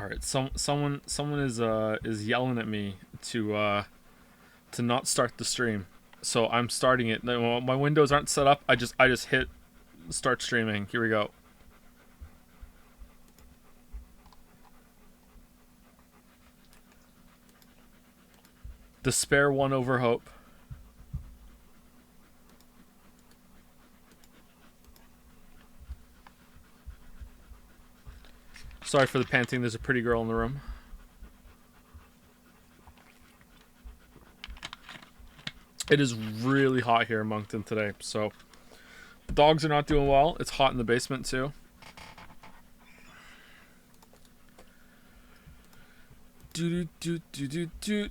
All right, someone is yelling at me to not start the stream. So I'm starting it. No, my windows aren't set up. I just hit start streaming. Here we go. Despair won over hope. Sorry for the panting. There's a pretty girl in the room. It is really hot here in Moncton today, so the dogs are not doing well. It's hot in the basement too. Do do do do do do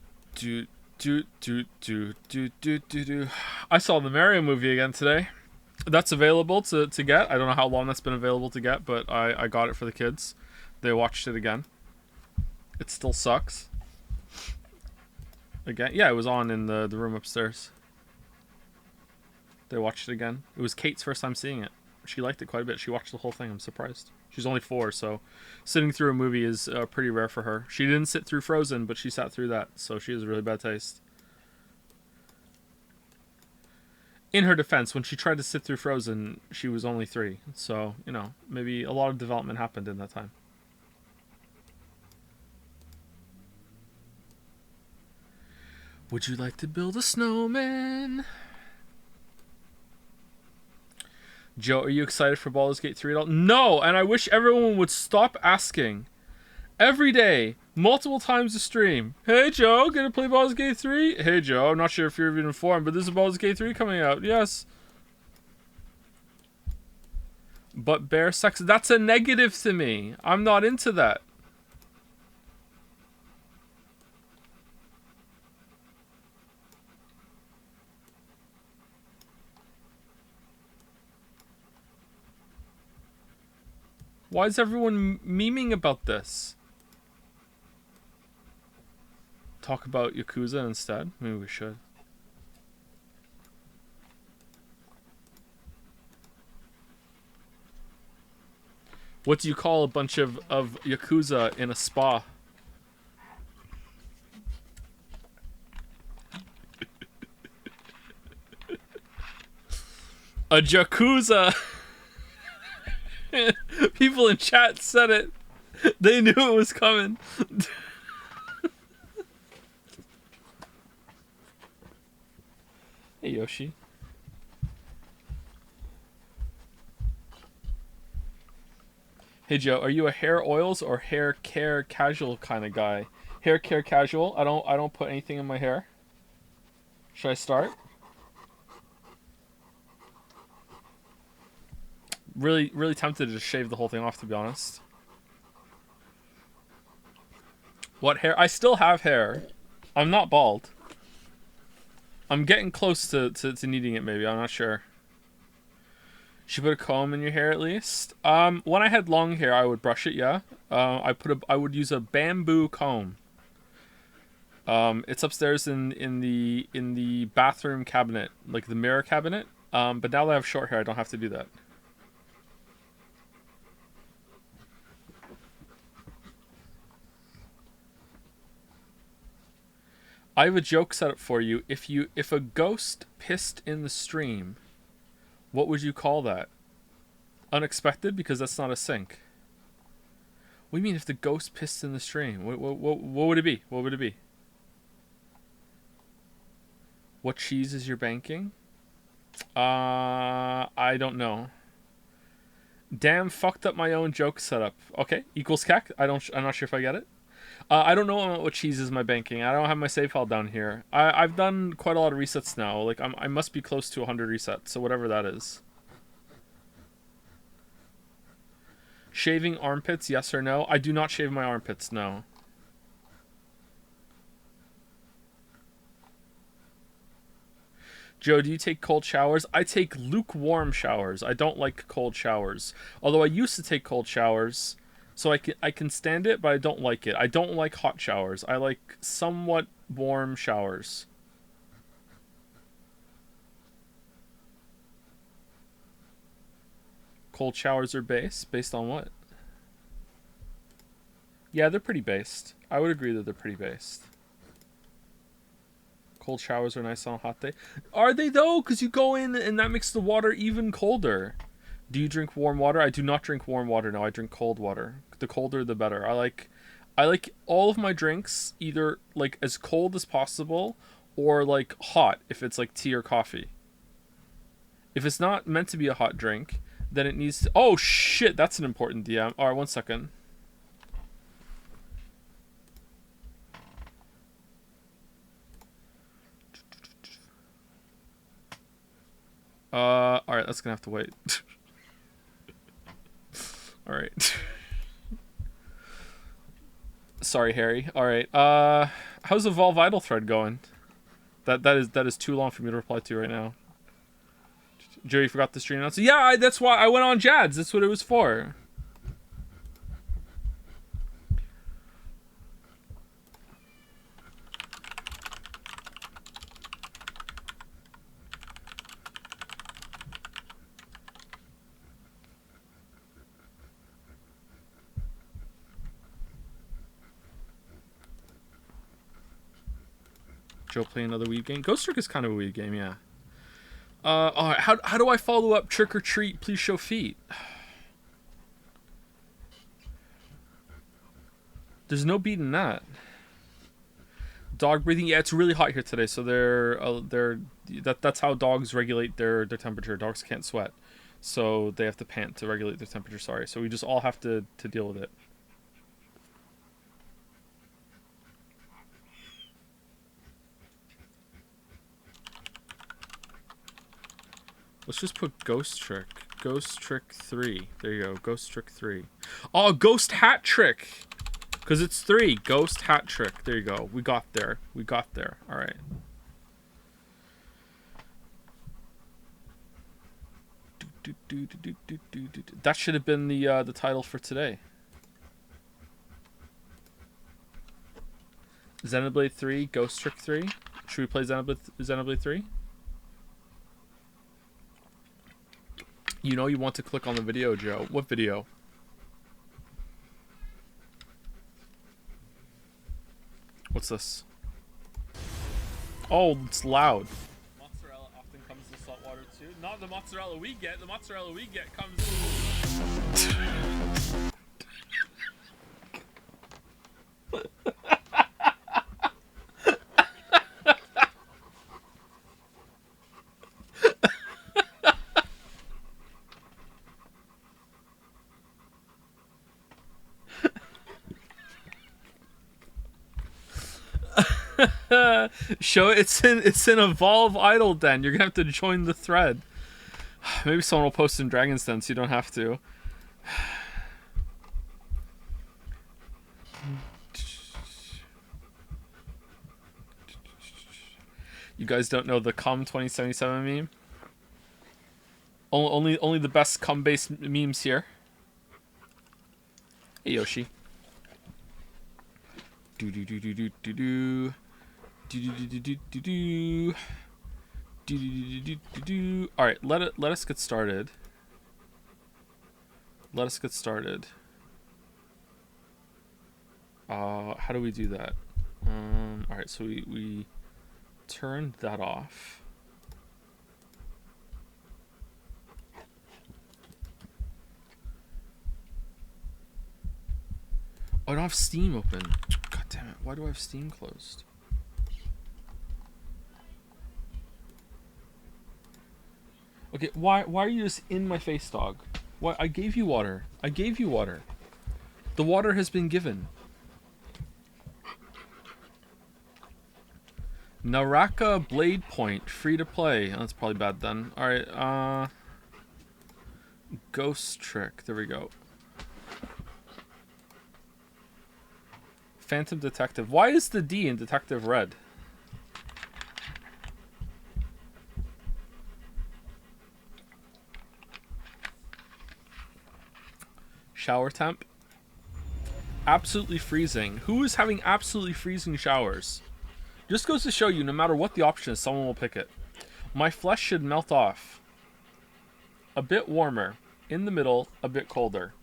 do do do do do do do. I saw the Mario movie again today. That's available to get. I don't know how long that's been available to get, but I got it for the kids. They watched it again. It still sucks. Again, yeah, it was on in the room upstairs. They watched it again. It was Kate's first time seeing it. She liked it quite a bit. She watched the whole thing. I'm surprised. She's only 4, so sitting through a movie is pretty rare for her. She didn't sit through Frozen, but she sat through that, so she has really bad taste. In her defense, when she tried to sit through Frozen, she was only 3, so, you know, maybe a lot of development happened in that time. Would you like to build a snowman? Joe, are you excited for Baldur's Gate 3 at all? No, and I wish everyone would stop asking. Every day, multiple times a stream. Hey Joe, gonna play Baldur's Gate 3? Hey Joe, I'm not sure if you're even informed, but there's a Baldur's Gate 3 coming out. Yes. But bear sex, that's a negative to me. I'm not into that. Why is everyone memeing about this? Talk about Yakuza instead? Maybe we should. What do you call a bunch of Yakuza in a spa? A Yakuza! People in chat said it. They knew it was coming. Hey Yoshi. Hey Joe, are you a hair oils or hair care casual kind of guy? Hair care casual. I don't put anything in my hair. Should I start? Really tempted to just shave the whole thing off, to be honest. What hair? I still have hair. I'm not bald. I'm getting close to needing it, maybe. I'm not sure. Should put a comb in your hair at least. When I had long hair, I would brush it. Yeah. I would use a bamboo comb. It's upstairs in the bathroom cabinet, like the mirror cabinet. But now that I have short hair, I don't have to do that. I have a joke set up for you. If a ghost pissed in the stream, what would you call that? Unexpected, because that's not a sink. What do you mean if the ghost pissed in the stream? What would it be? What would it be? What cheese is your banking? I don't know. Damn, fucked up my own joke setup. Okay, equals CAC. I'm not sure if I get it. I don't know what cheese is my banking. I don't have my save file down here. I've done quite a lot of resets now. Like I must be close to 100 resets, so whatever that is. Shaving armpits, yes or no? I do not shave my armpits, no. Joe, do you take cold showers? I take lukewarm showers. I don't like cold showers. Although I used to take cold showers, so I can stand it, but I don't like it. I don't like hot showers. I like somewhat warm showers. Cold showers are based on what? Yeah, they're pretty based. I would agree that they're pretty based. Cold showers are nice on a hot day. Are they though? Because you go in and that makes the water even colder. Do you drink warm water? I do not drink warm water. No, I drink cold water. The colder, the better. I like all of my drinks either like as cold as possible or like hot if it's like tea or coffee. If it's not meant to be a hot drink, then it needs to. Oh shit, that's an important DM. All right, 1 second. All right, that's gonna have to wait. All right. Sorry, Harry. All right. How's the Vol Vital thread going? That is too long for me to reply to right now. Joey forgot the stream announcement. Yeah, that's why I went on Jads. That's what it was for. Joe playing another weed game. Ghost Trick is kind of a weed game, yeah. All right. How do I follow up Trick or Treat? Please show feet. There's no beating that. Dog breathing. Yeah, it's really hot here today, so that's how dogs regulate their temperature. Dogs can't sweat, so they have to pant to regulate their temperature. Sorry, so we just all have to deal with it. Let's just put Ghost Trick. Ghost Trick 3. There you go. Ghost Trick 3. Oh, Ghost Hat Trick! Because it's 3. Ghost Hat Trick. There you go. We got there. We got there. Alright. That should have been the title for today. Xenoblade 3, Ghost Trick 3. Should we play Xenoblade 3? You know you want to click on the video, Joe. What video? What's this? Oh, it's loud. Mozzarella often comes in salt water too. Not the mozzarella we get. The mozzarella we get comes... Show it's in Evolve Idle Den. You're gonna have to join the thread. Maybe someone will post in Dragon's Den so you don't have to. You guys don't know the cum 2077 meme? Only the best cum based memes here. Hey Yoshi. Do do do do do do do. All right, let us get started. Let us get started. How do we do that? All right, so we turned that off. Oh, I don't have Steam open. God damn it! Why do I have Steam closed? Okay, why are you just in my face, dog? Why? I gave you water. I gave you water. The water has been given. Naraka Blade Point, free to play. Oh, that's probably bad then. Alright, Ghost Trick. There we go. Phantom Detective. Why is the D in Detective red? Shower temp. Absolutely freezing. Who is having absolutely freezing showers? Just goes to show you, no matter what the option is, someone will pick it. My flesh should melt off. A bit warmer. In the middle, a bit colder.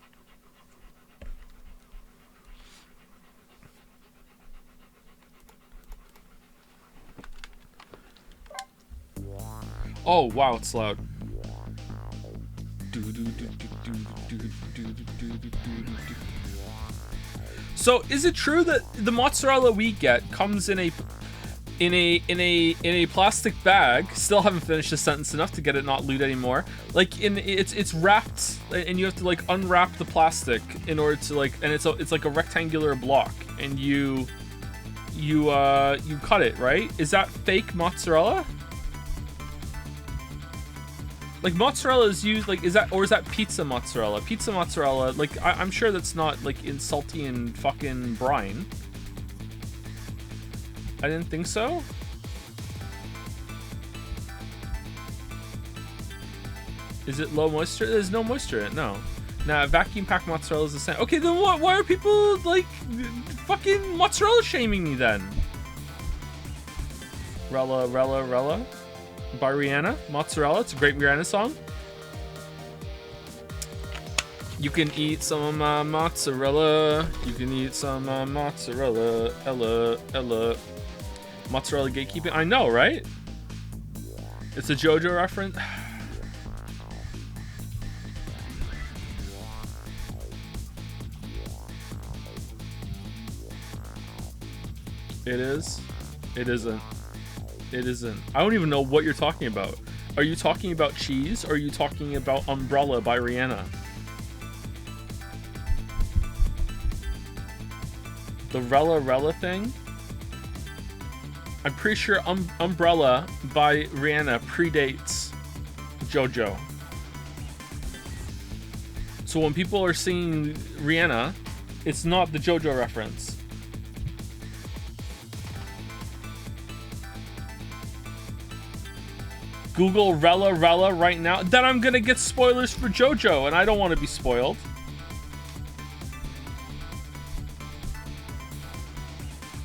Oh wow, it's loud. So is it true that the mozzarella we get comes in a plastic bag? Still haven't finished the sentence enough to get it not lewd anymore. Like it's wrapped, and you have to like unwrap the plastic in order to like, and it's like a rectangular block, and you cut it, right? Is that fake mozzarella? Like mozzarella is used, like, is that pizza mozzarella? Pizza mozzarella, like, I'm sure that's not like in salty and fucking brine. I didn't think so. Is it low moisture? There's no moisture in it, no. Nah, vacuum packed mozzarella is the same. Okay, then what? Why are people like fucking mozzarella shaming me then? Rella by Rihanna. Mozzarella. It's a great Rihanna song. You can eat some mozzarella. You can eat some mozzarella. Ella. Mozzarella gatekeeping. I know, right? It's a JoJo reference. It is. It isn't. It isn't. I don't even know what you're talking about. Are you talking about cheese, or are you talking about Umbrella by Rihanna? The Rella thing? I'm pretty sure Umbrella by Rihanna predates JoJo. So when people are singing Rihanna, it's not the JoJo reference. Google Rella right now. Then I'm gonna get spoilers for JoJo, and I don't want to be spoiled.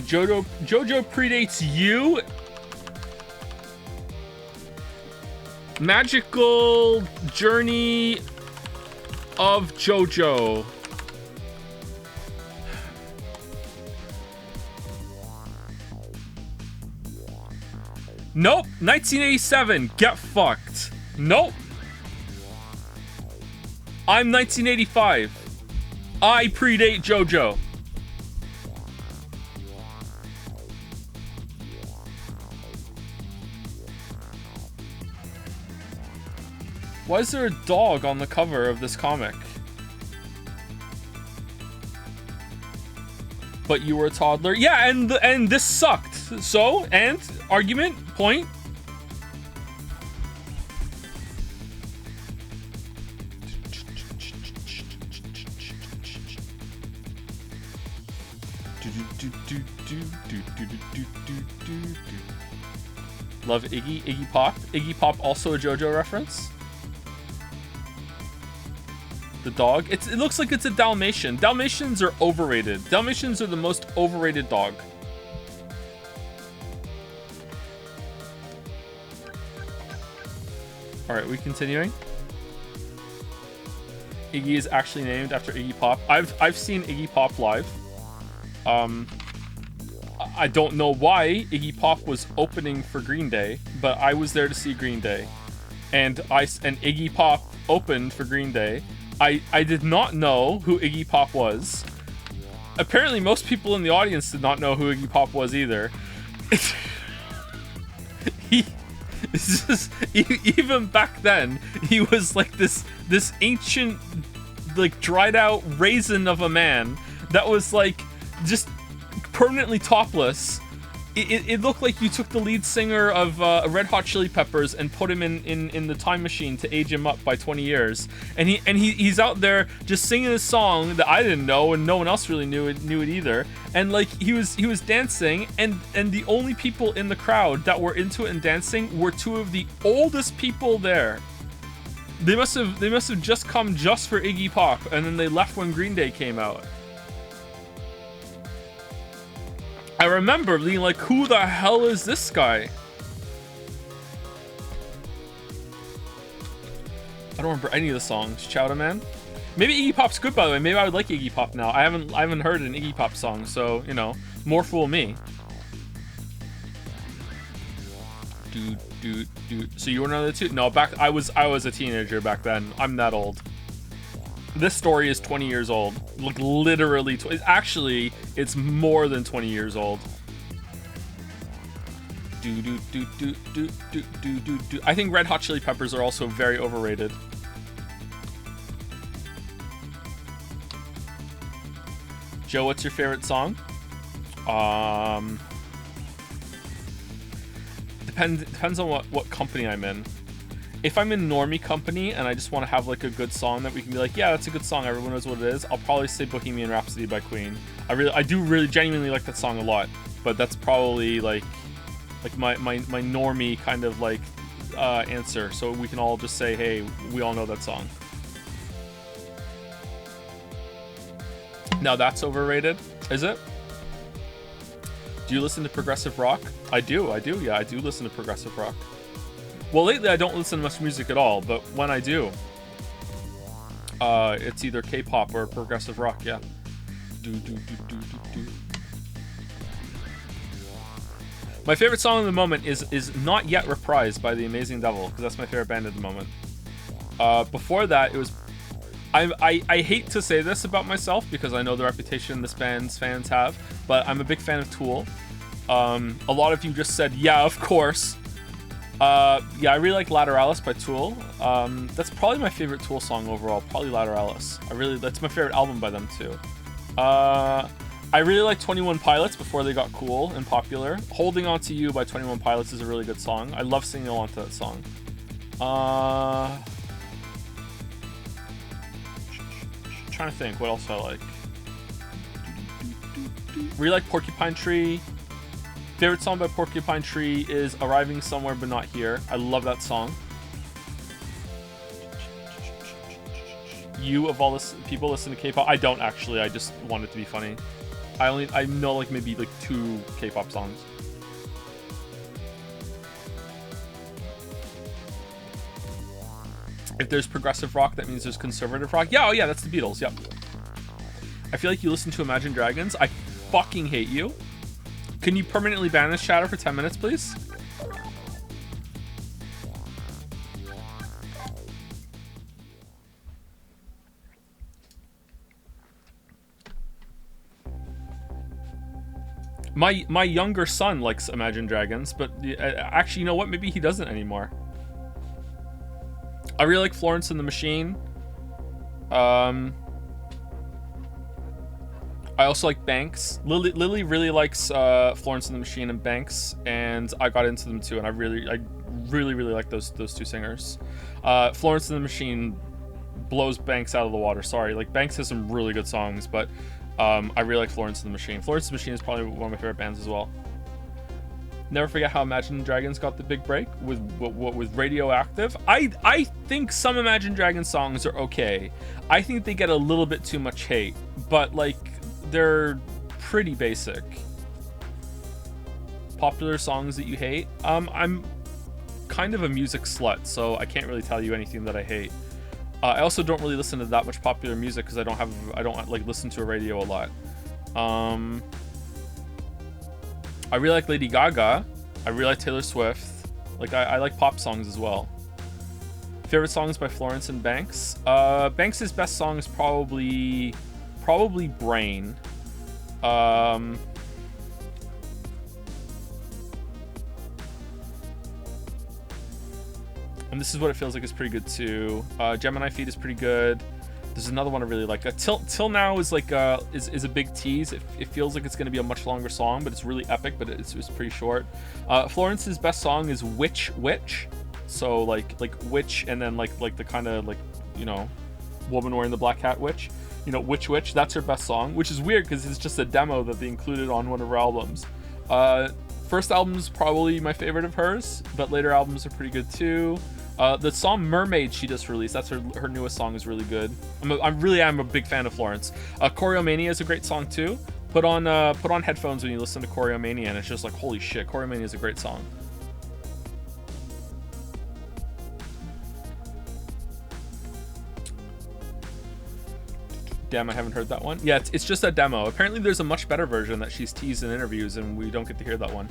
JoJo predates you. Magical Journey of JoJo. Nope, 1987. Get fucked. Nope. I'm 1985. I predate JoJo. Why is there a dog on the cover of this comic? But you were a toddler. Yeah, and this sucked. So, and argument point. Love Iggy Pop. Iggy Pop also a JoJo reference. The dog. It looks like it's a Dalmatian. Dalmatians are overrated. Dalmatians are the most overrated dog. Alright, we continuing? Iggy is actually named after Iggy Pop. I've seen Iggy Pop live. I don't know why Iggy Pop was opening for Green Day, but I was there to see Green Day. And Iggy Pop opened for Green Day. I did not know who Iggy Pop was. Apparently most people in the audience did not know who Iggy Pop was either. Even back then, he was like this ancient, like dried out raisin of a man that was like just permanently topless. It looked like you took the lead singer of Red Hot Chili Peppers and put him in the time machine to age him up by 20 years. And he's out there just singing a song that I didn't know, and no one else really knew it either. And like he was dancing, and the only people in the crowd that were into it and dancing were two of the oldest people there. They must have just come just for Iggy Pop, and then they left when Green Day came out. I remember being like, who the hell is this guy? I don't remember any of the songs. Chowder Man? Maybe Iggy Pop's good, by the way. Maybe I would like Iggy Pop now. I haven't heard an Iggy Pop song, so, you know, more fool me. Dude. So you were another two? No, I was a teenager back then. I'm that old. This story is 20 years old. Like literally, actually, it's more than 20 years old. I think Red Hot Chili Peppers are also very overrated. Joe, what's your favorite song? Depends on what company I'm in. If I'm in normie company and I just want to have like a good song that we can be like, yeah, that's a good song, everyone knows what it is, I'll probably say Bohemian Rhapsody by Queen. I do really genuinely like that song a lot, but that's probably like my normie kind of like answer, so we can all just say, hey, we all know that song. Now that's overrated, is it? Do you listen to progressive rock? I do, yeah, I do listen to progressive rock. Well, lately I don't listen to much music at all, but when I do, it's either K-pop or progressive rock, yeah. My favorite song in the moment is Not Yet Reprised by The Amazing Devil, because that's my favorite band at the moment. Before that, it was... I hate to say this about myself, because I know the reputation this band's fans have, but I'm a big fan of Tool. A lot of you just said, yeah, of course. Yeah, I really like Lateralis by Tool. That's probably my favorite Tool song overall, probably Lateralis. That's my favorite album by them too. I really like 21 Pilots before they got cool and popular. Holding On To You by 21 Pilots is a really good song. I love singing along to that song. Trying to think what else I like. Really like Porcupine Tree. Favorite song by Porcupine Tree is Arriving Somewhere But Not Here. I love that song. You, of all this people, listen to K-pop? I don't actually. I just want it to be funny. I know like maybe like 2 K-pop songs. If there's progressive rock, that means there's conservative rock. Yeah, oh yeah, that's the Beatles. Yep. I feel like you listen to Imagine Dragons. I fucking hate you. Can you permanently ban this chatter for 10 minutes, please? My younger son likes Imagine Dragons, but actually, you know what? Maybe he doesn't anymore. I really like Florence and the Machine. I also like Banks. Lily really likes Florence and the Machine and Banks, and I got into them too, and I really like those 2 singers. Florence and the Machine blows Banks out of the water. Sorry, like Banks has some really good songs, but I really like Florence and the Machine. Florence and the Machine is probably one of my favorite bands as well. Never forget how Imagine Dragons got the big break with Radioactive. I think some Imagine Dragons songs are okay. I think they get a little bit too much hate, but like they're pretty basic. Popular songs that you hate? I'm kind of a music slut, so I can't really tell you anything that I hate. I also don't really listen to that much popular music because I don't like listen to a radio a lot. I really like Lady Gaga. I really like Taylor Swift. Like I like pop songs as well. Favorite songs by Florence and Banks. Banks' best song is probably Brain. And This Is What It Feels Like is pretty good too. Gemini Feet is pretty good. There's another one I really like. Till Now is like is a big tease. It feels like it's going to be a much longer song, but it's really epic. But it's pretty short. Florence's best song is Witch. So like witch, and then like the kind of like, you know, woman wearing the black hat witch. You know, Witch. That's her best song, which is weird because it's just a demo that they included on one of her albums. First album's probably my favorite of hers, but later albums are pretty good too. The song Mermaid she just released, that's her newest song, is really good. I really am a big fan of Florence. Choreomania is a great song too. Put on headphones when you listen to Choreomania, and it's just like, holy shit, Choreomania is a great song. Damn, I haven't heard that one. Yeah, it's just a demo. Apparently there's a much better version that she's teased in interviews, and we don't get to hear that one.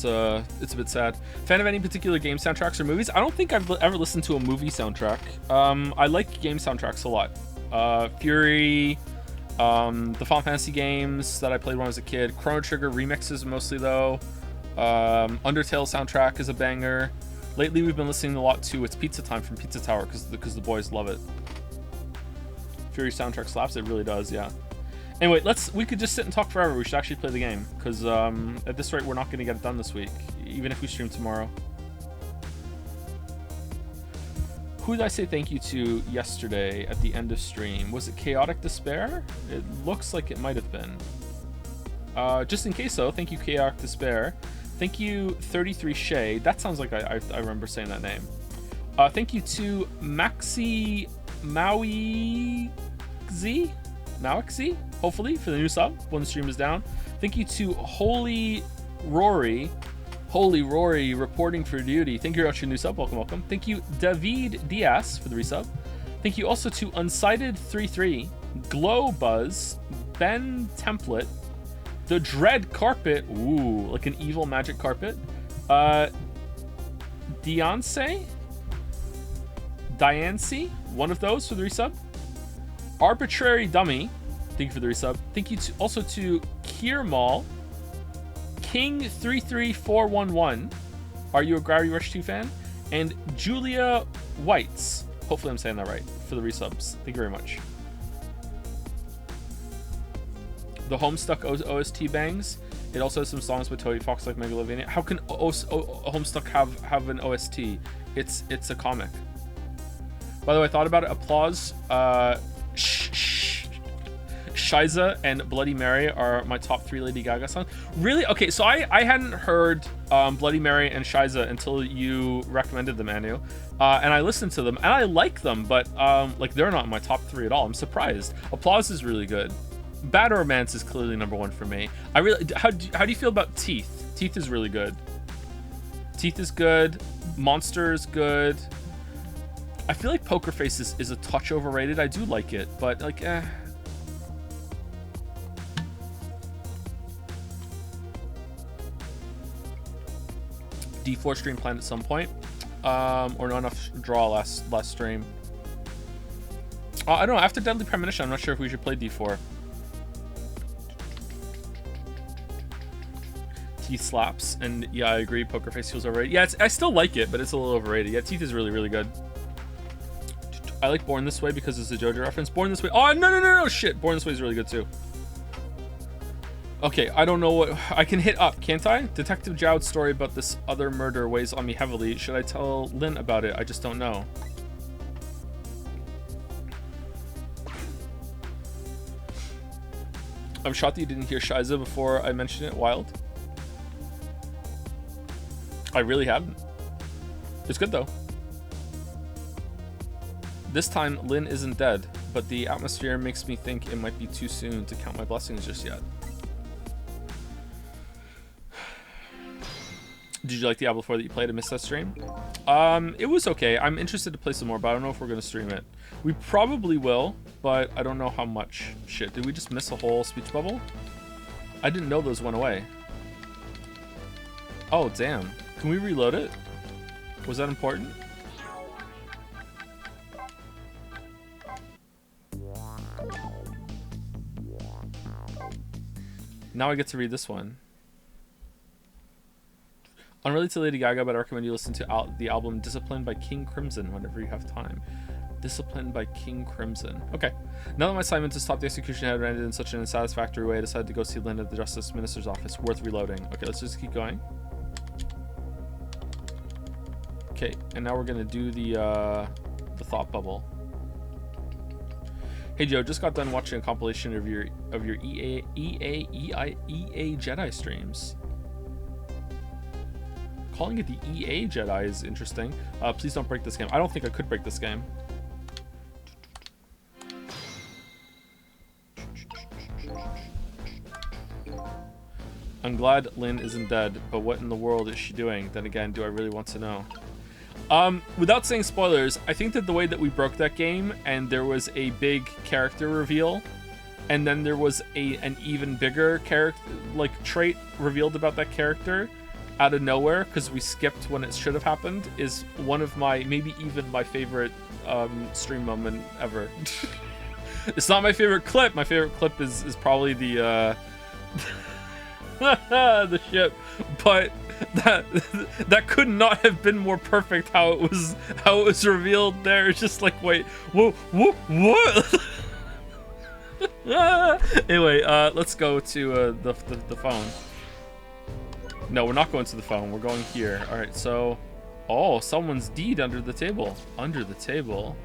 it's a bit sad. Fan of any particular game soundtracks or movies? I don't think I've ever listened to a movie soundtrack. I like game soundtracks a lot. Fury, the Final Fantasy games that I played when I was a kid. Chrono Trigger remixes mostly though. Undertale soundtrack is a banger. Lately we've been listening a lot to It's Pizza Time from Pizza Tower because the boys love it. Fury soundtrack slaps. It really does, yeah. Anyway, we could just sit and talk forever. We should actually play the game because at this rate we're not going to get it done this week, even if we stream tomorrow. Who did I say thank you to yesterday at the end of stream? Was it Chaotic Despair? It looks like it might have been. Just in case though, thank you Chaotic Despair. Thank you 33 Shay. That sounds like I remember saying that name. Thank you to Maxi Maui Z. Mawixy, hopefully, for the new sub when the stream is down. Thank you to Holy Rory reporting for duty. Thank you for your new sub. Welcome. Thank you David Diaz for the resub. Thank you also to Unsighted33, Glow Buzz, Ben Template, the Dread Carpet, ooh, like an evil magic carpet. Diance, one of those for the resub. Arbitrary Dummy, thank you for the resub. Thank you also to Kiermal, King33411, are you a Gravity Rush 2 fan? And Julia Whites, hopefully I'm saying that right, for the resubs. Thank you very much. The Homestuck OST bangs. It also has some songs by Toby Fox like Megalovania. How can Homestuck have an OST? It's a comic. By the way, I thought about it. Applause. Shiza and Bloody Mary are my top 3 Lady Gaga songs. Really? Okay, so I hadn't heard Bloody Mary and Shiza until you recommended them, Anu. And I listened to them, and I like them, but like they're not in my top 3 at all. I'm surprised. Applause is really good. Bad Romance is clearly number 1 for me. How do you feel about Teeth? Teeth is really good. Teeth is good. Monster is good. I feel like Poker Face is a touch overrated. I do like it, but like, D4 stream planned at some point, or not enough draw last stream. I don't know. After Deadly Premonition, I'm not sure if we should play D4. Teeth slaps, and yeah, I agree. Poker Face feels overrated. Yeah, I still like it, but it's a little overrated. Yeah, Teeth is really, really good. I like Born This Way because it's a JoJo reference. Born This Way. Oh, no, shit. Born This Way is really good too. Okay, I don't know what... I can hit up, can't I? Detective Jowd's story about this other murder weighs on me heavily. Should I tell Lynn about it? I just don't know. I'm shocked that you didn't hear Shiza before I mentioned it. Wild. I really haven't. It's good though. This time, Lynn isn't dead, but the atmosphere makes me think it might be too soon to count my blessings just yet. Did you like Diablo 4 that you played? I missed that stream. It was okay. I'm interested to play some more, but I don't know if we're going to stream it. We probably will, but I don't know how much. Shit, did we just miss a whole speech bubble? I didn't know those went away. Oh, damn. Can we reload it? Was that important? Now I get to read this one. Unrelated to Lady Gaga, but I recommend you listen to the album Discipline by King Crimson whenever you have time. Discipline by King Crimson. Okay. Now that my assignment to stop the execution had ended in such an unsatisfactory way, I decided to go see Lynn at the Justice Minister's office. Worth reloading. Okay, let's just keep going. Okay, and now we're gonna do the thought bubble. Hey Joe, just got done watching a compilation of your EA Jedi streams. Calling it the EA Jedi is interesting. Please don't break this game. I don't think I could break this game. I'm glad Lynn isn't dead, but what in the world is she doing? Then again, do I really want to know? Without saying spoilers, I think that the way that we broke that game and there was a big character reveal, and then there was an even bigger character, like, trait revealed about that character, out of nowhere because we skipped when it should have happened is one of my, maybe even my favorite stream moment ever. It's not my favorite clip. My favorite clip is probably the the ship, but that could not have been more perfect how it was revealed there. It's just like, wait, whoa, what? Anyway, let's go to the phone. No, we're not going to the phone. We're going here. All right, so, oh, someone's deed under the table. Under the table.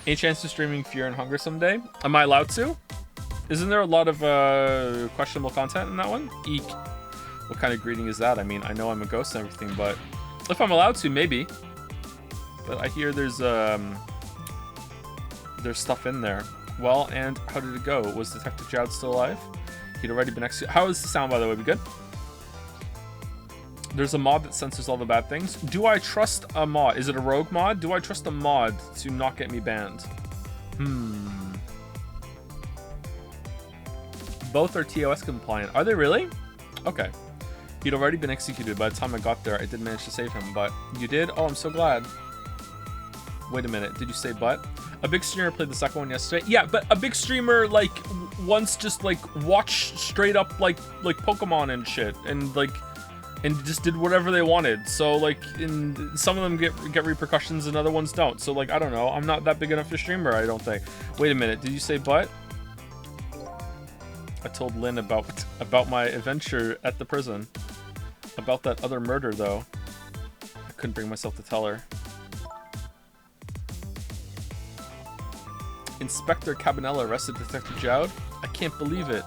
Any chance of streaming Fear and Hunger someday? Am I allowed to? Isn't there a lot of questionable content in that one? Eek. What kind of greeting is that? I mean, I know I'm a ghost and everything, but if I'm allowed to, maybe. But I hear there's stuff in there. Well, and how did it go? Was Detective Jowd still alive? He'd already been executed. How is the sound, by the way? We good? There's a mod that censors all the bad things. Do I trust a mod? Is it a rogue mod? Do I trust a mod to not get me banned? Both are TOS compliant. Are they really? Okay. He'd already been executed by the time I got there. I did manage to save him, but you did? Oh, I'm so glad. Wait a minute. Did you say but? A big streamer played the second one yesterday. Yeah, but a big streamer like once just like watched straight up like Pokemon and shit, and like just did whatever they wanted. So like, some of them get repercussions and other ones don't. So like, I don't know. I'm not that big enough a streamer, I don't think. Wait a minute. Did you say but? I told Lynn about my adventure at the prison. About that other murder, though. I couldn't bring myself to tell her. Inspector Cabanella arrested Detective Jowd? I can't believe it.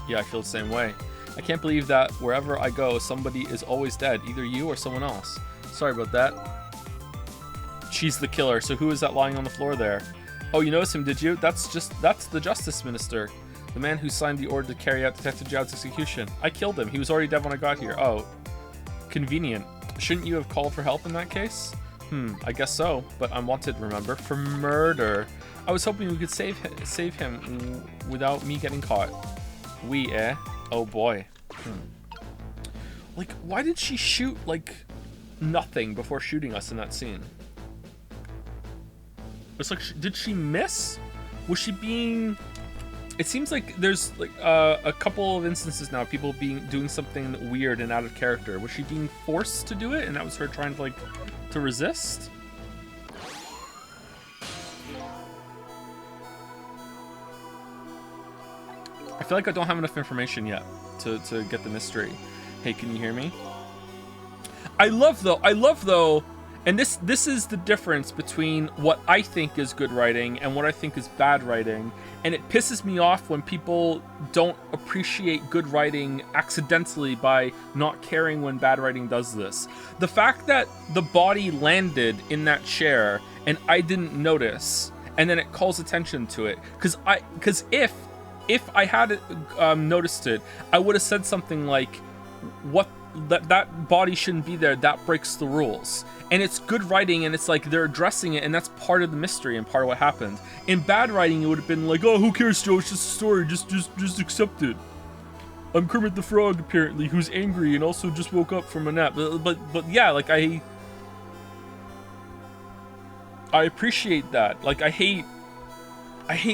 Yeah, I feel the same way. I can't believe that wherever I go, somebody is always dead. Either you or someone else. Sorry about that. She's the killer, so who is that lying on the floor there? Oh, you noticed him, did you? That's the Justice Minister. The man who signed the order to carry out Detective Jowd's execution. I killed him. He was already dead when I got here. Oh. Convenient. Shouldn't you have called for help in that case? I guess so. But I'm wanted, remember? For murder. I was hoping we could save him without me getting caught. We, eh? Oh boy. Like, why did she shoot, like, nothing before shooting us in that scene? It's like, did she miss? Was she being... It seems like there's like a couple of instances now of people doing something weird and out of character. Was she being forced to do it, and that was her trying to to resist? I feel like I don't have enough information yet to get the mystery. Hey, can you hear me? I love though, and this is the difference between what I think is good writing and what I think is bad writing. And it pisses me off when people don't appreciate good writing accidentally by not caring when bad writing does this. The fact that the body landed in that chair and I didn't notice, and then it calls attention to it, because if I had noticed it, I would have said something like, "What? That body shouldn't be there. That breaks the rules." And it's good writing, and it's like they're addressing it, and that's part of the mystery and part of what happened. In bad writing, it would have been like, "Oh, who cares, Joe? It's just a story. Just accept it. I'm Kermit the Frog, apparently, who's angry and also just woke up from a nap." But yeah, like I appreciate that. Like I hate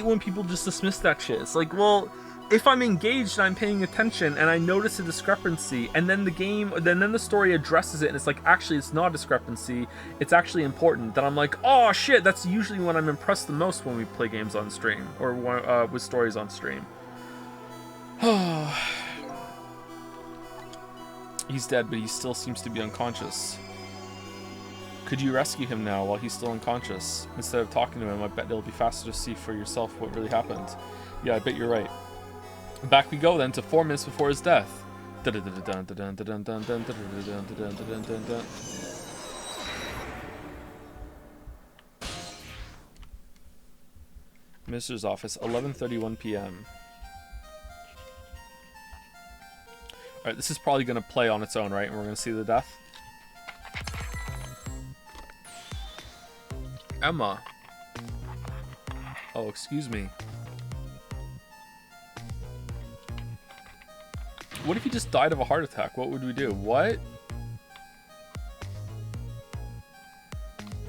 when people just dismiss that shit. It's like, well, if I'm engaged and I'm paying attention and I notice a discrepancy, and then the story addresses it, and it's like, actually it's not a discrepancy, it's actually important, then I'm like, oh shit, that's usually when I'm impressed the most when we play games on stream, or with stories on stream. He's dead, but he still seems to be unconscious. Could you rescue him now while he's still unconscious? Instead of talking to him, I bet it'll be faster to see for yourself what really happened. Yeah, I bet you're right. Back we go then to 4 minutes before his death. Minister's office, 11:31 p.m. Alright, this is probably going to play on its own, right? And we're going to see the death. Emma. Oh, excuse me. What if he just died of a heart attack? What would we do? What?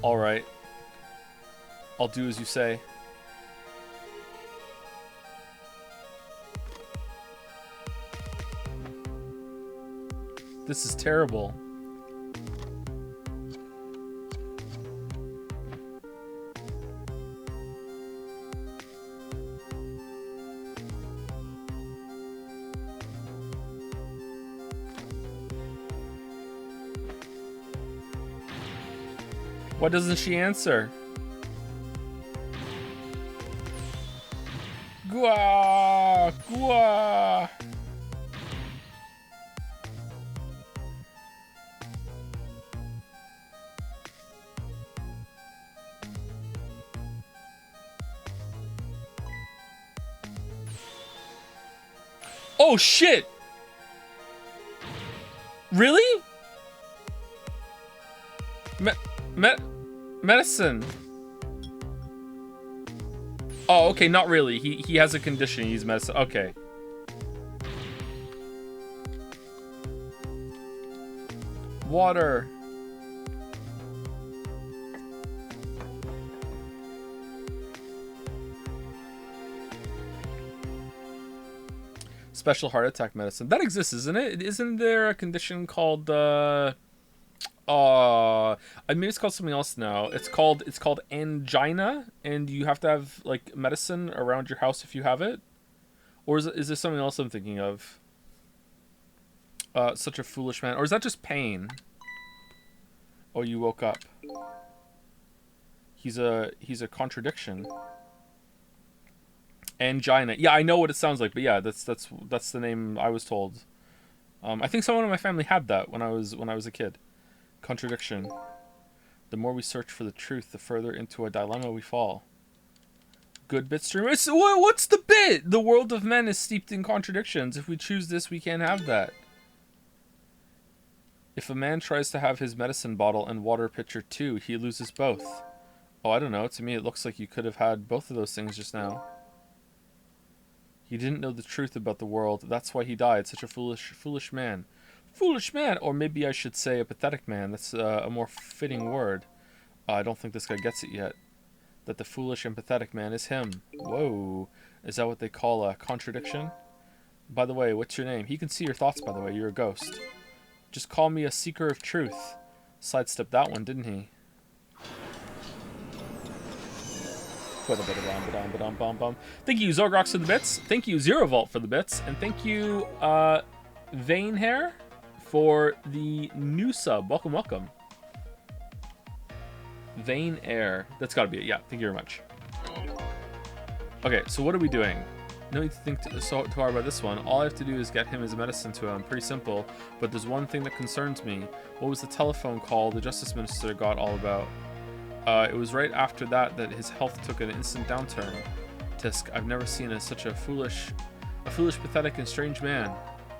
Alright. I'll do as you say. This is terrible. Why doesn't she answer? Gua! Gua! Oh shit! Really? Medicine. Oh, okay, not really. He has a condition. He needs medicine. Okay. Water. Special heart attack medicine. That exists, isn't it? Isn't there a condition called I mean, it's called something else now. It's called angina, and you have to have like medicine around your house if you have it. Or is there something else I'm thinking of? Such a foolish man. Or is that just pain? Oh, you woke up. He's a contradiction. Angina. Yeah, I know what it sounds like, but yeah, that's the name I was told. I think someone in my family had that when I was a kid. Contradiction. The more we search for the truth, the further into a dilemma we fall. Good bit streamer. What's the bit? The world of men is steeped in contradictions. If we choose this, we can't have that. If a man tries to have his medicine bottle and water pitcher too, he loses both. Oh, I don't know. To me, it looks like you could have had both of those things just now. He didn't know the truth about the world. That's why he died. Such a foolish man. Foolish man, or maybe I should say a pathetic man. That's a more fitting word. I don't think this guy gets it yet. That the foolish and pathetic man is him. Whoa. Is that what they call a contradiction? By the way, what's your name? He can see your thoughts, by the way. You're a ghost. Just call me a seeker of truth. Sidestepped that one, didn't he? Thank you, Zorgrox, for the bits. Thank you, Zero Vault, for the bits. And thank you, Vein Hair, for the new sub. Welcome, welcome. Vein Air. That's got to be it. Yeah, thank you very much. Okay, so what are we doing? No need to think so hard about this one. All I have to do is get him his medicine to him. Pretty simple. But there's one thing that concerns me. What was the telephone call the Justice Minister got all about? It was right after that his health took an instant downturn. Tisk, I've never seen such a foolish, pathetic, and strange man.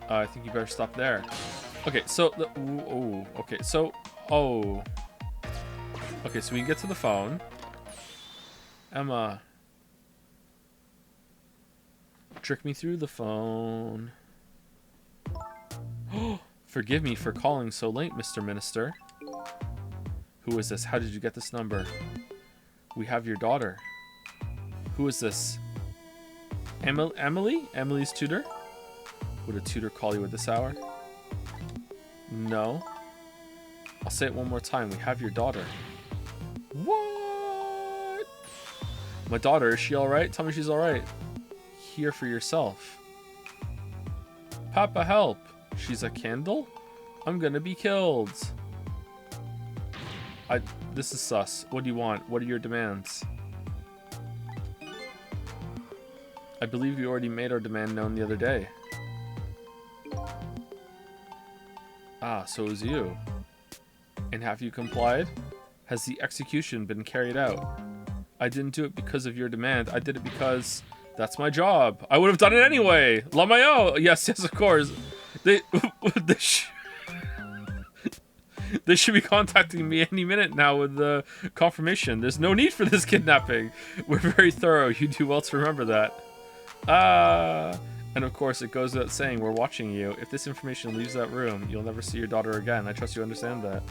I think you better stop there. Okay, so okay, so we can get to the phone. Emma, trick me through the phone. Forgive me for calling so late, Mr. Minister. Who is this? How did you get this number? We have your daughter. Who is this? Emily? Emily's tutor? Would a tutor call you at this hour? No. I'll say it one more time. We have your daughter. What? My daughter, is she alright? Tell me she's alright. Hear for yourself. Papa, help. She's a candle? I'm gonna be killed. This is sus. What do you want? What are your demands? I believe you already made our demand known the other day. Ah, so it was you. And have you complied? Has the execution been carried out? I didn't do it because of your demand. I did it because that's my job. I would have done it anyway. Lamayo. Yes, of course. They should be contacting me any minute now with the confirmation. There's no need for this kidnapping. We're very thorough. You do well to remember that. And of course, it goes without saying, we're watching you. If this information leaves that room, you'll never see your daughter again. I trust you understand that.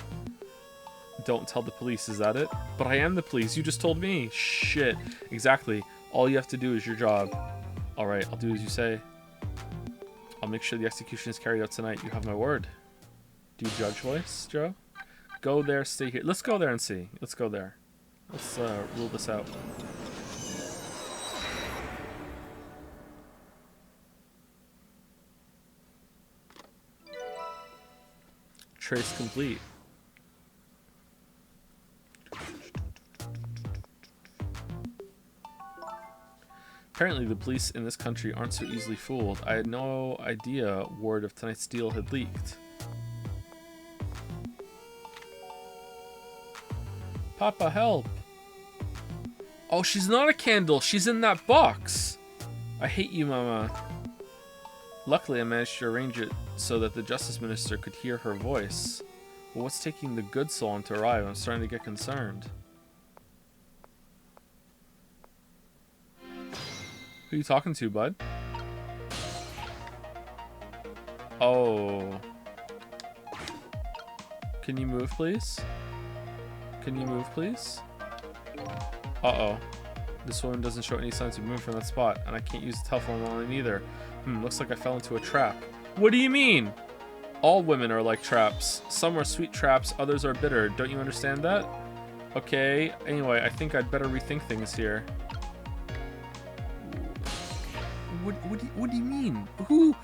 Don't tell the police, is that it? But I am the police. You just told me. Shit. Exactly. All you have to do is your job. Alright, I'll do as you say. I'll make sure the execution is carried out tonight. You have my word. Do you judge voice, Joe? Go there, stay here. Let's go there and see. Let's go there. Let's rule this out. Trace complete. Apparently the police in this country aren't so easily fooled. I had no idea word of tonight's deal had leaked. Papa, help! Oh, she's not a candle. She's in that box. I hate you, Mama. Luckily, I managed to arrange it so that the Justice Minister could hear her voice. Well, what's taking the good soul to arrive? I'm starting to get concerned. Who are you talking to, bud? Oh. Can you move, please? Can you move, please? Uh-oh. This woman doesn't show any signs of moving from that spot, and I can't use the telephone line either. Looks like I fell into a trap. What do you mean? All women are like traps. Some are sweet traps, others are bitter. Don't you understand that? Okay, anyway, I think I'd better rethink things here. What do you mean? Who?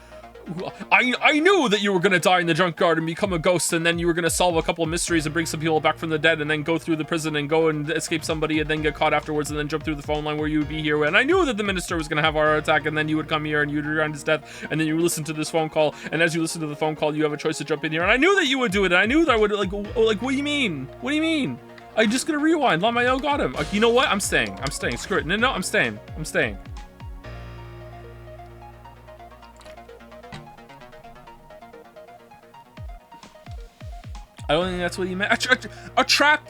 I knew that you were gonna die in the junkyard and become a ghost, and then you were gonna solve a couple of mysteries and bring some people back from the dead, and then go through the prison and go and escape somebody, and then get caught afterwards, and then jump through the phone line where you would be here. And I knew that the minister was gonna have a heart attack, and then you would come here and you'd rewind his death, and then you would listen to this phone call, and as you listen to the phone call, you have a choice to jump in here. And I knew that you would do it. And I knew that I would like. What do you mean? What do you mean? I'm just gonna rewind. Lamayo got him. You know what? I'm staying. I'm staying. Screw it. No, I'm staying. I'm staying. I don't think that's what you meant. A trap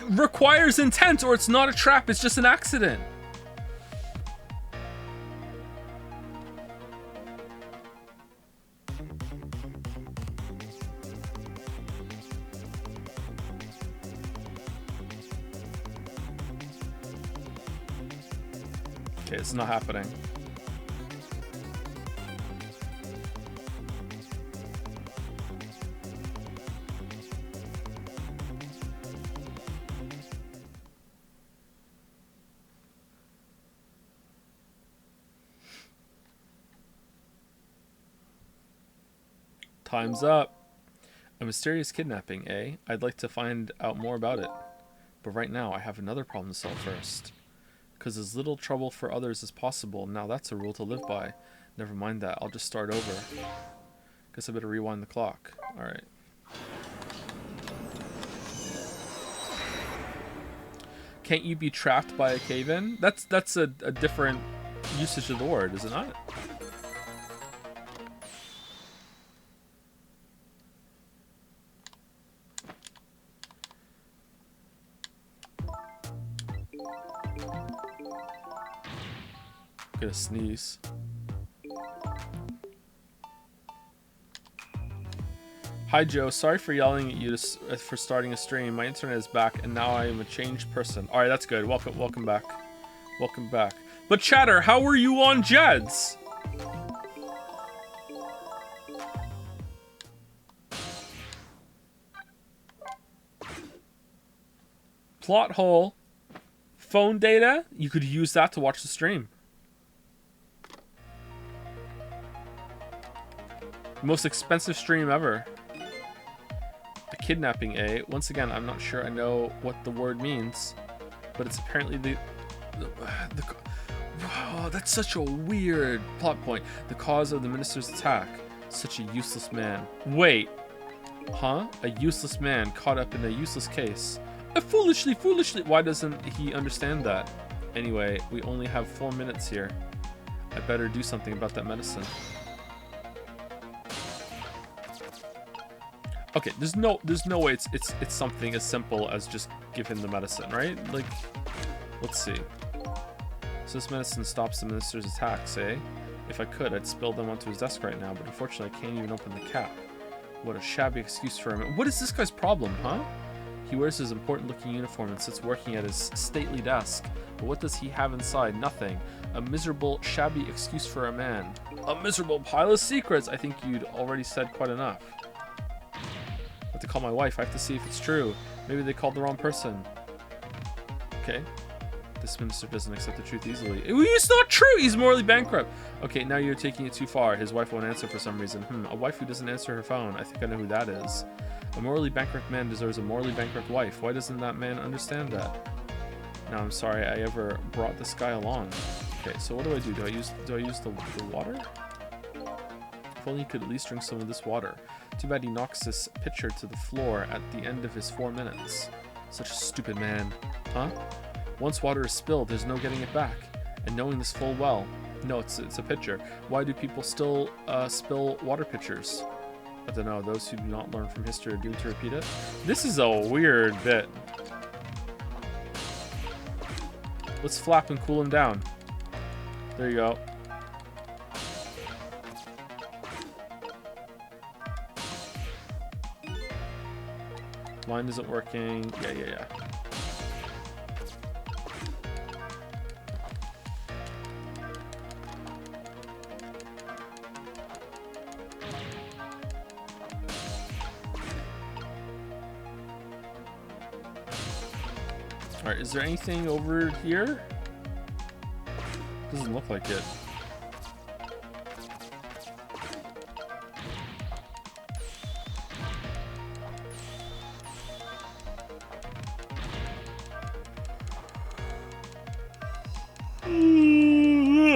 requires intent, or it's not a trap, it's just an accident. Okay, it's not happening. Time's up. A mysterious kidnapping, eh? I'd like to find out more about it. But right now, I have another problem to solve first. Because as little trouble for others as possible, now that's a rule to live by. Never mind that, I'll just start over. Guess I better rewind the clock. Alright. Can't you be trapped by a cave-in? That's a different usage of the word, is it not? Gonna sneeze. Hi Joe, sorry for yelling at you for starting a stream. My internet is back and now I am a changed person. Alright, that's good. Welcome back. Welcome back. But Chatter, how were you on Jeds? Plot hole. Phone data. You could use that to watch the stream. Most expensive stream ever. A kidnapping, eh? Once again, I'm not sure I know what the word means, but it's apparently the oh, that's such a weird plot point. The cause of the minister's attack. Such a useless man. Wait. Huh? A useless man caught up in a useless case. Foolishly. Why doesn't he understand that? Anyway, we only have 4 minutes here. I better do something about that medicine. Okay, there's no way it's something as simple as just give him the medicine, right? Like, let's see. So this medicine stops the minister's attacks, eh? If I could, I'd spill them onto his desk right now, but unfortunately I can't even open the cap. What a shabby excuse for him. What is this guy's problem, huh? He wears his important-looking uniform and sits working at his stately desk. But what does he have inside? Nothing. A miserable, shabby excuse for a man. A miserable pile of secrets! I think you'd already said quite enough. I have to call my wife. I have to see if it's true. Maybe they called the wrong person. Okay. This minister doesn't accept the truth easily. It's not true! He's morally bankrupt! Okay, now you're taking it too far. His wife won't answer for some reason. A wife who doesn't answer her phone. I think I know who that is. A morally bankrupt man deserves a morally bankrupt wife. Why doesn't that man understand that? Now I'm sorry I ever brought this guy along. Okay, so what do I do? Do I use the water? If only he could at least drink some of this water. Too bad he knocks this pitcher to the floor at the end of his 4 minutes. Such a stupid man. Huh? Once water is spilled, there's no getting it back. And knowing this full well, no, it's a pitcher. Why do people still spill water pitchers? I don't know. Those who do not learn from history are doomed to repeat it. This is a weird bit. Let's flap and cool him down. There you go. Line isn't working. Yeah. Alright, is there anything over here? Doesn't look like it.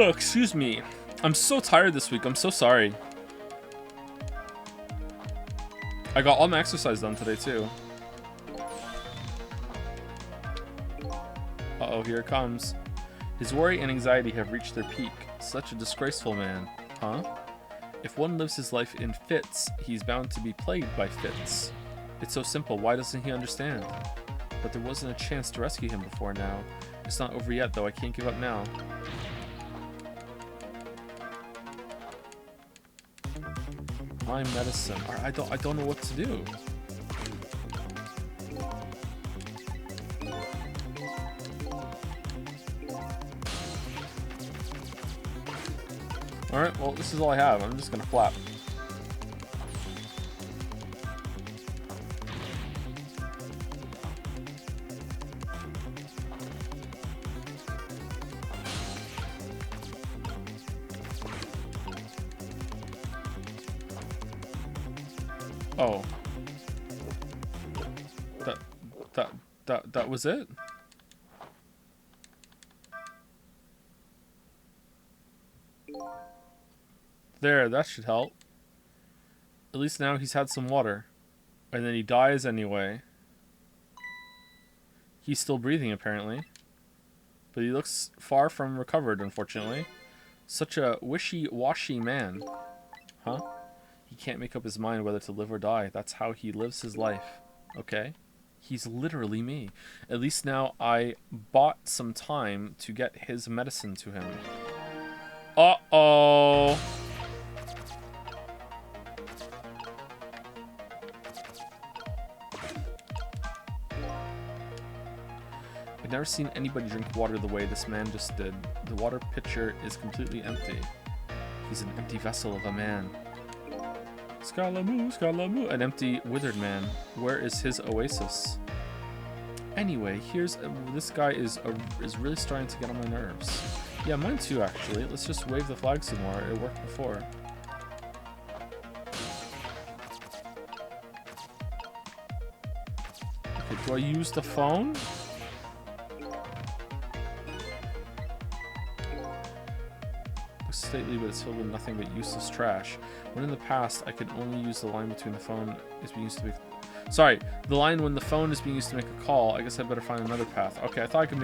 Excuse me. I'm so tired this week. I'm so sorry. I got all my exercise done today too. Uh-oh, here it comes. His worry and anxiety have reached their peak. Such a disgraceful man. Huh? If one lives his life in fits, he's bound to be plagued by fits. It's so simple. Why doesn't he understand? But there wasn't a chance to rescue him before now. It's not over yet, though. I can't give up now. My medicine. I don't know what to do. Alright, well, this is all I have. I'm just gonna flap. Oh. That was it? There, that should help. At least now he's had some water. And then he dies anyway. He's still breathing, apparently. But he looks far from recovered, unfortunately. Such a wishy-washy man. Huh? He can't make up his mind whether to live or die. That's how he lives his life. Okay? He's literally me. At least now I bought some time to get his medicine to him. Uh-oh. I've never seen anybody drink water the way this man just did. The water pitcher is completely empty. He's an empty vessel of a man. Scalamoo, Scalamoo. An empty, withered man. Where is his oasis? Anyway, here's... this guy is really starting to get on my nerves. Yeah, mine too, actually. Let's just wave the flag some more. It worked before. Okay, do I use the phone? Stately, but it's filled with nothing but useless trash. When in the past, I could only use the line between the phone is being used to be... Sorry, the line when the phone is being used to make a call. I guess I better find another path. Okay, I thought I could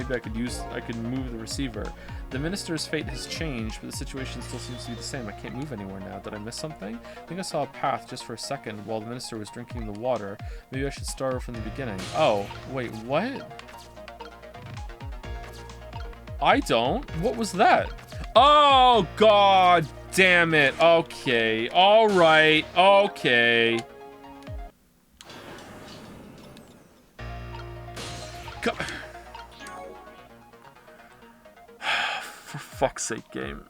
move the receiver. The minister's fate has changed, but the situation still seems to be the same. I can't move anywhere now. Did I miss something? I think I saw a path just for a second while the minister was drinking the water. Maybe I should start from the beginning. Oh, wait, what? I don't? What was that? Oh, god damn it. Okay, alright, okay. God. For fuck's sake, game.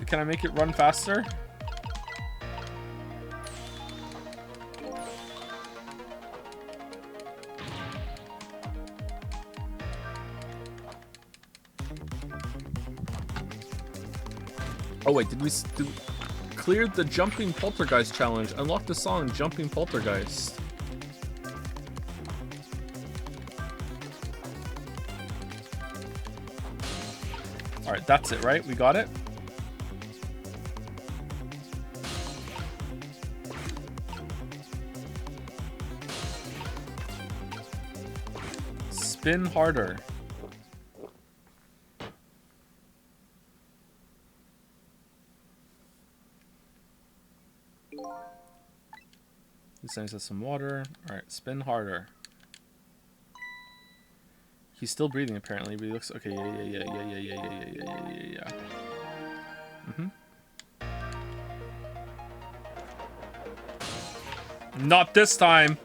Can I make it run faster? Oh wait, did we cleared the Jumping Poltergeist challenge? Unlock the song Jumping Poltergeist. Alright, that's it, right? We got it? Spin harder. This thing has some water. Alright, spin harder. He's still breathing apparently, but he looks okay. Yeah. Not this time.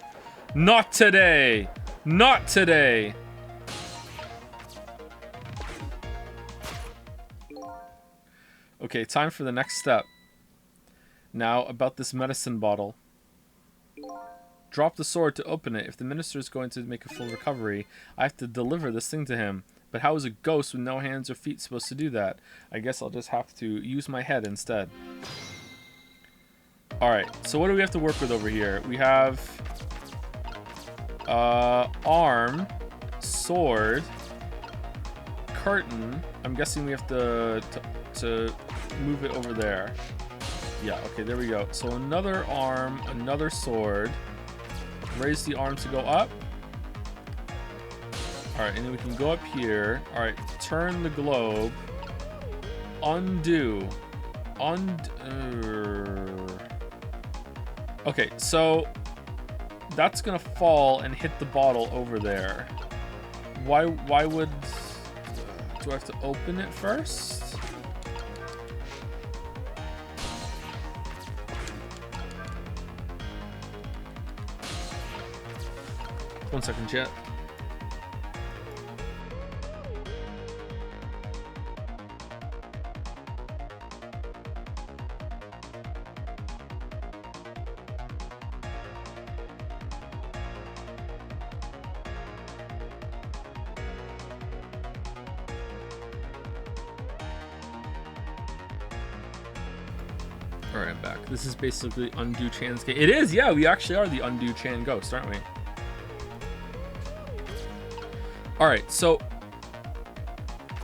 Not today. Not today. Okay, time for the next step. Now about this medicine bottle. Drop the sword to open it. If the minister is going to make a full recovery, I have to deliver this thing to him. But how is a ghost with no hands or feet supposed to do that? I guess I'll just have to use my head instead. Alright, so what do we have to work with over here? We have arm, sword, curtain. I'm guessing we have to move it over there. Yeah, okay, there we go. So another arm, another sword. Raise the arm to go up. Alright, and then we can go up here. Alright, turn the globe. Undo. Okay, so that's gonna fall and hit the bottle over there. Why would... Do I have to open it first? One second, chat. Alright, I'm back. This is basically Undo Chan's game. It is, yeah, we actually are the Undo Chan ghost, aren't we? Alright, so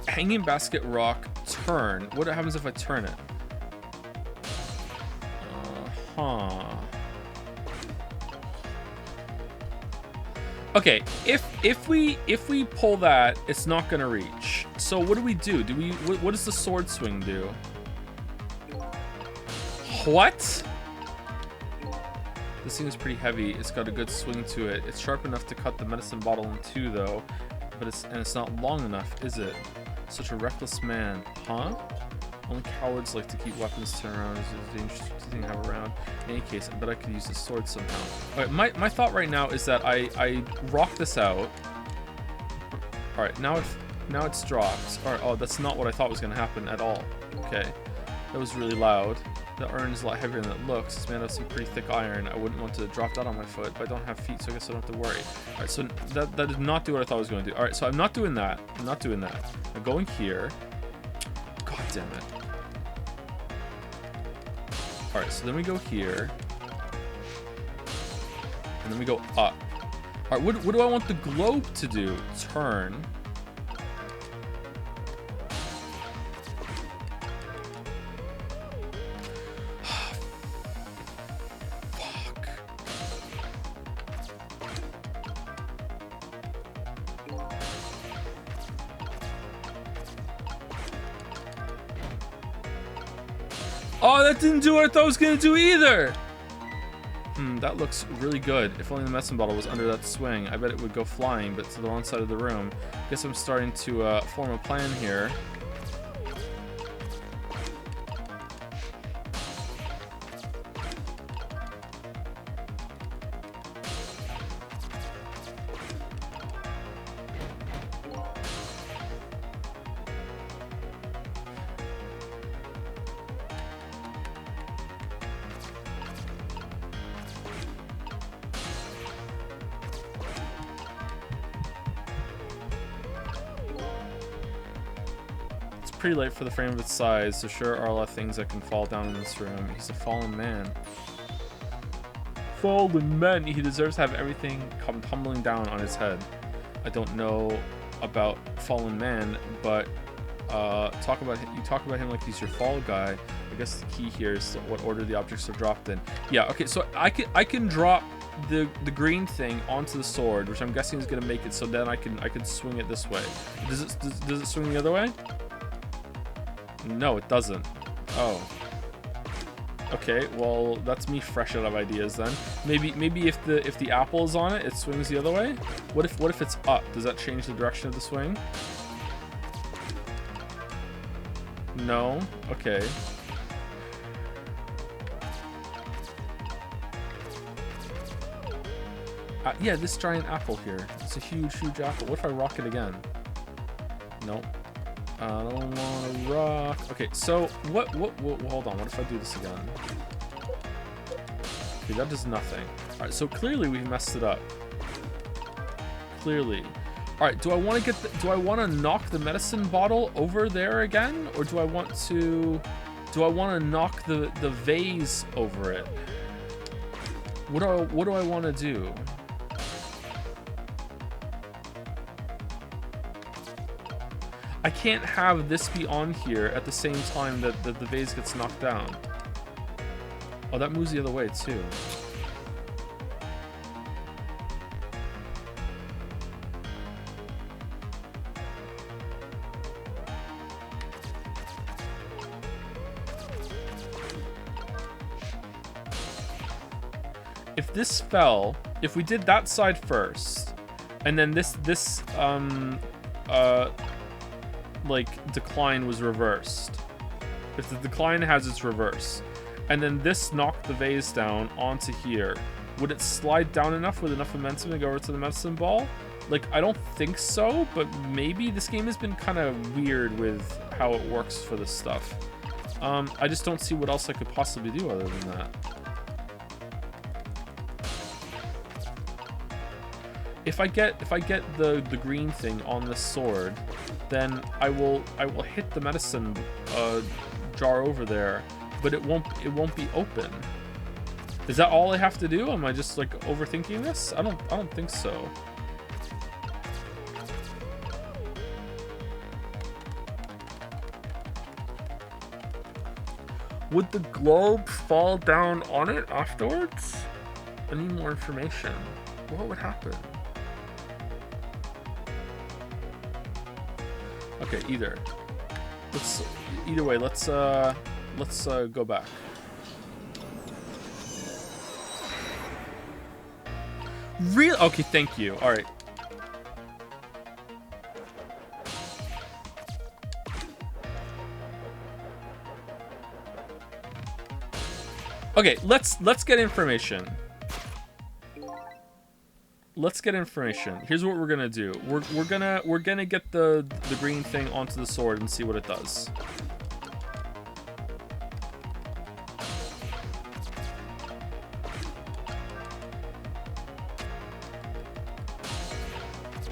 Hanging Basket Rock, turn. What happens if I turn it? Okay, if we pull that, it's not gonna reach. So what do we do? What does the sword swing do? What? This thing is pretty heavy. It's got a good swing to it. It's sharp enough to cut the medicine bottle in two, though. But it's not long enough, is it? Such a reckless man, huh? Only cowards like to keep weapons turned around. It's a dangerous thing to have around. In any case, I bet I could use this sword somehow. Alright, my thought right now is that I rock this out. Alright, now it's dropped. Alright, oh, that's not what I thought was gonna happen at all. Okay. That was really loud. The urn is a lot heavier than it looks. It's made of some pretty thick iron. I wouldn't want to drop that on my foot, but I don't have feet, so I guess I don't have to worry. All right, so that did not do what I thought I was going to do. All right, so I'm not doing that. I'm not doing that. I'm going here. God damn it. All right, so then we go here. And then we go up. All right, what do I want the globe to do? Turn. Oh, that didn't do what I thought it was going to do either. That looks really good. If only the medicine bottle was under that swing, I bet it would go flying, but to the wrong side of the room. Guess I'm starting to form a plan here. Pretty late for the frame of its size, so sure are a lot of things that can fall down in this room. He's a fallen man. Fallen man! He deserves to have everything come tumbling down on his head. I don't know about fallen man, but you talk about him like he's your fall guy. I guess the key here is what order the objects are dropped in. Yeah, okay, so I can drop the green thing onto the sword, which I'm guessing is gonna make it so then I can swing it this way. Does it swing the other way? No, it doesn't. Oh. Okay, well, that's me fresh out of ideas then. Maybe if the apple is on it, it swings the other way? What if it's up? Does that change the direction of the swing? No? Okay. Yeah, this giant apple here. It's a huge, huge apple. What if I rock it again? Nope. I don't want to rock. Okay, so what, hold on. What if I do this again? Okay, that does nothing. All right, so clearly we messed it up. Clearly. All right, do I want to knock the medicine bottle over there again? Or do I want to knock the vase over it? What do I want to do? I can't have this be on here at the same time that the vase gets knocked down. Oh, that moves the other way too. If this fell, if we did that side first, and then this like decline was reversed. If the decline has its reverse, and then this knocked the vase down onto here, would it slide down enough with enough momentum to go over to the medicine ball? Like, I don't think so, but maybe. This game has been kind of weird with how it works for this stuff. I just don't see what else I could possibly do other than that. If I get the green thing on this sword, then I will hit the medicine jar over there, but it won't be open. Is that all I have to do? Am I just like overthinking this? I don't think so. Would the globe fall down on it afterwards? I need more information. What would happen? Okay, either way, let's go back. Real? Okay, thank you. All right. Okay, let's get information. Let's get information. Here's what we're gonna do. We're gonna get the green thing onto the sword and see what it does.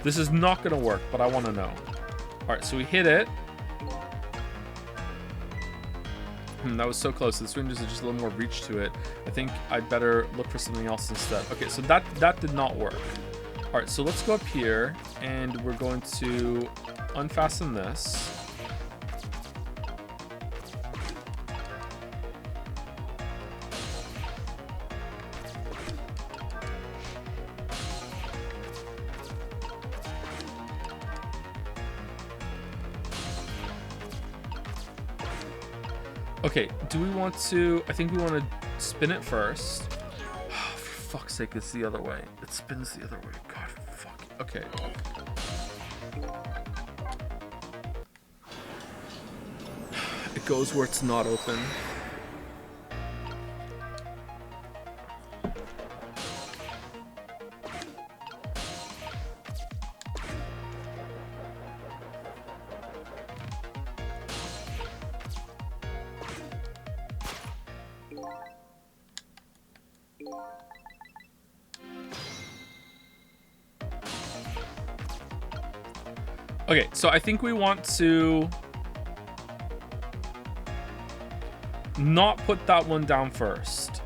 This is not gonna work, but I want to know. All right, so we hit it. That was so close. This one is just a little more reach to it. I think I'd better look for something else instead. Okay, so that did not work. All right, so let's go up here, and we're going to unfasten this. Okay, do we want to... I think we want to spin it first. Oh, for fuck's sake, it's the other way. It spins the other way. God, fuck. Okay. It goes where it's not open. Okay, so I think we want to not put that one down first.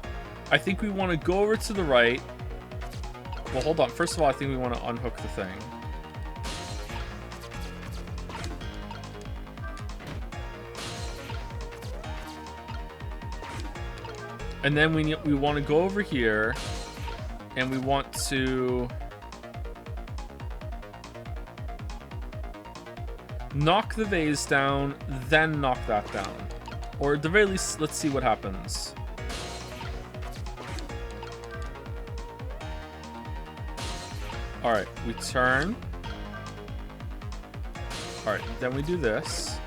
I think we want to go over to the right. Well, hold on. First of all, I think we want to unhook the thing. And then we want to go over here, and we want to knock the vase down, then knock that down. Or at the very least, let's see what happens. All right, we turn. All right, then we do this.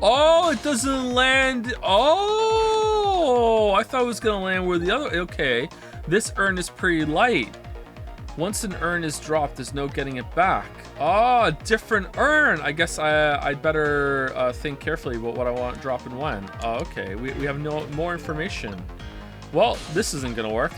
Oh, it doesn't land. Oh, I thought it was gonna land where the other. Okay, this urn is pretty light. Once an urn is dropped, there's no getting it back. Oh, a different urn. I guess I'd better think carefully about what I want dropping when. Oh, okay, we have more information. Well, this isn't gonna work.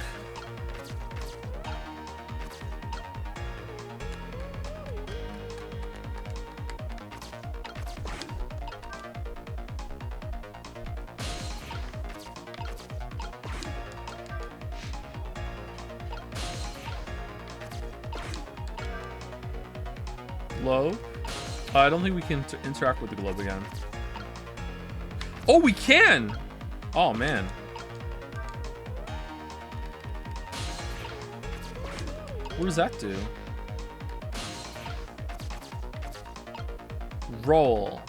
Globe? I don't think we can interact with the globe again. Oh, we can! Oh, man. What does that do? Roll.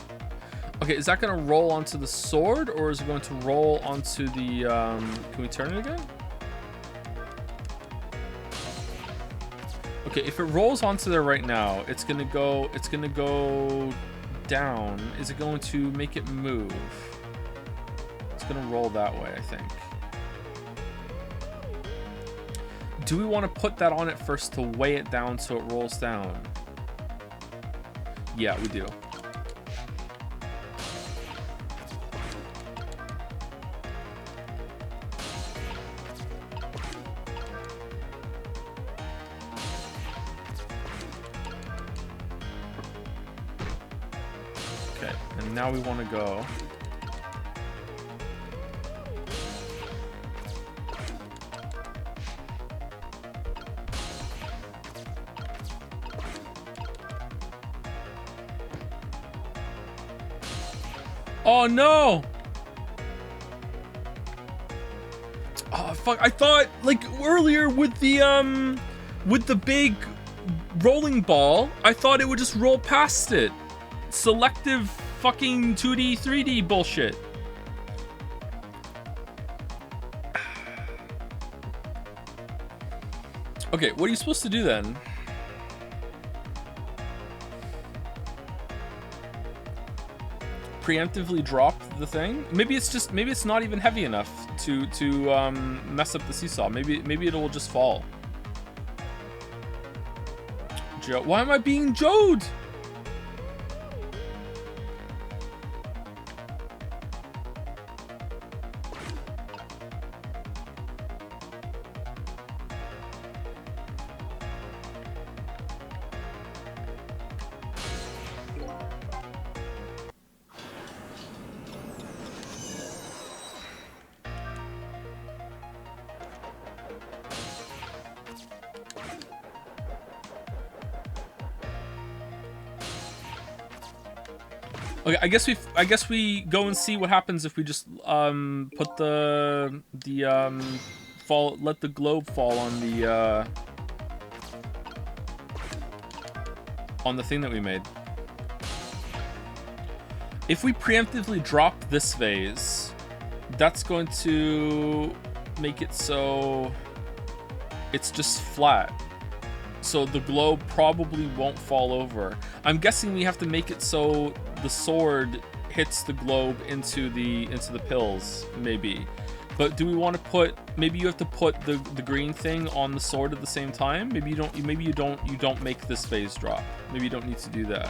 Okay, is that going to roll onto the sword, or is it going to roll onto the... Can we turn it again? Okay, if it rolls onto there right now, it's gonna go down. Is it going to make it move? It's gonna roll that way, I think. Do we want to put that on it first to weigh it down so it rolls down? Yeah, we do. Now we want to go. Oh no! Oh fuck, I thought like earlier with the big rolling ball, I thought it would just roll past it. Selective fucking 2D, 3D bullshit. Okay, what are you supposed to do then? Preemptively drop the thing? Maybe it's not even heavy enough to mess up the seesaw. Maybe it will just fall. Joe, why am I being Joed? Okay, I guess we go and see what happens if we just put the let the globe fall on the thing that we made. If we preemptively drop this vase, that's going to make it so it's just flat. So the globe probably won't fall over. I'm guessing we have to make it so the sword hits the globe into the pills, maybe. But do we want to put? Maybe you have to put the green thing on the sword at the same time. Maybe you don't. Maybe you don't make this phase drop. Maybe you don't need to do that.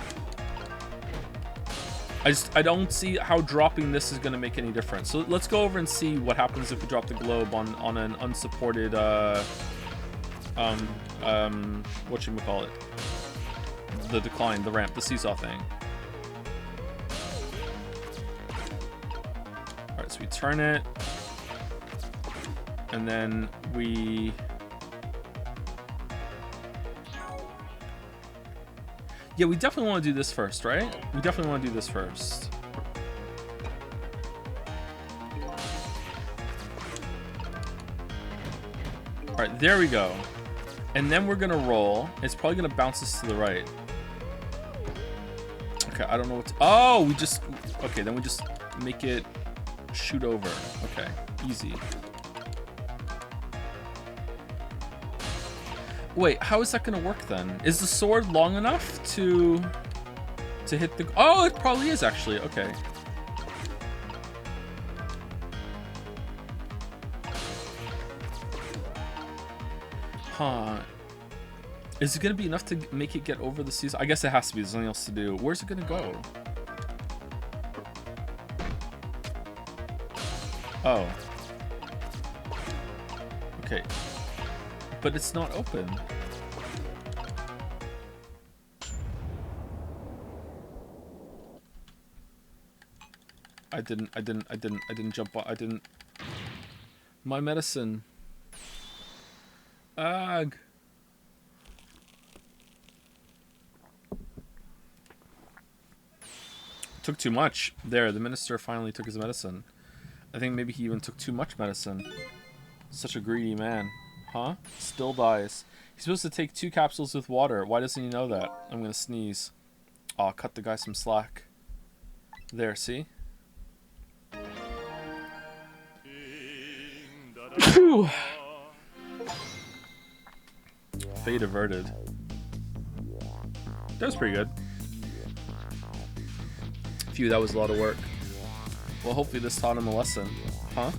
I don't see how dropping this is going to make any difference. So let's go over and see what happens if we drop the globe on an unsupported whatchamacallit, the decline, the ramp, the seesaw thing. All right, so we turn it, and then we we definitely want to do this first, right? We definitely want to do this first. All right, there we go. And then we're gonna roll. It's probably gonna bounce us to the right. Okay, I don't know what to, oh, we just, okay, then we just make it shoot over. Okay, easy. Wait, how is that gonna work then? Is the sword long enough to hit the, oh, it probably is actually, okay. Huh. Is it gonna be enough to make it get over the season? I guess it has to be, there's nothing else to do. Where's it gonna go? Oh. Okay. But it's not open. I didn't jump on, I didn't. My medicine. Ugh. Took too much. There, the minister finally took his medicine. I think maybe he even took too much medicine. Such a greedy man. Huh? Still dies. He's supposed to take 2 capsules with water. Why doesn't he know that? I'm gonna sneeze. Aw, cut the guy some slack. There, see? Phew. Fate averted. That was pretty good. Phew, that was a lot of work. Well, hopefully this taught him a lesson. Huh?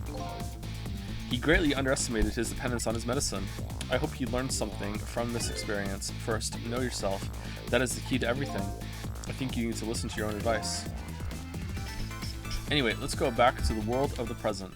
He greatly underestimated his dependence on his medicine. I hope he learned something from this experience. First, know yourself. That is the key to everything. I think you need to listen to your own advice. Anyway, let's go back to the world of the present.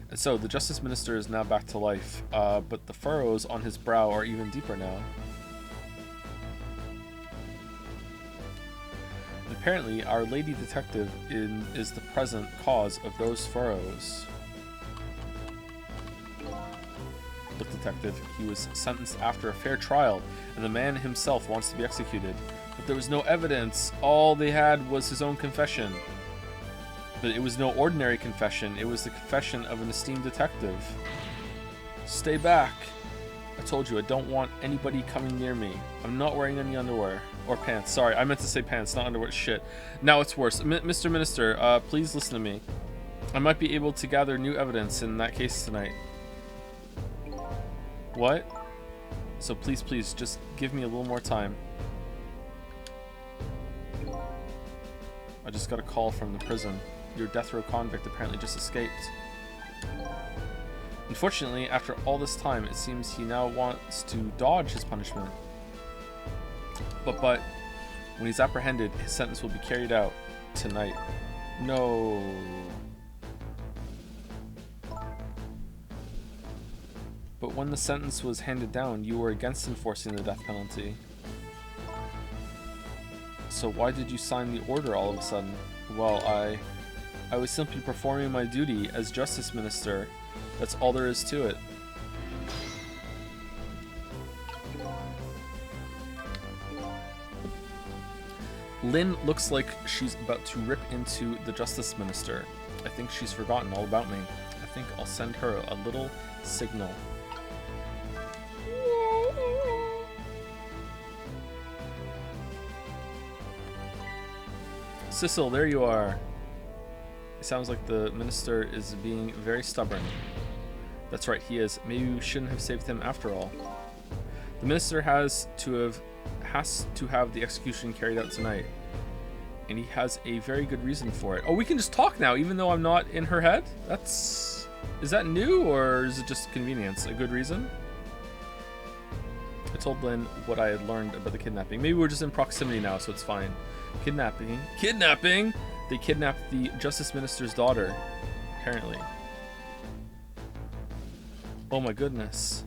And so, the Justice Minister is now back to life, but the furrows on his brow are even deeper now. Apparently, Our Lady Detective is the present cause of those furrows. Look, Detective, he was sentenced after a fair trial, and the man himself wants to be executed. But there was no evidence. All they had was his own confession. But it was no ordinary confession. It was the confession of an esteemed detective. Stay back. I told you, I don't want anybody coming near me. I'm not wearing any underwear. Or pants. Sorry, I meant to say pants, not underwear. Shit. Now it's worse. Mr. Minister, please listen to me. I might be able to gather new evidence in that case tonight. What? So please, just give me a little more time. I just got a call from the prison. Your death row convict apparently just escaped. Unfortunately, after all this time, it seems he now wants to dodge his punishment. But when he's apprehended, his sentence will be carried out tonight. No. But when the sentence was handed down, you were against enforcing the death penalty. So why did you sign the order all of a sudden? Well, I was simply performing my duty as Justice Minister. That's all there is to it. Lynn looks like she's about to rip into the Justice Minister. I think she's forgotten all about me. I think I'll send her a little signal. Sissel, there you are. It sounds like the minister is being very stubborn. That's right, he is. Maybe we shouldn't have saved him after all. The minister has to have the execution carried out tonight. And he has a very good reason for it. Oh, we can just talk now, even though I'm not in her head? Is that new, or is it just convenience? A good reason? I told Lynn what I had learned about the kidnapping. Maybe we're just in proximity now, so it's fine. Kidnapping? Kidnapping? They kidnapped the Justice Minister's daughter, apparently. Oh my goodness.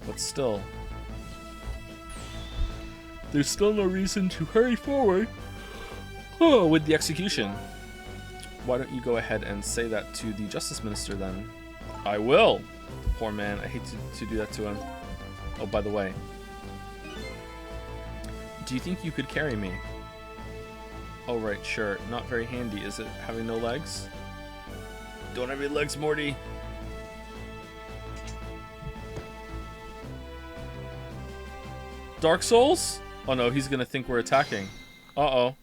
But still, there's still no reason to hurry forward with the execution. Why don't you go ahead and say that to the Justice Minister then? I will. The poor man. I hate to do that to him. Oh, by the way. Do you think you could carry me? Oh, right, sure. Not very handy, is it? Having no legs? Don't have any legs, Morty. Dark Souls? Oh no, he's gonna think we're attacking. Uh-oh.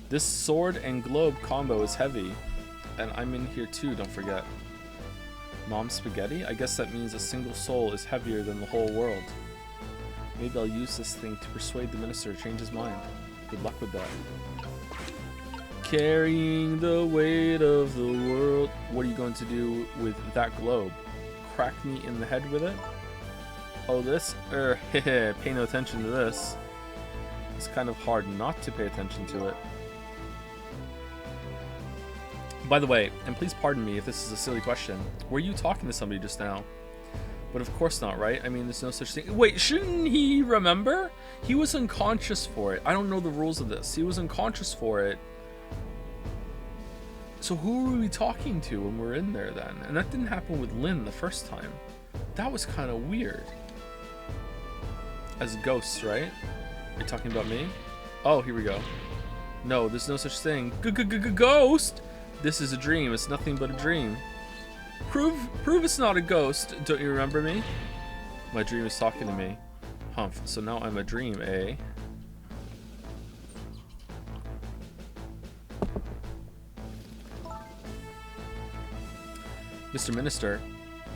This sword and globe combo is heavy. And I'm in here too, don't forget. Mom spaghetti? I guess that means a single soul is heavier than the whole world. Maybe I'll use this thing to persuade the minister to change his mind. Good luck with that. Carrying the weight of the world. What are you going to do with that globe? Crack me in the head with it? Oh, this? Pay no attention to this. It's kind of hard not to pay attention to it. By the way, and please pardon me if this is a silly question, were you talking to somebody just now? But of course not, right? I mean, there's no such thing. Wait, shouldn't he remember? He was unconscious for it. I don't know the rules of this. He was unconscious for it. So who were we talking to when we were in there then? And that didn't happen with Lynn the first time. That was kind of weird. As ghosts, right? Are you talking about me? Oh, here we go. No, there's no such thing. Ghost! This is a dream. It's nothing but a dream. Prove it's not a ghost. Don't you remember me? My dream is talking to me. Humph. So now I'm a dream, eh? Mr. Minister,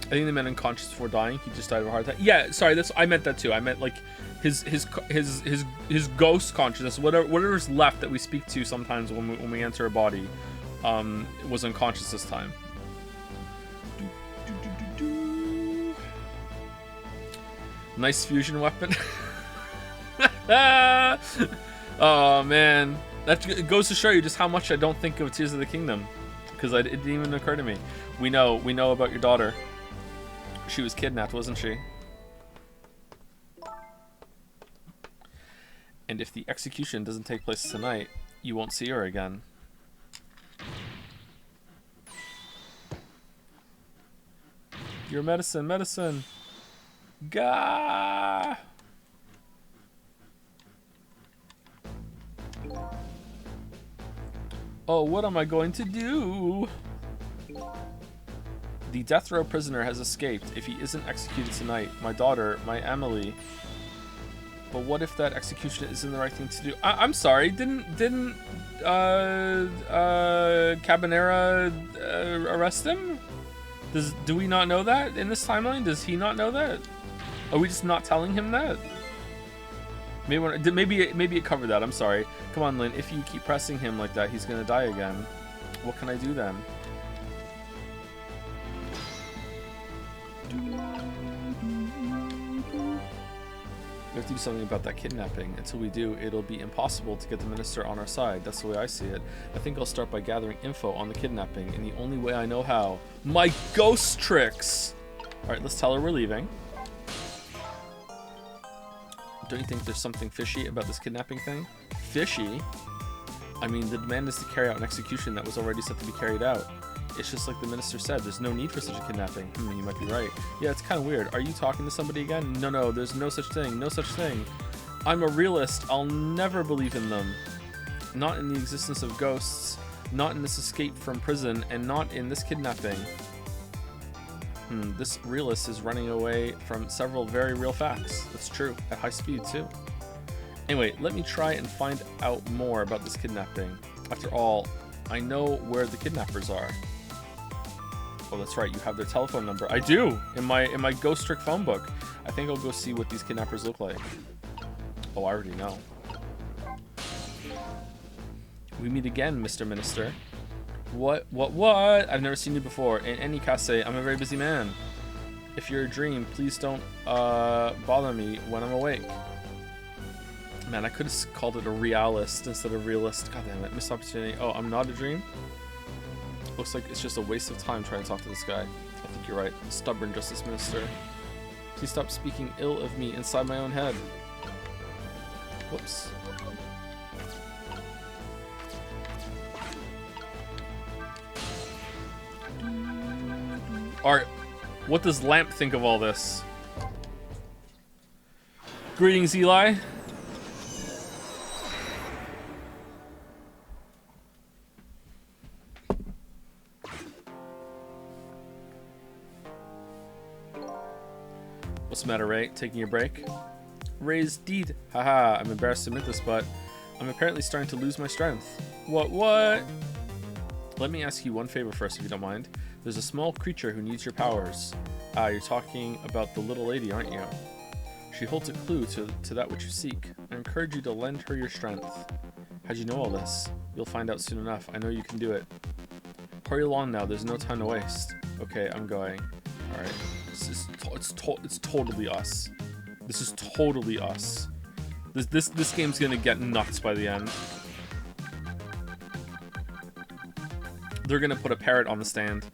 I think they meant unconscious before dying. He just died of a heart attack. Yeah, sorry. I meant that too. I meant like his ghost consciousness, whatever's left that we speak to sometimes when we enter a body. Was unconscious this time. Nice fusion weapon. Oh man, that goes to show you just how much I don't think of Tears of the Kingdom, because it didn't even occur to me. We know about your daughter. She was kidnapped, wasn't she? And if the execution doesn't take place tonight, you won't see her again. Your medicine. Gah! Oh, what am I going to do? The death row prisoner has escaped. If he isn't executed tonight, my daughter, my Emily. But what if that execution isn't the right thing to do? I'm sorry. Didn't Cabanera arrest him? Do we not know that in this timeline? Does he not know that? Are we just not telling him that? Maybe it covered that. I'm sorry. Come on, Lynn. If you keep pressing him like that, he's gonna die again. What can I do then? We have to do something about that kidnapping. Until we do, it'll be impossible to get the minister on our side. That's the way I see it. I think I'll start by gathering info on the kidnapping in the only way I know how. My ghost tricks! Alright, let's tell her we're leaving. Don't you think there's something fishy about this kidnapping thing? Fishy? I mean, the demand is to carry out an execution that was already set to be carried out. It's just like the minister said, there's no need for such a kidnapping. You might be right. Yeah, it's kind of weird. Are you talking to somebody again? No, there's no such thing. No such thing. I'm a realist. I'll never believe in them. Not in the existence of ghosts, not in this escape from prison, and not in this kidnapping. This realist is running away from several very real facts. That's true, at high speed too. Anyway, let me try and find out more about this kidnapping. After all, I know where the kidnappers are. Oh, that's right, you have their telephone number. I do, in my Ghost Trick phone book. I think I'll go see what these kidnappers look like. Oh, I already know. We meet again, Mr. Minister. What? I've never seen you before. In any case, I'm a very busy man. If you're a dream, please don't bother me when I'm awake. Man, I could have called it a realist instead of realist. God damn it, missed opportunity. Oh, I'm not a dream? Looks like it's just a waste of time trying to talk to this guy. I think you're right. Stubborn Justice Minister. Please stop speaking ill of me inside my own head. Whoops. Alright, what does Lamp think of all this? Greetings, Eli. What's the matter, Ray? Taking a break? Ray's deed. Haha, I'm embarrassed to admit this, but I'm apparently starting to lose my strength. What? Let me ask you one favor first, if you don't mind. There's a small creature who needs your powers. You're talking about the little lady, aren't you? She holds a clue to that which you seek. I encourage you to lend her your strength. How'd you know all this? You'll find out soon enough. I know you can do it. Hurry along now, there's no time to waste. Okay, I'm going. Alright. It's totally us. This is totally us. This game's gonna get nuts by the end. They're gonna put a parrot on the stand.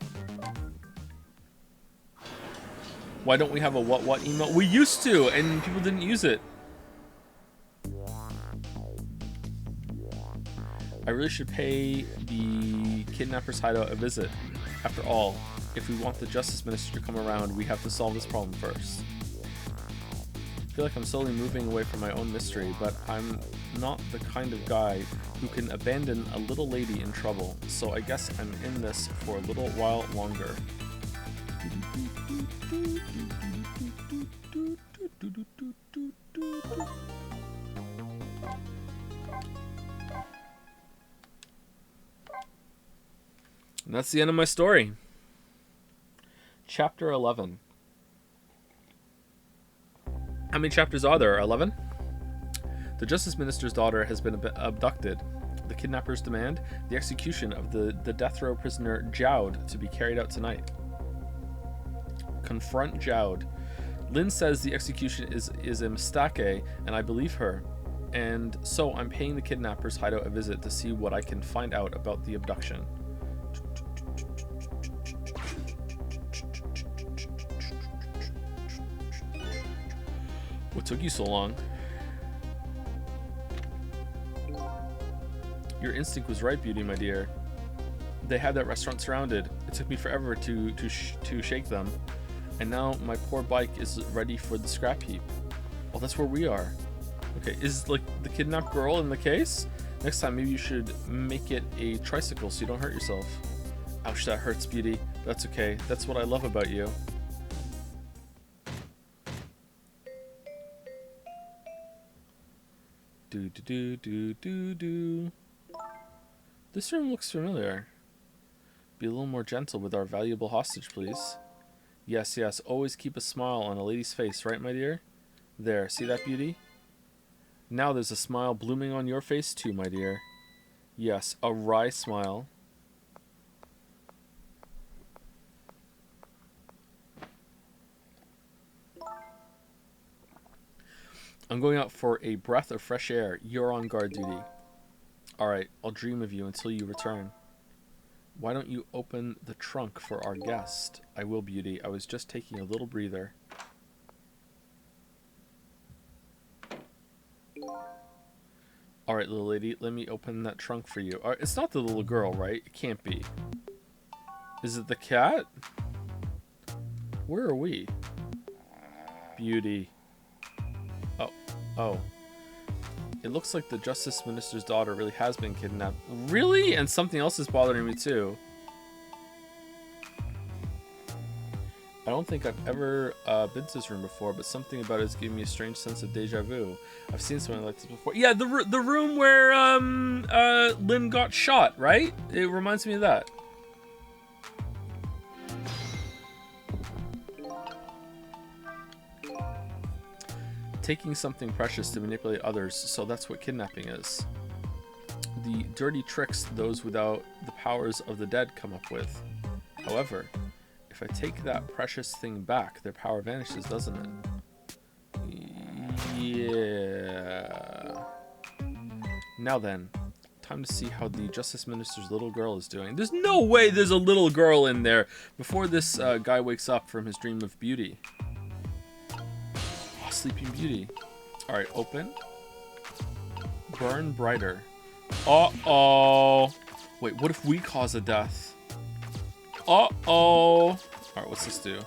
Why don't we have a what email? We used to, and people didn't use it. I really should pay the kidnapper's hideout a visit. After all, if we want the Justice Minister to come around, we have to solve this problem first. I feel like I'm slowly moving away from my own mystery, but I'm not the kind of guy who can abandon a little lady in trouble, so I guess I'm in this for a little while longer. And that's the end of my story. Chapter 11. How many chapters are there? 11? The Justice Minister's daughter has been abducted. The kidnappers demand the execution of the death row prisoner Jowd to be carried out tonight. Confront Jowd. Lynn says the execution is a mistake, and I believe her. And so I'm paying the kidnappers' hideout a visit to see what I can find out about the abduction. What took you so long? Your instinct was right, Beauty, my dear. They had that restaurant surrounded. It took me forever to shake them. And now my poor bike is ready for the scrap heap. Oh, that's where we are. Okay, is like the kidnapped girl in the case? Next time maybe you should make it a tricycle so you don't hurt yourself. Ouch, that hurts, Beauty. That's okay. That's what I love about you. Do. This room looks familiar. Be a little more gentle with our valuable hostage, please. Yes, always keep a smile on a lady's face, right, my dear? There, see that, Beauty? Now there's a smile blooming on your face too, my dear. Yes, a wry smile. I'm going out for a breath of fresh air. You're on guard duty. Alright, I'll dream of you until you return. Why don't you open the trunk for our guest? I will, Beauty. I was just taking a little breather. Alright, little lady, let me open that trunk for you. Alright, it's not the little girl, right? It can't be. Is it the cat? Where are we? Beauty. Oh. Oh. It looks like the Justice Minister's daughter really has been kidnapped. Really? And something else is bothering me too. I don't think I've ever been to this room before, but something about it is giving me a strange sense of deja vu. I've seen something like this before. Yeah, the room where Lynn got shot, right? It reminds me of that. Taking something precious to manipulate others, so that's what kidnapping is. The dirty tricks those without the powers of the dead come up with. However, if I take that precious thing back, their power vanishes, doesn't it? Yeah. Now then, time to see how the Justice Minister's little girl is doing. There's no way there's a little girl in there before this guy wakes up from his dream of beauty. Oh, Sleeping Beauty. Alright, open. Burn brighter. Uh-oh. Wait, what if we cause a death? Uh-oh. Alright, what's this do?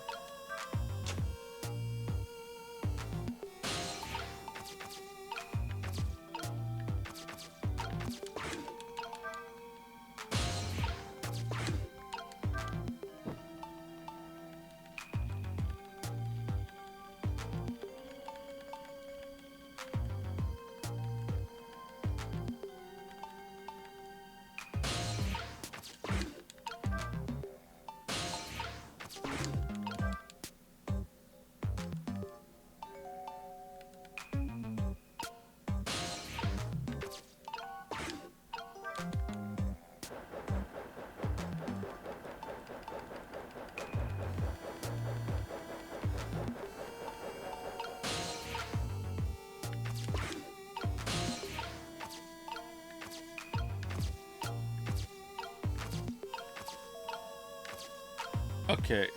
Okay.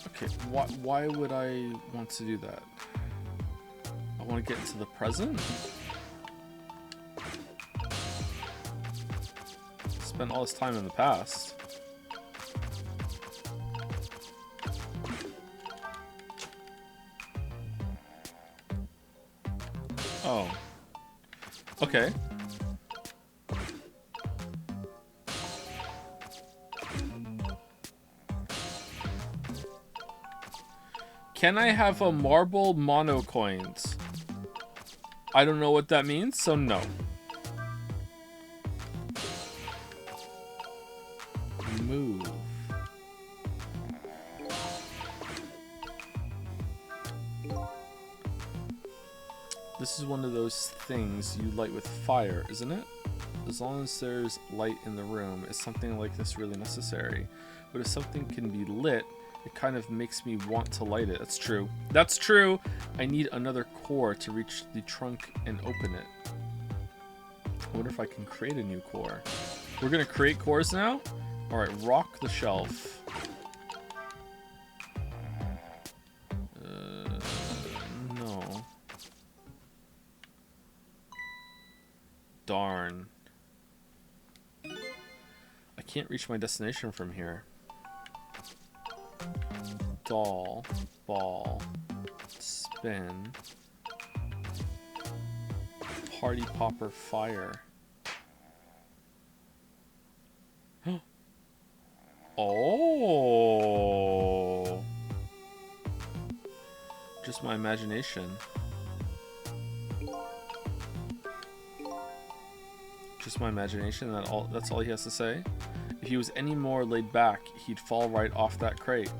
Okay, why would I want to do that? I want to get into the present? Spend all this time in the past. Oh. Okay. Can I have a marble mono coins? I don't know what that means, so no. Move. This is one of those things you light with fire, isn't it? As long as there's light in the room, is something like this really necessary? But if something can be lit, it kind of makes me want to light it. That's true. That's true. I need another core to reach the trunk and open it. I wonder if I can create a new core. We're gonna create cores now? Alright, rock the shelf. No. Darn. I can't reach my destination from here. Doll, ball, spin, party popper, fire. Oh, just my imagination. Just my imagination. That's all he has to say. If he was any more laid back, he'd fall right off that crate.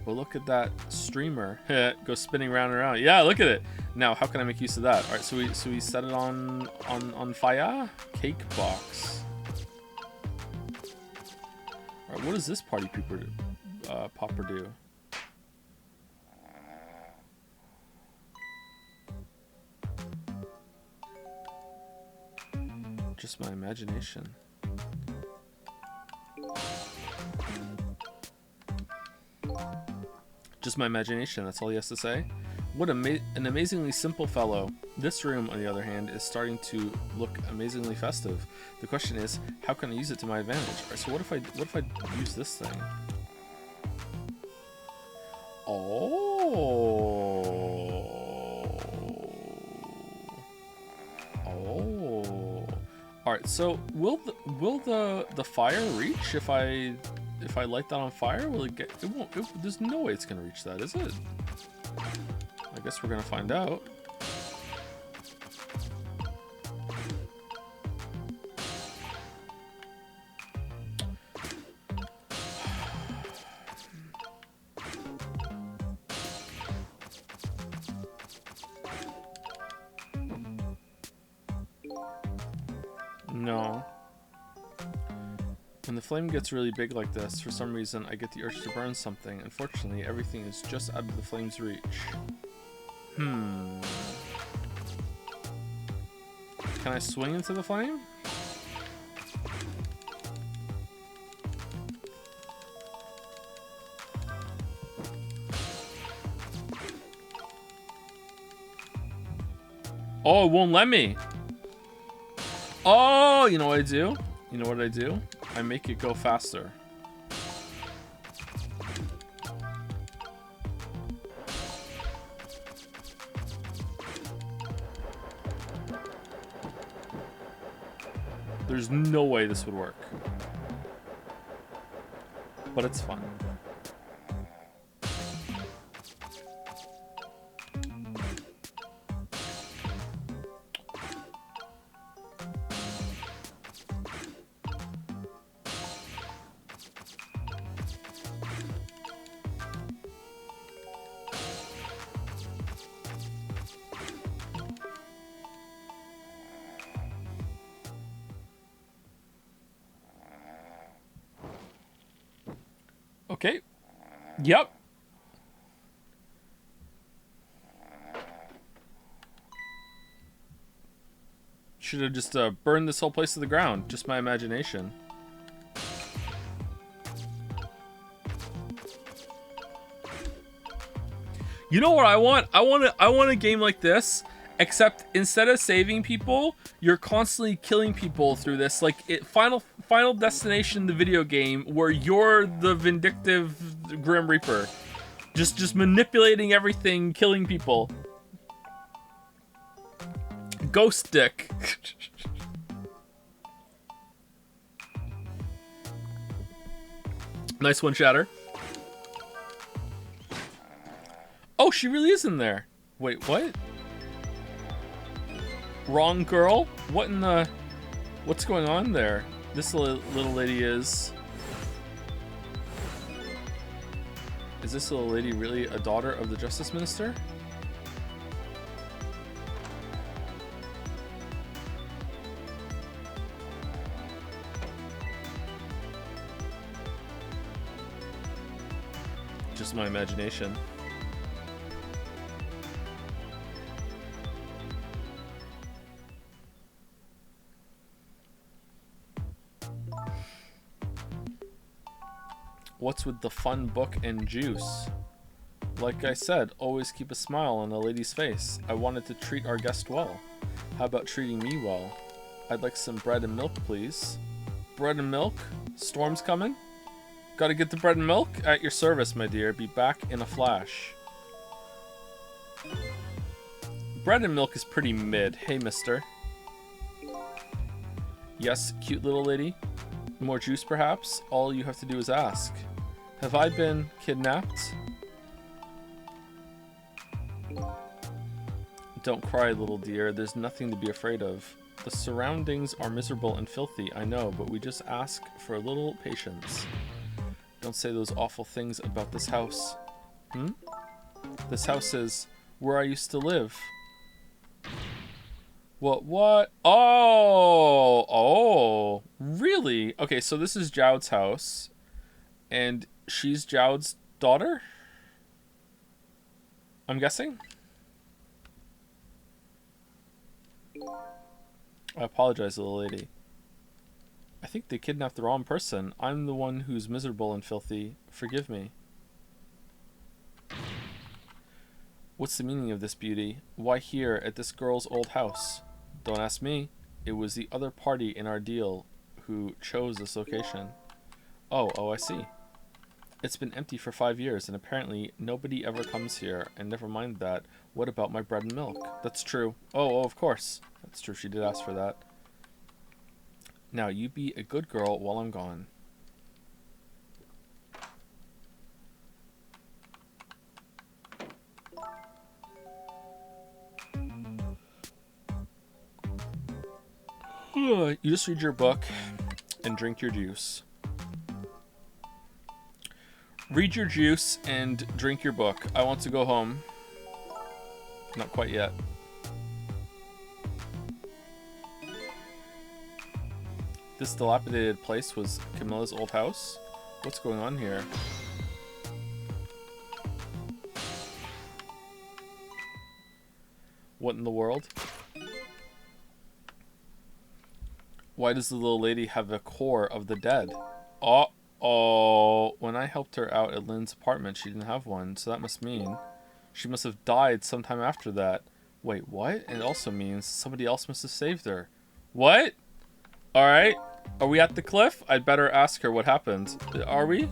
But look at that streamer go spinning round and around. Yeah, look at it. Now, how can I make use of that? All right, so we set it on fire. Cake box. All right, what does this party popper do? Just my imagination. Just my imagination, that's all he has to say. What an amazingly simple fellow. This room, on the other hand, is starting to look amazingly festive. The question is, how can I use it to my advantage? Alright, so what if I use this thing? Oh. Alright, so will the fire reach if I light that on fire? Will it get? It won't. There's no way it's gonna reach that, is it? I guess we're gonna find out. No. When the flame gets really big like this, for some reason I get the urge to burn something. Unfortunately, everything is just out of the flame's reach. Can I swing into the flame? Oh, it won't let me. Oh, you know what I do? You know what I do? I make it go faster. There's no way this would work. But it's fun. Okay. Yep. Should have just burned this whole place to the ground. Just my imagination. You know what I want? I want a game like this, except instead of saving people, you're constantly killing people through this. Like Final Destination, the video game, where you're the vindictive Grim Reaper, just manipulating everything, killing people. Ghost Dick. Nice one, Shatter. Oh, she really is in there. Wait, what? Wrong girl? What in the... What's going on there? This little lady is... Is this little lady really a daughter of the Justice Minister? Just my imagination. What's with the fun book and juice? Like I said, always keep a smile on a lady's face. I wanted to treat our guest well. How about treating me well? I'd like some bread and milk, please. Bread and milk? Storm's coming? Gotta get the bread and milk? At your service, my dear. Be back in a flash. Bread and milk is pretty mid. Hey, mister. Yes, cute little lady. More juice, perhaps? All you have to do is ask. Have I been kidnapped? Don't cry, little dear. There's nothing to be afraid of. The surroundings are miserable and filthy, I know, but we just ask for a little patience. Don't say those awful things about this house. This house is where I used to live. What? Oh, really? Okay, so this is Jowd's house, and she's Jowd's daughter? I'm guessing? I apologize, little lady. I think they kidnapped the wrong person. I'm the one who's miserable and filthy. Forgive me. What's the meaning of this, Beauty? Why here at this girl's old house? Don't ask me. It was the other party in our deal who chose this location. Oh, I see. It's been empty for 5 years, and apparently nobody ever comes here. And never mind that. What about my bread and milk? That's true. Oh, of course. That's true. She did ask for that. Now, you be a good girl while I'm gone. You just read your book and drink your juice. Read your juice and drink your book. I want to go home. Not quite yet. This dilapidated place was Camilla's old house? What's going on here? What in the world? Why does the little lady have a core of the dead? Uh-oh. When I helped her out at Lynn's apartment, she didn't have one, so that must mean she must have died sometime after that. Wait, what? And it also means somebody else must have saved her. What? Alright. Are we at the cliff? I'd better ask her what happened. Are we?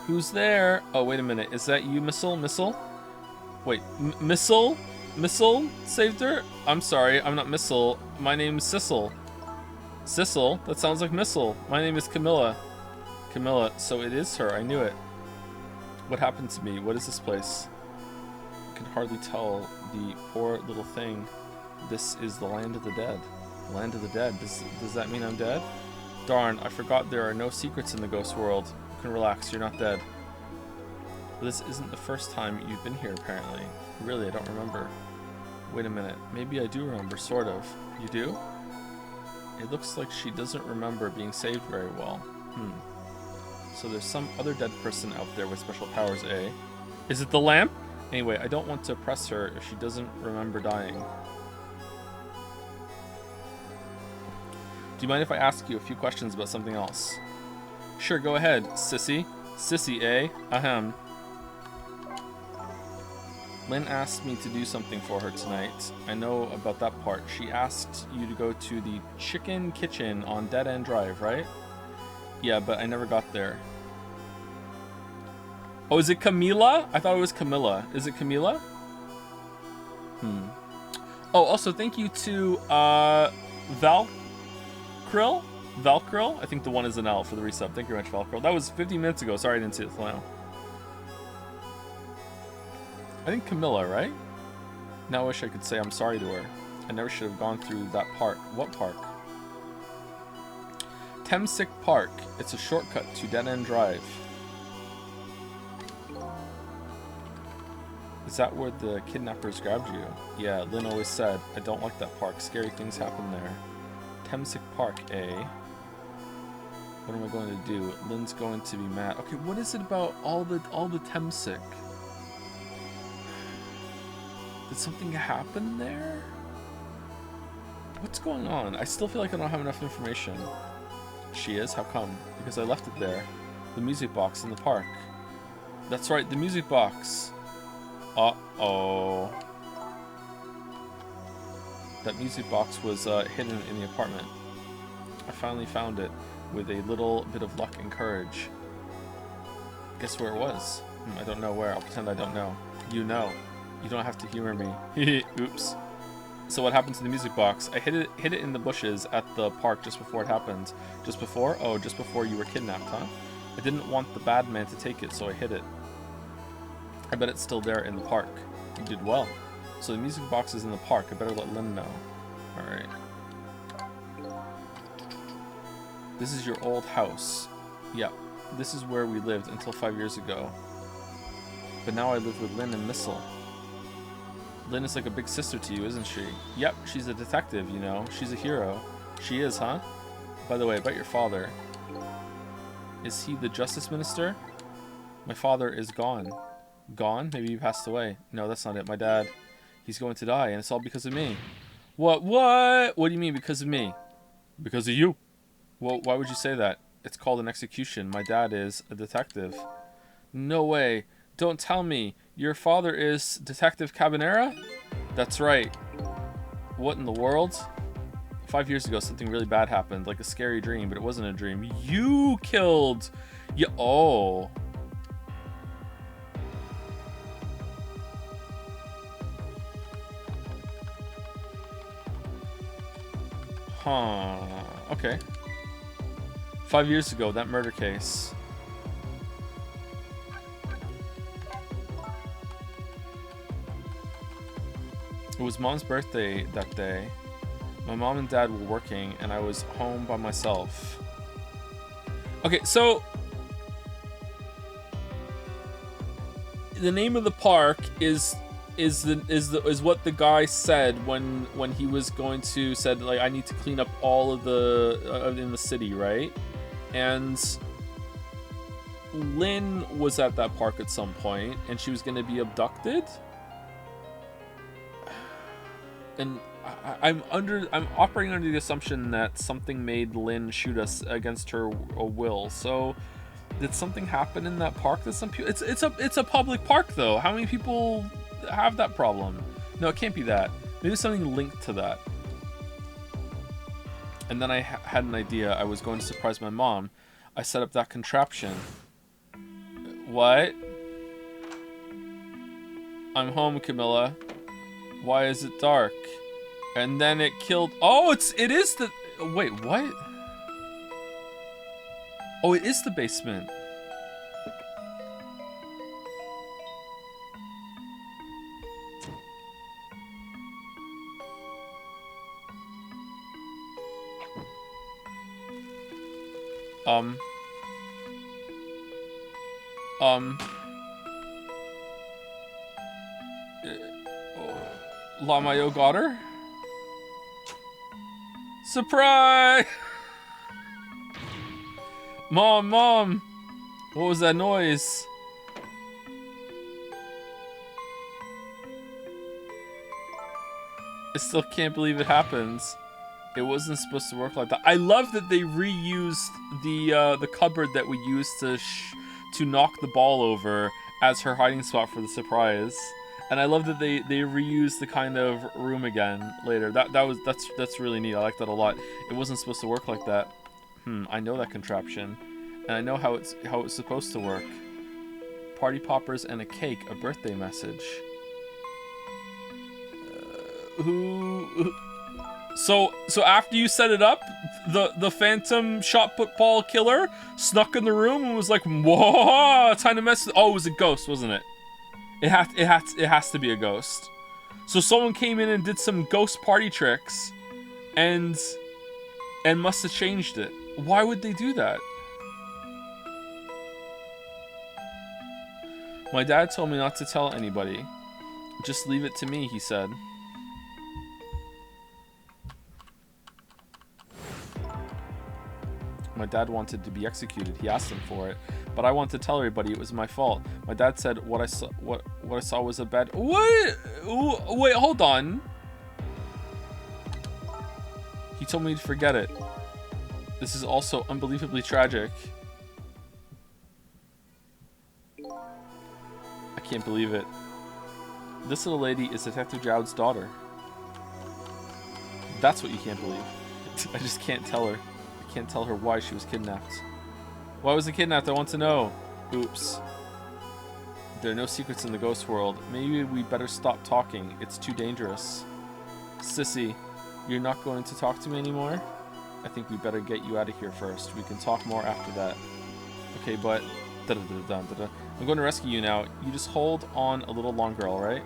Who's there? Oh, wait a minute. Is that you, Missile? Missile? Wait, Missile? Missile saved her? I'm sorry, I'm not Missile. My name's Sissel. Sissel? That sounds like Missile. My name is Camilla. Camilla, so it is her. I knew it. What happened to me? What is this place? I can hardly tell. The poor little thing. This is the land of the dead. The land of the dead. Does that mean I'm dead? Darn, I forgot there are no secrets in the ghost world. You can relax, you're not dead. But this isn't the first time you've been here, apparently. Really, I don't remember. Wait a minute. Maybe I do remember, sort of. You do? It looks like she doesn't remember being saved very well. So there's some other dead person out there with special powers, eh? Is it the lamp? Anyway, I don't want to oppress her if she doesn't remember dying. Do you mind if I ask you a few questions about something else? Sure, go ahead, sissy. Sissy, eh? Ahem. Lynn asked me to do something for her tonight. I know about that part. She asked you to go to the Chicken Kitchen on Dead End Drive, right? Yeah, but I never got there. Oh, is it Camila? I thought it was Camilla. Is it Camila? Oh, also thank you to Valkrill? Valkrill? I think the one is an L for the resub. Thank you very much, Valkrill. That was 15 minutes ago. Sorry I didn't see it now. I think Camilla, right? Now I wish I could say I'm sorry to her. I never should have gone through that park. What park? Temsick Park. It's a shortcut to Dead End Drive. Is that where the kidnappers grabbed you? Yeah, Lynn always said, I don't like that park. Scary things happen there. Temsick Park, eh? What am I going to do? Lynn's going to be mad. Okay, what is it about all the Temsick? Did something happen there? What's going on? I still feel like I don't have enough information. She is? How come? Because I left it there. The music box in the park. That's right, the music box. Uh-oh. That music box was hidden in the apartment. I finally found it with a little bit of luck and courage. Guess where it was? I don't know where. I'll pretend I don't know. You know. You don't have to humor me. Oops. So what happened to the music box? I hid it in the bushes at the park just before it happened. Just before? Oh, just before you were kidnapped, huh? I didn't want the bad man to take it, so I hid it. I bet it's still there in the park. You did well. So the music box is in the park. I better let Lynn know. Alright. This is your old house. Yep. This is where we lived until 5 years ago. But now I live with Lynn and Missile. Lynn is like a big sister to you, isn't she? Yep, she's a detective, you know. She's a hero. She is, huh? By the way, about your father. Is he the justice minister? My father is gone. Gone? Maybe he passed away. No, that's not it. My dad, he's going to die, and it's all because of me. What? What do you mean because of me? Because of you. Well, why would you say that? It's called an execution. My dad is a detective. No way. Don't tell me. Your father is Detective Cabanera? That's right. What in the world? 5 years ago, something really bad happened, like a scary dream, but it wasn't a dream. You killed... You... Oh. Huh. Okay. 5 years ago, that murder case. It was Mom's birthday that day. My mom and dad were working, and I was home by myself. Okay, so the name of the park is what the guy said when he was going to said like I need to clean up all of the in the city, right? And Lynn was at that park at some point, and she was going to be abducted. And I'm operating under the assumption that something made Lynn shoot us against her will. So, did something happen in that park? That some people, it's a public park though. How many people have that problem? No, it can't be that. Maybe something linked to that. And then I had an idea. I was going to surprise my mom. I set up that contraption. What? I'm home, Camilla. Why is it dark? And then it killed... Oh, it is the... Wait, what? Oh, it is the basement. Lamayo got her? Surprise! Mom! What was that noise? I still can't believe it happens. It wasn't supposed to work like that. I love that they reused the cupboard that we used to knock the ball over as her hiding spot for the surprise. And I love that they reused the kind of room again later. That's really neat. I like that a lot. It wasn't supposed to work like that. I know that contraption, and I know how it's supposed to work. Party poppers and a cake, a birthday message. So after you set it up, the phantom shot put ball killer snuck in the room and was like, "Whoa, time to mess." Oh, it was a ghost, wasn't it? It has to be a ghost. So someone came in and did some ghost party tricks, and must have changed it. Why would they do that? My dad told me not to tell anybody. Just leave it to me, he said. My dad wanted to be executed. He asked him for it, but I wanted to tell everybody it was my fault. My dad said what I saw was a bad... What? Wait, hold on. He told me to forget it. This is also unbelievably tragic. I can't believe it. This little lady is Detective Jowd's daughter. That's what you can't believe. I just can't tell her. I can't tell her why she was kidnapped. Why was it kidnapped? I want to know. Oops. There are no secrets in the ghost world. Maybe we better stop talking. It's too dangerous. Sissy, you're not going to talk to me anymore? I think we better get you out of here first. We can talk more after that. Okay, but... I'm going to rescue you now. You just hold on a little longer, alright?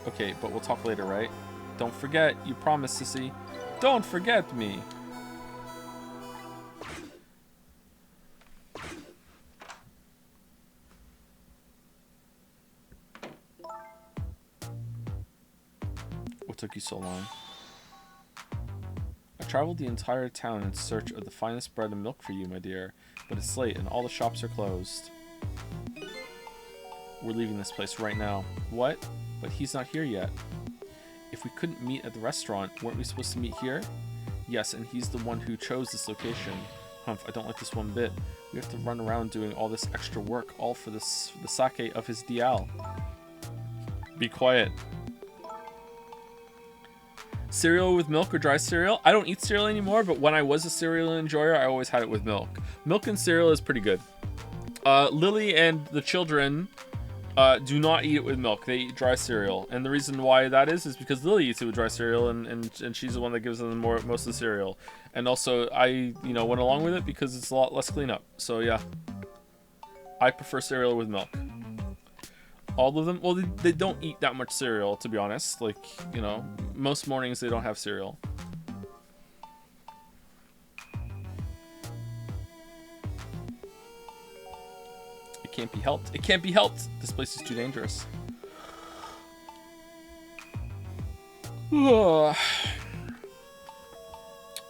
Okay, but we'll talk later, right? Don't forget. You promised, Sissy. Don't forget me. What took you so long? I traveled the entire town in search of the finest bread and milk for you, my dear, but it's late and all the shops are closed. We're leaving this place right now. What? But he's not here yet. If we couldn't meet at the restaurant, weren't we supposed to meet here? Yes, and he's the one who chose this location. Humph, I don't like this one bit. We have to run around doing all this extra work, all for this, for the sake of his Dial. Be quiet. Cereal with milk or dry cereal? I don't eat cereal anymore, but when I was a cereal enjoyer, I always had it with milk. Milk and cereal is pretty good. Lily and the children do not eat it with milk. They eat dry cereal. And the reason why that is because Lily eats it with dry cereal, and she's the one that gives them most of the cereal. And also, I, went along with it because it's a lot less cleanup. So, yeah. I prefer cereal with milk. All of them, well, they don't eat that much cereal, to be honest. Like, most mornings they don't have cereal. It can't be helped. It can't be helped. This place is too dangerous.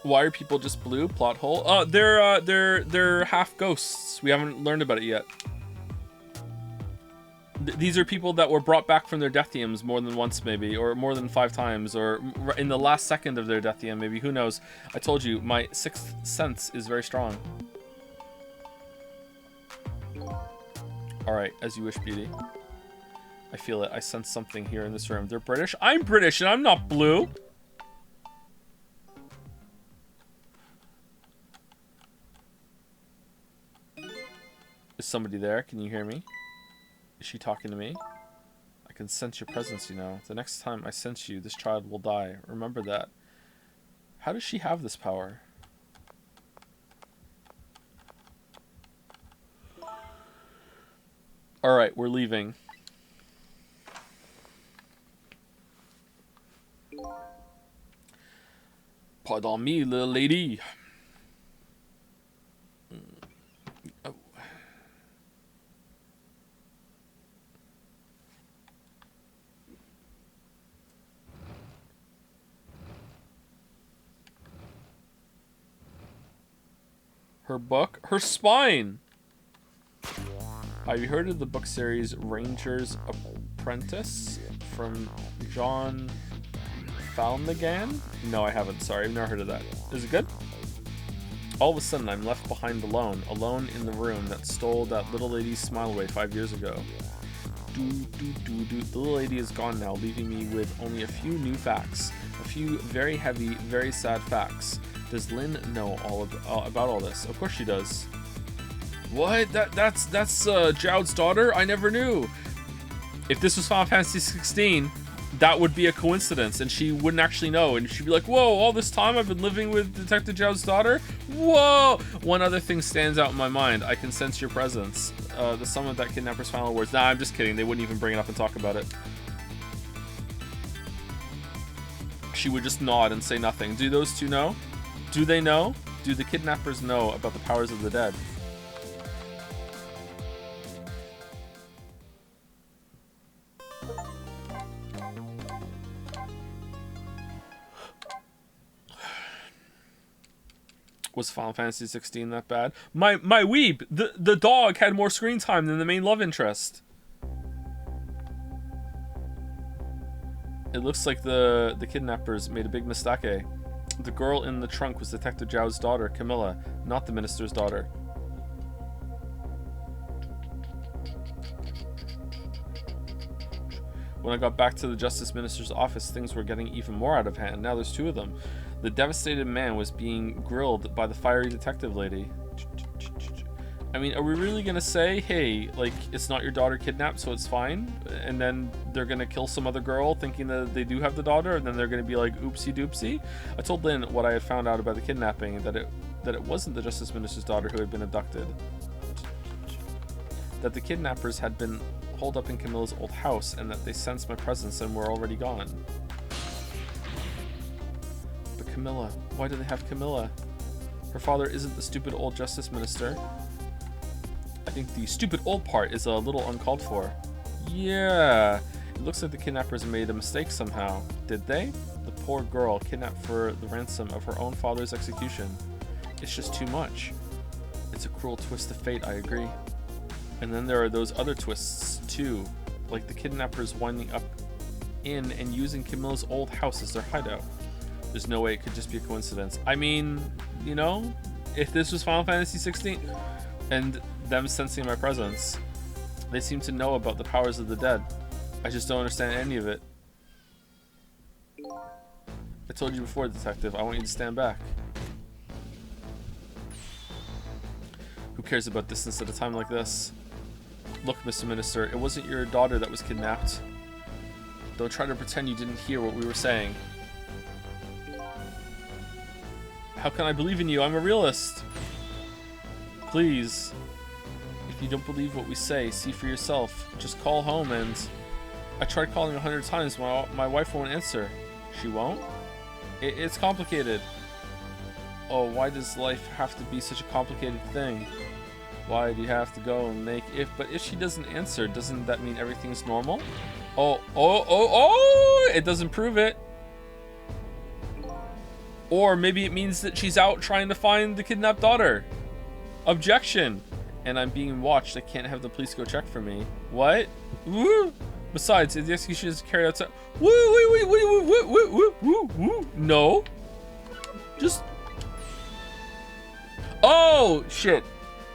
Why are people just blue? Plot hole. Oh, they're half ghosts. We haven't learned about it yet. These are people that were brought back from their Deathiums more than once, maybe, or more than 5 times, or in the last second of their Deathium, maybe. Who knows? I told you, my sixth sense is very strong. Alright, as you wish, Beauty. I feel it. I sense something here in this room. They're British? I'm British, and I'm not blue! Is somebody there? Can you hear me? Is she talking to me? I can sense your presence, The next time I sense you, this child will die. Remember that. How does she have this power? Alright, we're leaving. Pardon me, little lady. Oh. Her book? Her spine! Have you heard of the book series Ranger's Apprentice from John Flanagan? No, I haven't. Sorry, I've never heard of that. Is it good? All of a sudden, I'm left behind alone in the room that stole that little lady's smile away 5 years ago. The little lady is gone now, leaving me with only a few new facts. A few very heavy, very sad facts. Does Lynn know about all this? Of course she does. What? That's Jowd's daughter? I never knew. If this was Final Fantasy 16, that would be a coincidence, and she wouldn't actually know, and she'd be like, whoa, all this time I've been living with Detective Jowd's daughter? Whoa! One other thing stands out in my mind. I can sense your presence. The sum of that kidnapper's final words. Nah, I'm just kidding. They wouldn't even bring it up and talk about it. She would just nod and say nothing. Do those two know? Do they know? Do the kidnappers know about the powers of the dead? Was Final Fantasy 16 that bad? My weeb, the dog had more screen time than the main love interest. It looks like the kidnappers made a big mistake. The girl in the trunk was Detective Jowd's daughter, Camilla, not the minister's daughter. When I got back to the Justice Minister's office, things were getting even more out of hand. Now there's 2 of them. The devastated man was being grilled by the fiery detective lady. I mean, are we really gonna say, hey, like, it's not your daughter kidnapped, so it's fine? And then they're gonna kill some other girl thinking that they do have the daughter, and then they're gonna be like, oopsie doopsie? I told Lynn what I had found out about the kidnapping, that it wasn't the Justice Minister's daughter who had been abducted. That the kidnappers had been holed up in Camilla's old house, and that they sensed my presence and were already gone. But Camilla, why do they have Camilla? Her father isn't the stupid old Justice Minister. I think the stupid old part is a little uncalled for. Yeah, it looks like the kidnappers made a mistake somehow. Did they? The poor girl kidnapped for the ransom of her own father's execution. It's just too much. It's a cruel twist of fate, I agree. And then there are those other twists too, like the kidnappers winding up in and using Camilla's old house as their hideout. There's no way it could just be a coincidence. I mean, you know, if this was Final Fantasy 16 and them sensing my presence, they seem to know about the powers of the dead. I just don't understand any of it. I told you before, detective, I want you to stand back. Who cares about distance at a time like this? Look, Mr. Minister, it wasn't your daughter that was kidnapped. Don't try to pretend you didn't hear what we were saying. How can I believe in you? I'm a realist. Please. If you don't believe what we say, see for yourself. Just call home and... I tried calling 100 times, my wife won't answer. She won't? It's complicated. Oh, why does life have to be such a complicated thing? Why do you have to go and make... But if she doesn't answer, doesn't that mean everything's normal? Oh, it doesn't prove it. Or maybe it means that she's out trying to find the kidnapped daughter. Objection. And I'm being watched. I can't have the police go check for me. What? Woo. Besides, if the execution is carried outside... Woo. No. Just... Oh, shit.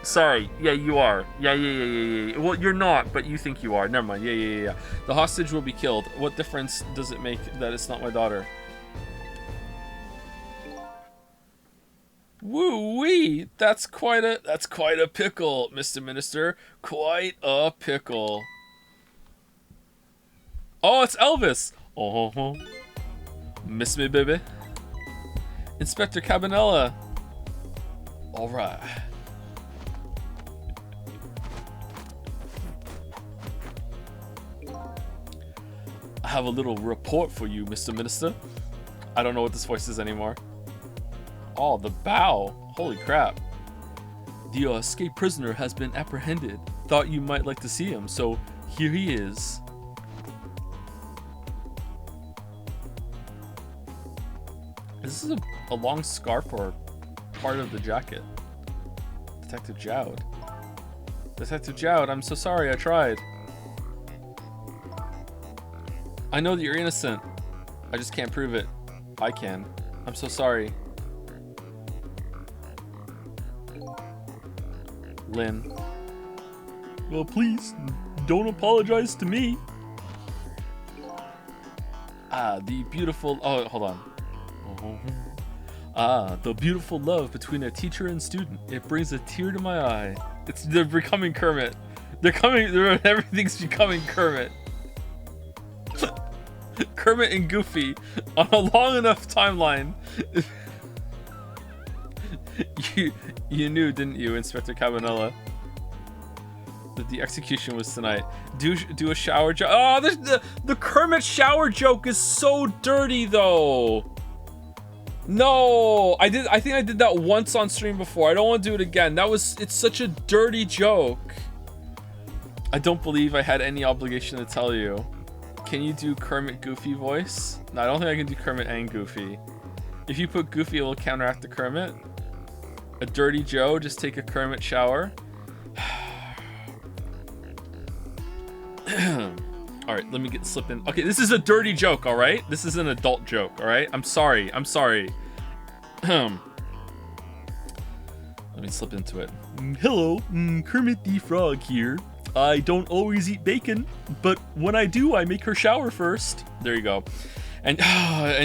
Sorry. Yeah, you are. Yeah. Well, you're not, but you think you are. Never mind. Yeah. The hostage will be killed. What difference does it make that it's not my daughter? Woo-wee! That's quite a pickle, Mr. Minister. Quite a pickle. Oh, it's Elvis. Oh, miss me, baby. Inspector Cabanela. All right. I have a little report for you, Mr. Minister. I don't know what this voice is anymore. Oh, the bow. Holy crap. The escaped prisoner has been apprehended. Thought you might like to see him, so here he is. This is a long scarf or part of the jacket. Detective Jowd. Detective Jowd, I'm so sorry, I tried. I know that you're innocent. I just can't prove it. I can. I'm so sorry. Lynn. Well, please, don't apologize to me. The beautiful... Oh, hold on. The beautiful love between a teacher and student. It brings a tear to my eye. They're becoming Kermit. Everything's becoming Kermit. Kermit and Goofy on a long enough timeline. You knew, didn't you, Inspector Cabanela, that the execution was tonight? Do a shower joke. Oh, the Kermit shower joke is so dirty, though. No, I think I did that once on stream before. I don't want to do it again. It's such a dirty joke. I don't believe I had any obligation to tell you. Can you do Kermit Goofy voice? No, I don't think I can do Kermit and Goofy. If you put Goofy, it will counteract the Kermit. A dirty Joe, just take a Kermit shower. Alright, let me slip in. Okay, this is a dirty joke, alright? This is an adult joke, alright? I'm sorry. Let me slip into it. Hello, Kermit the Frog here. I don't always eat bacon, but when I do, I make her shower first. There you go. And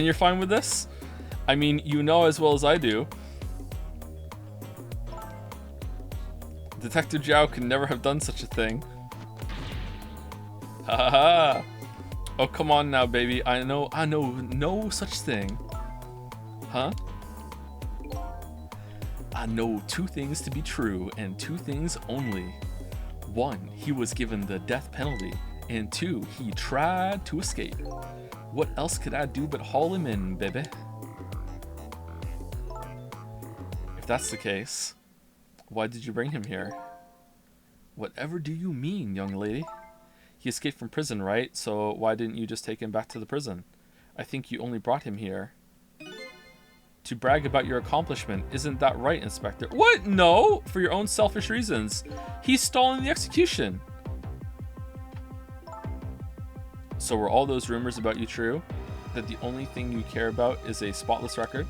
you're fine with this? I mean, you know as well as I do. Detective Zhao could never have done such a thing. Ha ha ha. Oh, come on now, baby. I know no such thing. Huh? I know two things to be true, and two things only. One, he was given the death penalty, and two, he tried to escape. What else could I do but haul him in, baby? If that's the case, why did you bring him here? Whatever do you mean, young lady? He escaped from prison, right? So why didn't you just take him back to the prison? I think you only brought him here to brag about your accomplishment. Isn't that right, Inspector? What? No! For your own selfish reasons. He's stalling the execution. So were all those rumors about you true? that the only thing you care about is a spotless record?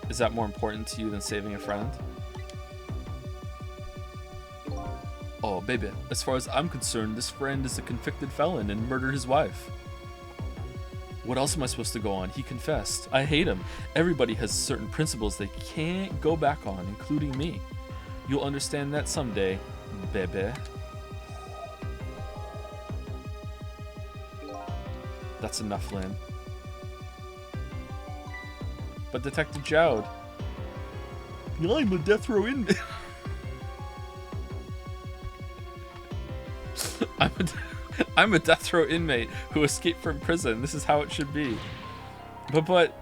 Is that more important to you than saving a friend? Oh, baby, as far as I'm concerned, this friend is a convicted felon and murdered his wife. What else am I supposed to go on? He confessed. I hate him. Everybody has certain principles they can't go back on, including me. You'll understand that someday, baby. That's enough, Lynn. But Detective Jowd. I'm a death row inmate. I'm a death row inmate who escaped from prison. This is how it should be. But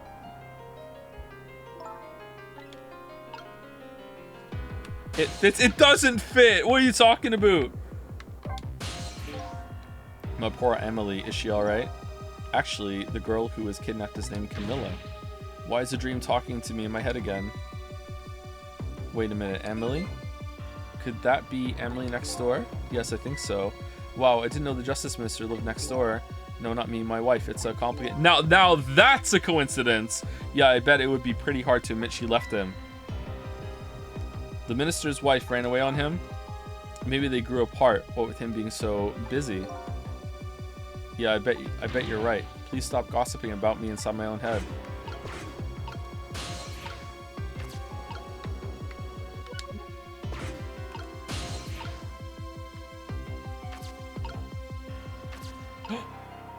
it fits. It doesn't fit. What are you talking about? My poor Emily. Is she all right? Actually, the girl who was kidnapped is named Camilla. Why is a dream talking to me in my head again? Wait a minute, Emily? Could that be Emily next door? Yes, I think so. Wow, I didn't know the Justice Minister lived next door. No, not me, my wife. It's a complicated... Now that's a coincidence! Yeah, I bet it would be pretty hard to admit she left him. The minister's wife ran away on him? Maybe they grew apart, what with him being so busy. Yeah, I bet you're right. Please stop gossiping about me inside my own head.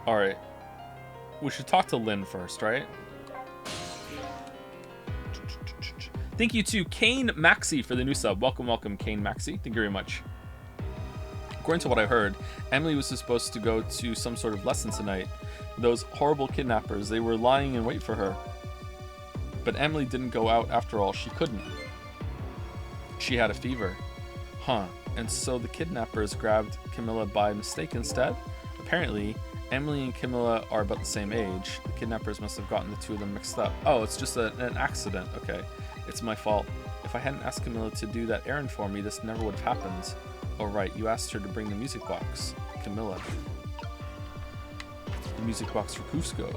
Alright. We should talk to Lynn first, right? Thank you to Kane Maxi for the new sub. Welcome, Kane Maxi. Thank you very much. According to what I heard, Emily was supposed to go to some sort of lesson tonight. Those horrible kidnappers, they were lying in wait for her. But Emily didn't go out after all. She couldn't. She had a fever. Huh. And so the kidnappers grabbed Camilla by mistake instead? Apparently, Emily and Camilla are about the same age. The kidnappers must have gotten the two of them mixed up. Oh, it's just an accident. Okay. It's my fault. If I hadn't asked Camilla to do that errand for me, this never would have happened. Oh, right. You asked her to bring the music box. Camilla. The music box for Kuzco.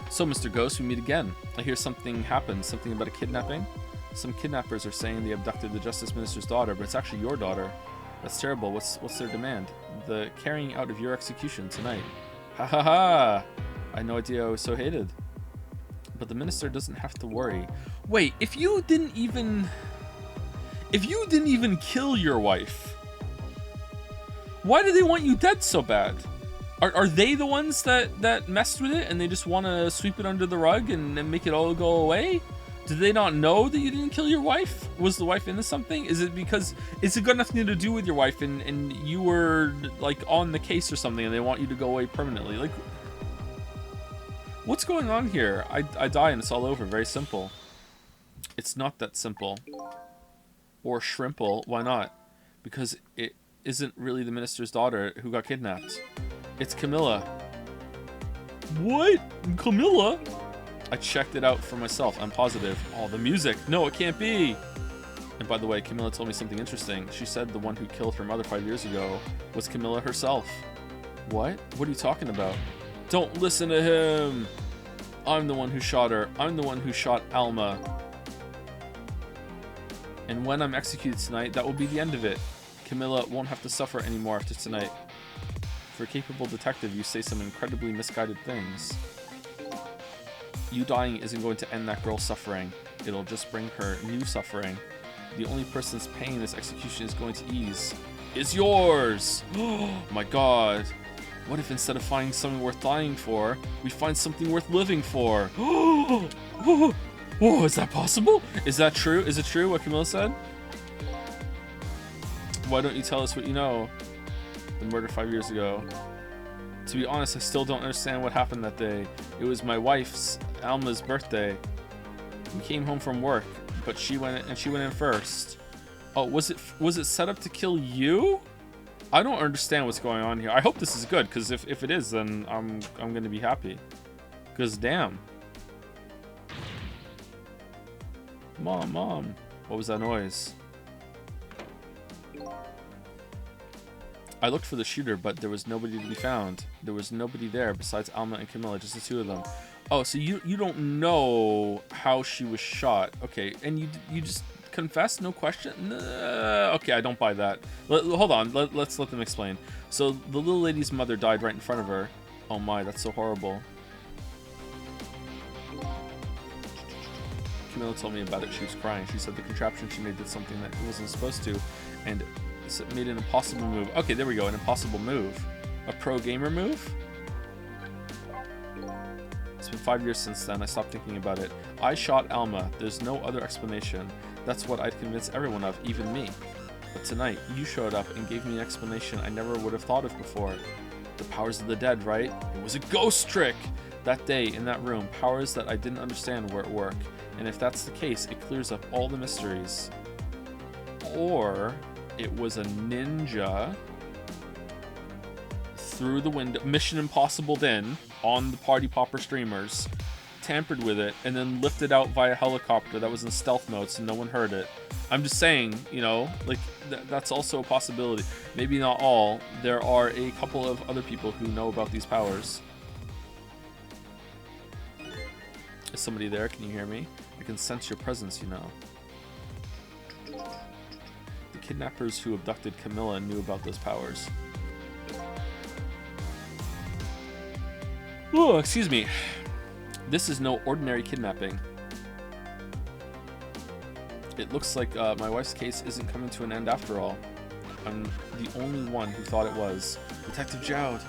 So, Mr. Ghost, we meet again. I hear something happened. Something about a kidnapping? Some kidnappers are saying they abducted the Justice Minister's daughter, but it's actually your daughter. That's terrible. What's their demand? The carrying out of your execution tonight. Ha ha ha! I had no idea I was so hated. But the minister doesn't have to worry. Wait, if you didn't even kill your wife, why do they want you dead so bad? Are they the ones that messed with it and they just want to sweep it under the rug and make it all go away? Did they not know that you didn't kill your wife? Was the wife into something? Is it got nothing to do with your wife and you were like on the case or something and they want you to go away permanently? Like, what's going on here? I die and it's all over. Very simple. It's not that simple. Or shrimple. Why not? Because it isn't really the minister's daughter who got kidnapped. It's Camilla. What? Camilla? I checked it out for myself. I'm positive. Oh, the music. No, it can't be. And by the way, Camilla told me something interesting. She said the one who killed her mother 5 years ago was Camilla herself. What? What are you talking about? Don't listen to him. I'm the one who shot her. I'm the one who shot Alma. And when I'm executed tonight, that will be the end of it. Camilla won't have to suffer anymore after tonight. For a capable detective, you say some incredibly misguided things. You dying isn't going to end that girl's suffering. It'll just bring her new suffering. The only person's pain this execution is going to ease is yours! Oh my god. What if instead of finding something worth dying for, we find something worth living for? Oh, is that possible? Is that true? Is it true what Camilla said? Why don't you tell us what you know? The murder 5 years ago. To be honest, I still don't understand what happened that day. It was my wife's, Alma's, birthday. We came home from work, but she went in first. Oh, was it set up to kill you? I don't understand what's going on here. I hope this is good, because if it is, then I'm gonna be happy. Because damn. Mom. What was that noise? I looked for the shooter, but there was nobody to be found. There was nobody there besides Alma and Camilla, just the two of them. Oh, so you don't know how she was shot. Okay, and you just confessed, no question? Okay, I don't buy that. Hold on, let's let them explain. So the little lady's mother died right in front of her. Oh my, that's so horrible. Camilla told me about it. She was crying. She said the contraption she made did something that it wasn't supposed to, and it made an impossible move. Okay, there we go, an impossible move. A pro gamer move? It's been 5 years since then. I stopped thinking about it. I shot Alma. There's no other explanation. That's what I'd convince everyone of, even me. But tonight, you showed up and gave me an explanation I never would have thought of before. The powers of the dead, right? It was a ghost trick! That day, in that room, powers that I didn't understand were at work. And if that's the case, it clears up all the mysteries. Or it was a ninja through the window, Mission Impossible in on the Party Popper streamers, tampered with it, and then lifted out via helicopter that was in stealth mode so no one heard it. I'm just saying, you know, like, that's also a possibility. Maybe not all. There are a couple of other people who know about these powers. Is somebody there? Can you hear me? I can sense your presence, you know. The kidnappers who abducted Camilla knew about those powers. Oh, excuse me. This is no ordinary kidnapping. It looks like my wife's case isn't coming to an end after all. I'm the only one who thought it was. Detective Jowd.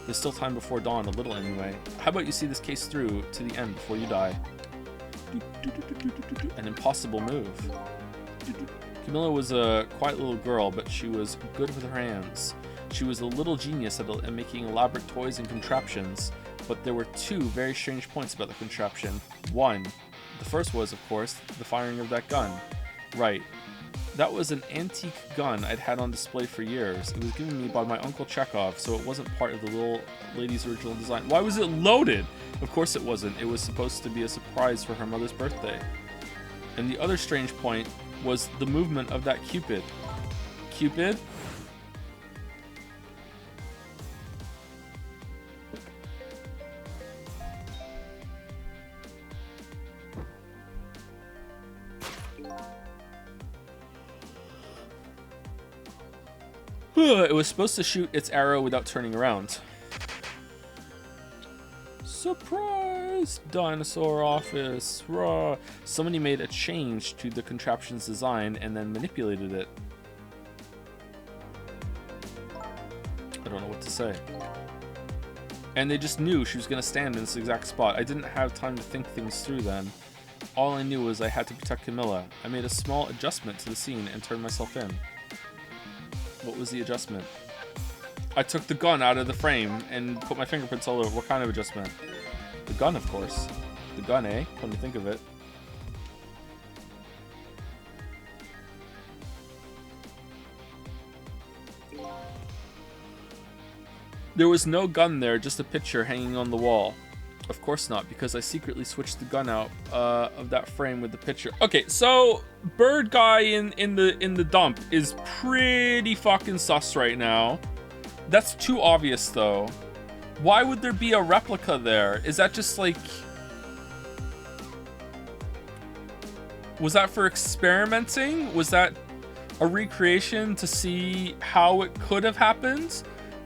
There's still time before dawn, a little anyway. How about you see this case through to the end before you die? An impossible move. Camilla was a quiet little girl, but she was good with her hands. She was a little genius at making elaborate toys and contraptions, but there were two very strange points about the contraption. One, the first was, of course, the firing of that gun. Right. That was an antique gun I'd had on display for years. It was given me by my Uncle Chekhov, so it wasn't part of the little lady's original design. Why was it loaded? Of course it wasn't. It was supposed to be a surprise for her mother's birthday. And the other strange point was the movement of that Cupid. Cupid? It was supposed to shoot its arrow without turning around. Surprise! Dinosaur office. Raw. Somebody made a change to the contraption's design and then manipulated it. I don't know what to say. And they just knew she was going to stand in this exact spot. I didn't have time to think things through then. All I knew was I had to protect Camilla. I made a small adjustment to the scene and turned myself in. What was the adjustment? I took the gun out of the frame and put my fingerprints all over. What kind of adjustment? The gun, of course. The gun, eh? Come to think of it. There was no gun there, just a picture hanging on the wall. Of course not, because I secretly switched the gun out of that frame with the picture. Okay, so bird guy in the dump is pretty fucking sus right now. That's too obvious though. Why would there be a replica there? Is that just like... Was that for experimenting? Was that a recreation to see how it could have happened?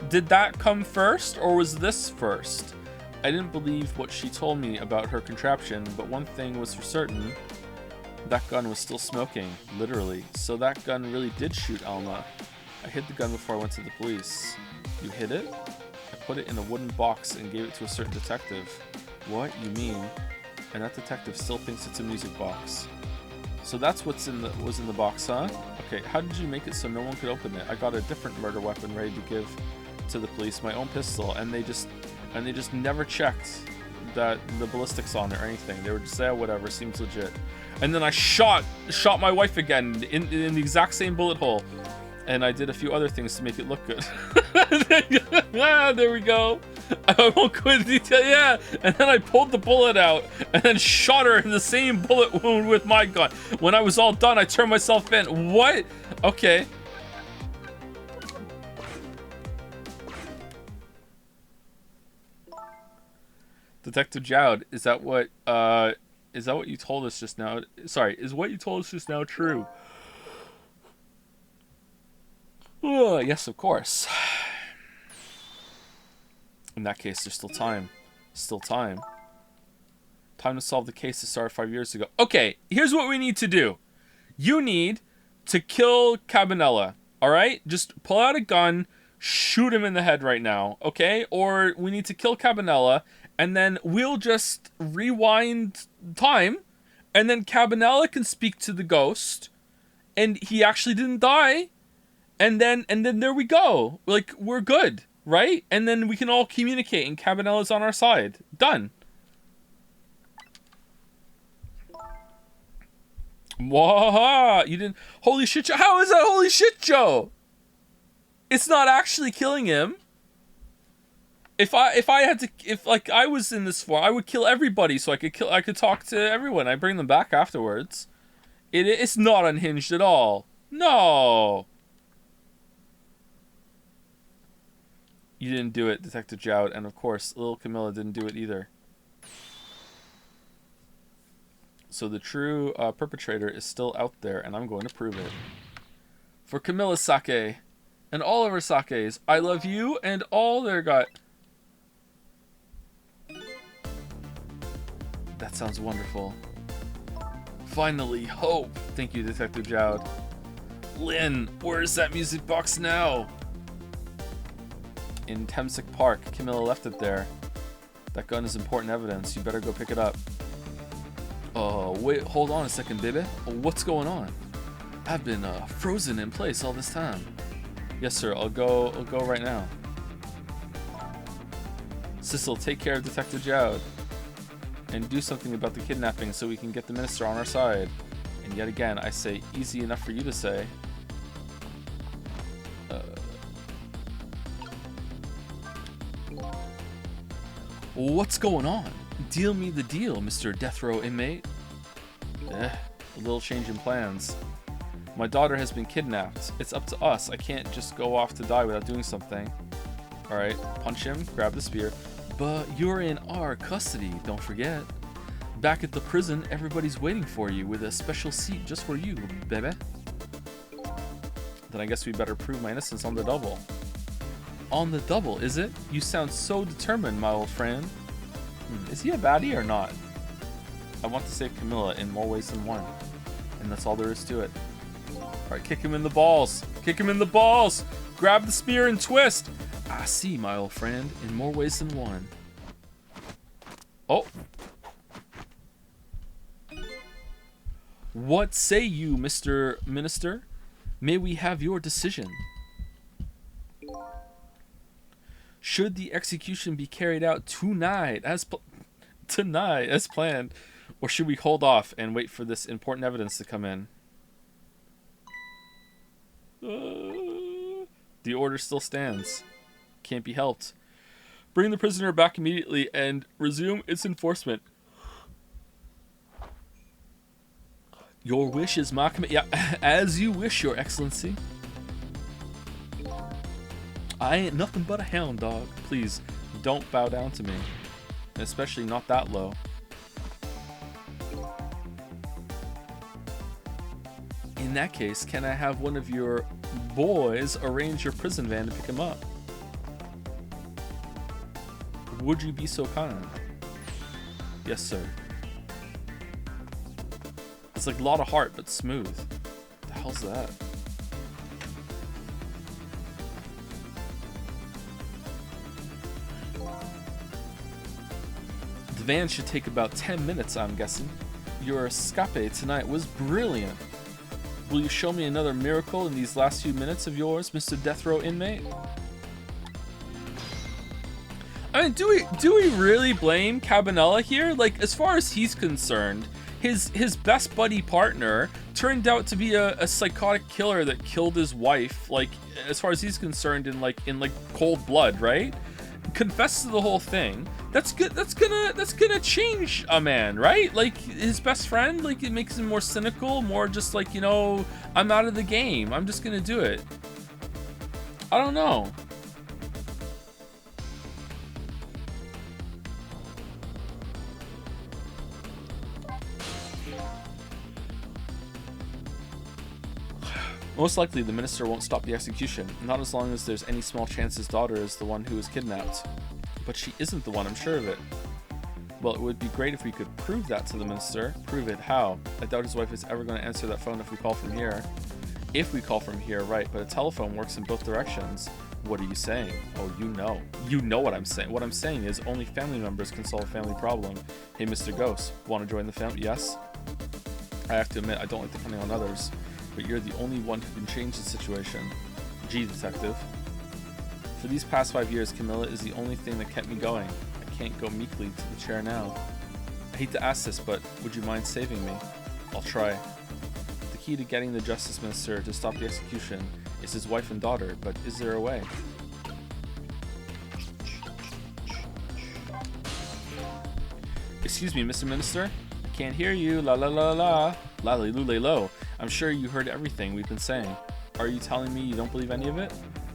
Did that come first, or was this first? I didn't believe what she told me about her contraption, but one thing was for certain. That gun was still smoking, literally. So that gun really did shoot Alma. I hid the gun before I went to the police. You hid it? I put it in a wooden box and gave it to a certain detective. What? You mean? And that detective still thinks it's a music box. So that's what's was in the box, huh? Okay, how did you make it so no one could open it? I got a different murder weapon ready to give to the police, my own pistol, and they just never checked that the ballistics on it or anything. They were just say, oh, whatever, seems legit. And then I shot my wife again in the exact same bullet hole. And I did a few other things to make it look good. Ah, there we go. I won't go into detail. Yeah. And then I pulled the bullet out and then shot her in the same bullet wound with my gun. When I was all done, I turned myself in. What? Okay. Detective Jowd, is that what you told us just now? Sorry, is what you told us just now true? Yes, of course. In that case, there's still time. Still time. Time to solve the case that started 5 years ago. Okay, here's what we need to do. You need to kill Cabanela, alright? Just pull out a gun, shoot him in the head right now, okay? Or we need to kill Cabanela, and then we'll just rewind time, and then Cabanela can speak to the ghost, and he actually didn't die, and then there we go. Like, we're good, right? And then we can all communicate, and Cabanela's on our side. Done. Whoa, you didn't. Holy shit, Joe. How is that holy shit, Joe? It's not actually killing him. If I was in this form, I would kill everybody so I could talk to everyone. I bring them back afterwards. It's not unhinged at all. No. You didn't do it, Detective Jowd, and of course, little Camilla didn't do it either. So the true perpetrator is still out there, and I'm going to prove it. For Camilla's sake, and all of her sakes, I love you and all their got. That sounds wonderful. Finally, hope. Thank you, Detective Jowd. Lynn, where's that music box now? In Temsic Park. Camilla left it there. That gun is important evidence. You better go pick it up. Oh, wait, hold on a second, baby. What's going on? I've been frozen in place all this time. Yes, sir. I'll go right now. Cecil, take care of Detective Jowd. And do something about the kidnapping so we can get the minister on our side. And yet again, I say, easy enough for you to say. What's going on? Deal me the deal, Mr. Death Row inmate. A little change in plans. My daughter has been kidnapped. It's up to us. I can't just go off to die without doing something. Alright, punch him, grab the spear. But you're in our custody, don't forget. Back at the prison, everybody's waiting for you with a special seat just for you, baby. Then I guess we better prove my innocence on the double. On the double, is it? You sound so determined, my old friend. Is he a baddie or not? I want to save Camilla in more ways than one. And that's all there is to it. Alright, kick him in the balls. Kick him in the balls! Grab the spear and twist! I see, my old friend, in more ways than one. Oh! What say you, Mr. Minister? May we have your decision? Should the execution be carried out tonight as planned, or should we hold off and wait for this important evidence to come in? The order still stands. Can't be helped. Bring the prisoner back immediately and resume its enforcement. Your wish is my command. Yeah, as you wish, Your Excellency. I ain't nothing but a hound dog. Please, don't bow down to me. Especially not that low. In that case, can I have one of your boys arrange your prison van to pick him up? Would you be so kind? Yes, sir. It's like a lot of heart, but smooth. What the hell's that? The van should take about 10 minutes, I'm guessing. Your escape tonight was brilliant. Will you show me another miracle in these last few minutes of yours, Mr. Death Row inmate? I mean, do we really blame Cabanela here? Like, as far as he's concerned, his best buddy partner turned out to be a psychotic killer that killed his wife. Like, as far as he's concerned, in cold blood, right? Confess to the whole thing. That's good. That's gonna change a man, right? Like, his best friend, like, it makes him more cynical, more just like, you know, I'm out of the game. I'm just gonna do it. I don't know. Most likely, the minister won't stop the execution, not as long as there's any small chance his daughter is the one who was kidnapped. But she isn't the one, I'm sure of it. Well, it would be great if we could prove that to the minister. Prove it? How? I doubt his wife is ever going to answer that phone if we call from here. If we call from here, right, but a telephone works in both directions. What are you saying? Oh, you know. You know what I'm saying. What I'm saying is only family members can solve a family problem. Hey, Mr. Ghost, want to join the family? Yes? I have to admit, I don't like depending on others, but you're the only one who can change the situation. Gee, detective. For these past 5 years, Camilla is the only thing that kept me going. I can't go meekly to the chair now. I hate to ask this, but would you mind saving me? I'll try. The key to getting the justice minister to stop the execution is his wife and daughter, but is there a way? Excuse me, Mr. Minister? I can't hear you. La la la la. La li lule lo. I'm sure you heard everything we've been saying. Are you telling me you don't believe any of it?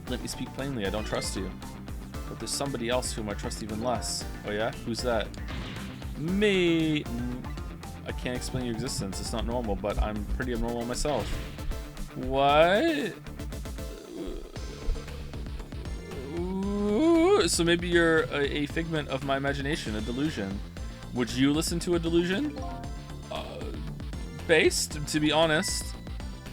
Let me speak plainly, I don't trust you. But there's somebody else whom I trust even less. Oh yeah? Who's that? Me! I can't explain your existence, it's not normal, but I'm pretty abnormal myself. What? So maybe you're a figment of my imagination, a delusion. Would you listen to a delusion? Based, to be honest.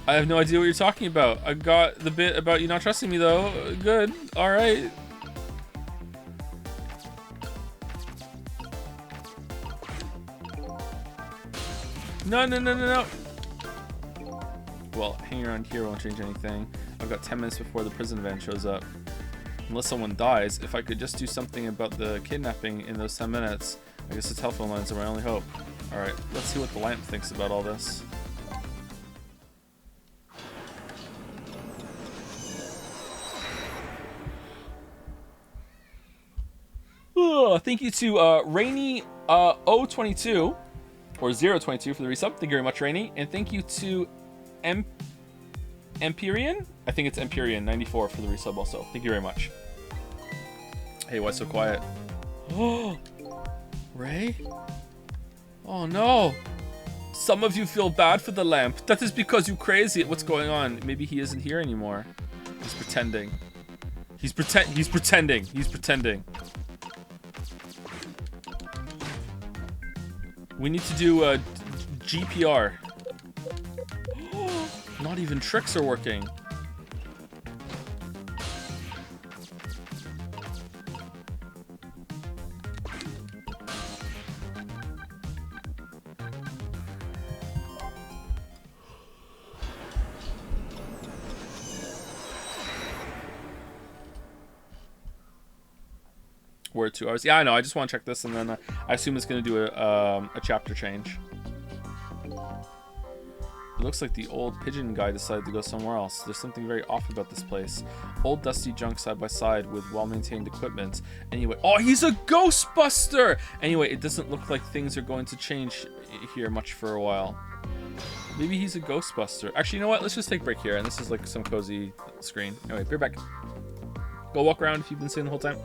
I have no idea what you're talking about. I got the bit about you not trusting me though. Good. Alright. No, no, no, no, no. Well, hanging around here won't change anything. I've got 10 minutes before the prison van shows up. Unless someone dies, if I could just do something about the kidnapping in those 10 minutes, I guess the telephone lines are my only hope. Alright, let's see what the lamp thinks about all this. Thank you to Rainy 022 or 022 for the resub. Thank you very much, Rainy. And thank you to Empyrean. I think it's Empyrean 94 for the resub also. Thank you very much. Hey, why so quiet? Oh, Ray? Oh no. Some of you feel bad for the lamp. That is because you crazy. What's going on? Maybe he isn't here anymore. He's pretending. He's pretending. We need to do a GPR. Not even tricks are working. We're 2 hours. Yeah, I know. I just want to check this, and then I assume it's going to do a chapter change. It looks like the old pigeon guy decided to go somewhere else. There's something very off about this place. Old dusty junk side by side with well-maintained equipment. Anyway, oh, he's a Ghostbuster! Anyway, it doesn't look like things are going to change here much for a while. Maybe he's a Ghostbuster. Actually, you know what? Let's just take a break here, and this is like some cozy screen. Anyway, be right back. Go walk around if you've been sitting the whole time.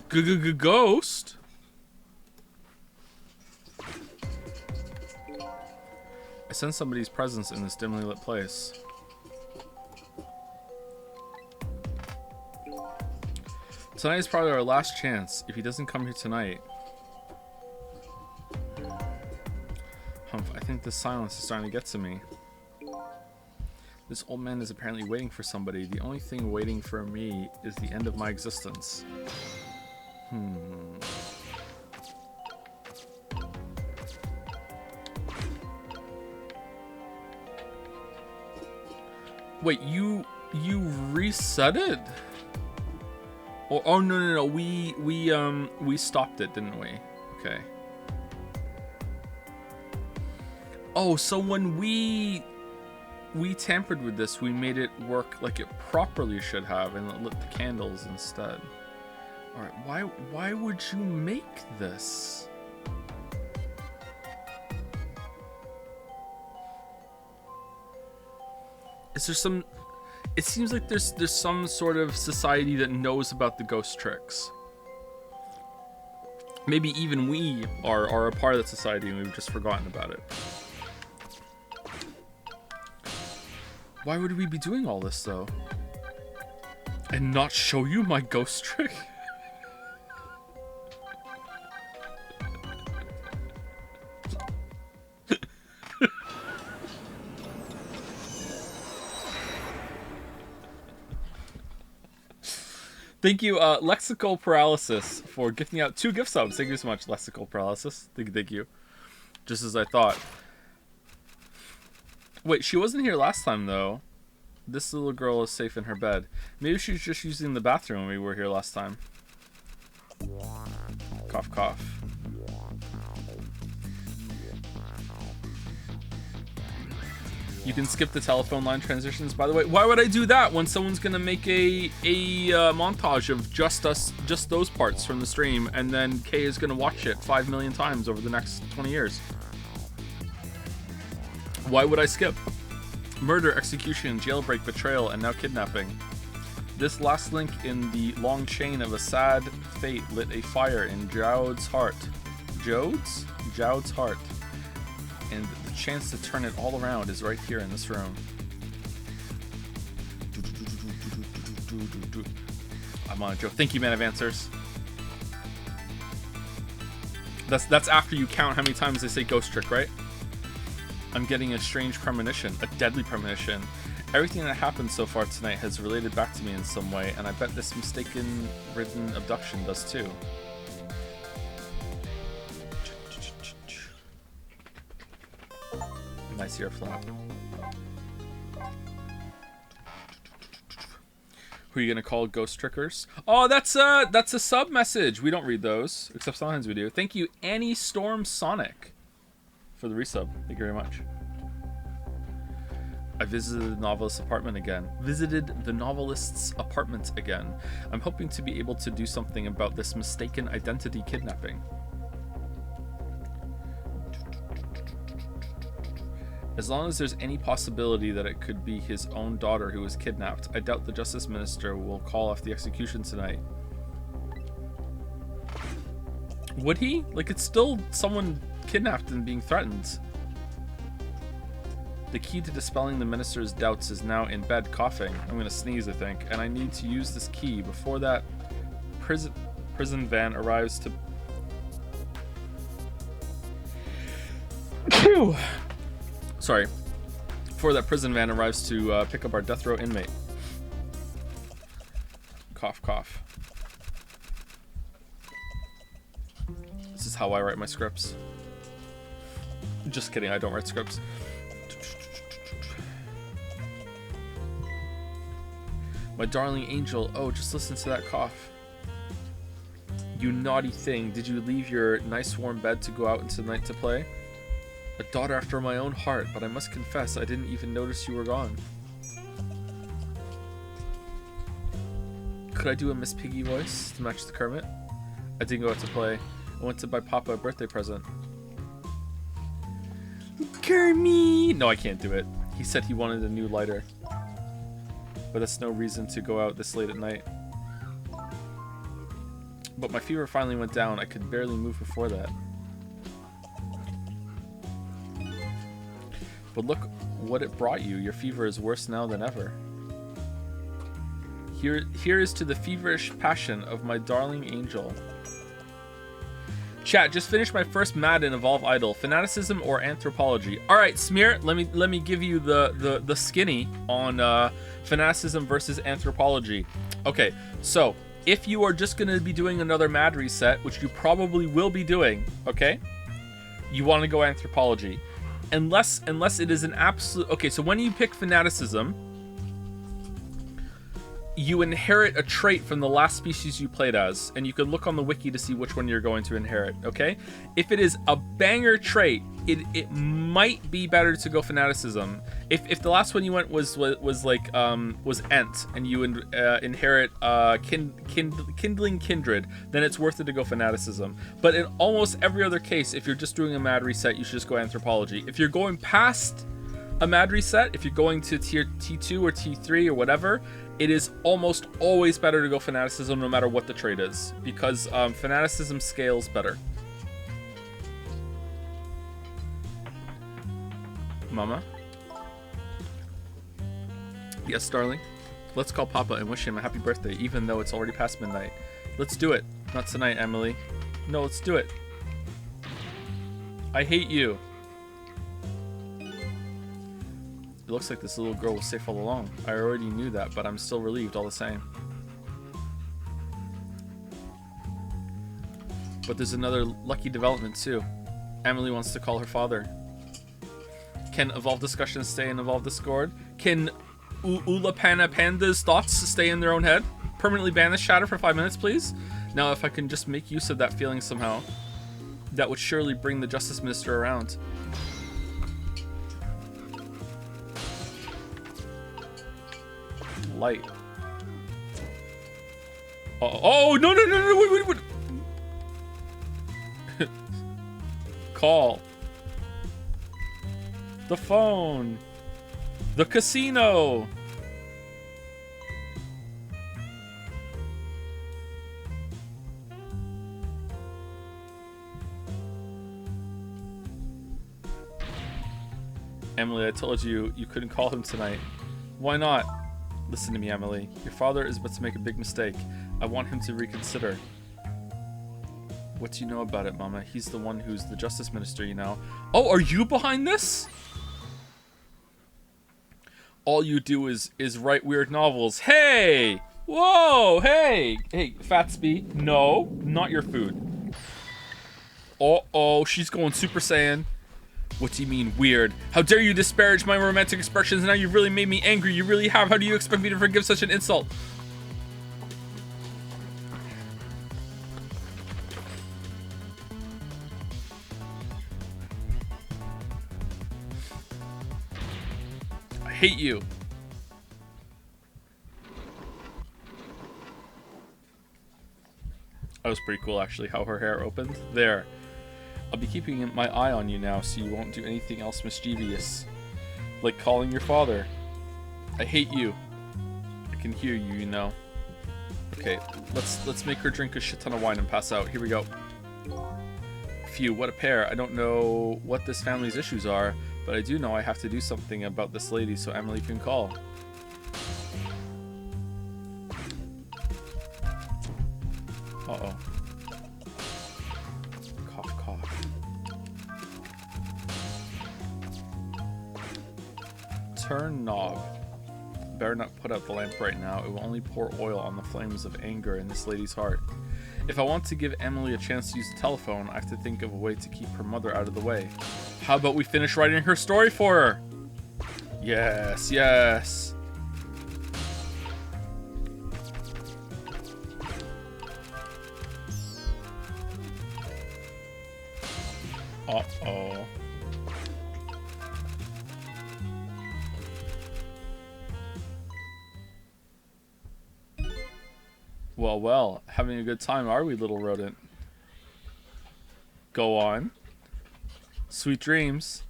Ghost? I sense somebody's presence in this dimly lit place. Tonight is probably our last chance. If he doesn't come here tonight... Humph, I think this silence is starting to get to me. This old man is apparently waiting for somebody. The only thing waiting for me is the end of my existence. Wait, you reset it? Or, oh no, we stopped it, didn't we? Okay. Oh, so when we tampered with this, we made it work like it properly should have, and it lit the candles instead. All right, why would you make this? Is there some? It seems like there's some sort of society that knows about the ghost tricks. Maybe even we are a part of that society and we've just forgotten about it. Why would we be doing all this though? And not show you my ghost trick? Thank you, Lexical Paralysis, for gifting out 2 gift subs. Thank you so much, Lexical Paralysis. Thank you. Just as I thought. Wait, she wasn't here last time, though. This little girl is safe in her bed. Maybe she was just using the bathroom when we were here last time. Cough, cough. You can skip the telephone line transitions, by the way. Why would I do that when someone's gonna make a montage of just those parts from the stream, and then Kay is gonna watch it 5 million times over the next 20 years? Why would I skip? Murder, execution, jailbreak, betrayal, and now kidnapping. This last link in the long chain of a sad fate lit a fire in Jowd's heart. Jowd's heart. And the chance to turn it all around is right here in this room. I'm on a joke. Thank you, Man of Answers. That's after you count how many times they say ghost trick, right? I'm getting a strange premonition, a deadly premonition. Everything that happened so far tonight has related back to me in some way, and I bet this mistaken-ridden abduction does too. Nice ear flap. Who are you gonna call ghost trickers? Oh, that's a sub message. We don't read those, except sometimes we do. Thank you, Annie Storm Sonic, for the resub. Thank you very much. I visited the novelist's apartment again. I'm hoping to be able to do something about this mistaken identity kidnapping. As long as there's any possibility that it could be his own daughter who was kidnapped, I doubt the Justice Minister will call off the execution tonight. Would he? Like, it's still someone kidnapped and being threatened. The key to dispelling the minister's doubts is now in bed coughing. I'm gonna sneeze, I think, and I need to use this key before that prison van arrives to... Sorry. Before that prison van arrives to pick up our death row inmate. Cough, cough. This is how I write my scripts. Just kidding, I don't write scripts. My darling angel, oh, just listen to that cough. You naughty thing, did you leave your nice warm bed to go out into the night to play? A daughter after my own heart, but I must confess I didn't even notice you were gone. Could I do a Miss Piggy voice to match the Kermit? I didn't go out to play. I went to buy Papa a birthday present. Kermit! No, I can't do it. He said he wanted a new lighter. But that's no reason to go out this late at night. But my fever finally went down. I could barely move before that. But look what it brought you. Your fever is worse now than ever. Here is to the feverish passion of my darling angel. Chat, just finished my first Madden Evolve Idol. Fanaticism or anthropology? All right, Smear, let me give you the skinny on fanaticism versus anthropology. Okay, so if you are just going to be doing another Mad Reset, which you probably will be doing, okay, you want to go anthropology. Unless it is an absolute... Okay, so when you pick fanaticism, you inherit a trait from the last species you played as, and you can look on the wiki to see which one you're going to inherit, okay? If it is a banger trait, it might be better to go fanaticism. If the last one you went was Ent, and you inherit kindling kindred, then it's worth it to go fanaticism. But in almost every other case, if you're just doing a Mad Reset, you should just go anthropology. If you're going past a Mad Reset, if you're going to tier T2 or T3 or whatever, it is almost always better to go fanaticism no matter what the trait is, because fanaticism scales better. Mama? Yes, darling? Let's call Papa and wish him a happy birthday, even though it's already past midnight. Let's do it. Not tonight, Emily. No, let's do it. I hate you. It looks like this little girl was safe all along. I already knew that, but I'm still relieved all the same. But there's another lucky development too. Emily wants to call her father. Can Evolve discussions stay in Evolve Discord? Can Ulapana Panda's thoughts stay in their own head? Permanently ban this chatter for 5 minutes, please? Now, if I can just make use of that feeling somehow, that would surely bring the Justice Minister around. Light. Oh, no, wait. Call. The phone. The casino. Emily, I told you couldn't call him tonight. Why not? Listen to me, Emily. Your father is about to make a big mistake. I want him to reconsider. What do you know about it, Mama? He's the one who's the Justice Minister, you know. Oh, are you behind this? All you do is write weird novels. Hey! Whoa! Hey! Hey, Fatsby. No, not your food. Uh-oh, she's going Super Saiyan. What do you mean, weird? How dare you disparage my romantic expressions? Now you've really made me angry. You really have. How do you expect me to forgive such an insult? I hate you. That was pretty cool, actually, how her hair opened. There. I'll be keeping my eye on you now so you won't do anything else mischievous. Like calling your father. I hate you. I can hear you, you know. Okay, let's make her drink a shit ton of wine and pass out. Here we go. Phew, what a pair. I don't know what this family's issues are, but I do know I have to do something about this lady so Emily can call. Uh-oh. Turn knob. Better not put out the lamp right now. It will only pour oil on the flames of anger in this lady's heart. If I want to give Emily a chance to use the telephone, I have to think of a way to keep her mother out of the way. How about we finish writing her story for her? Yes, yes. Uh-oh. Well, having a good time, are we, little rodent? Go on. Sweet dreams.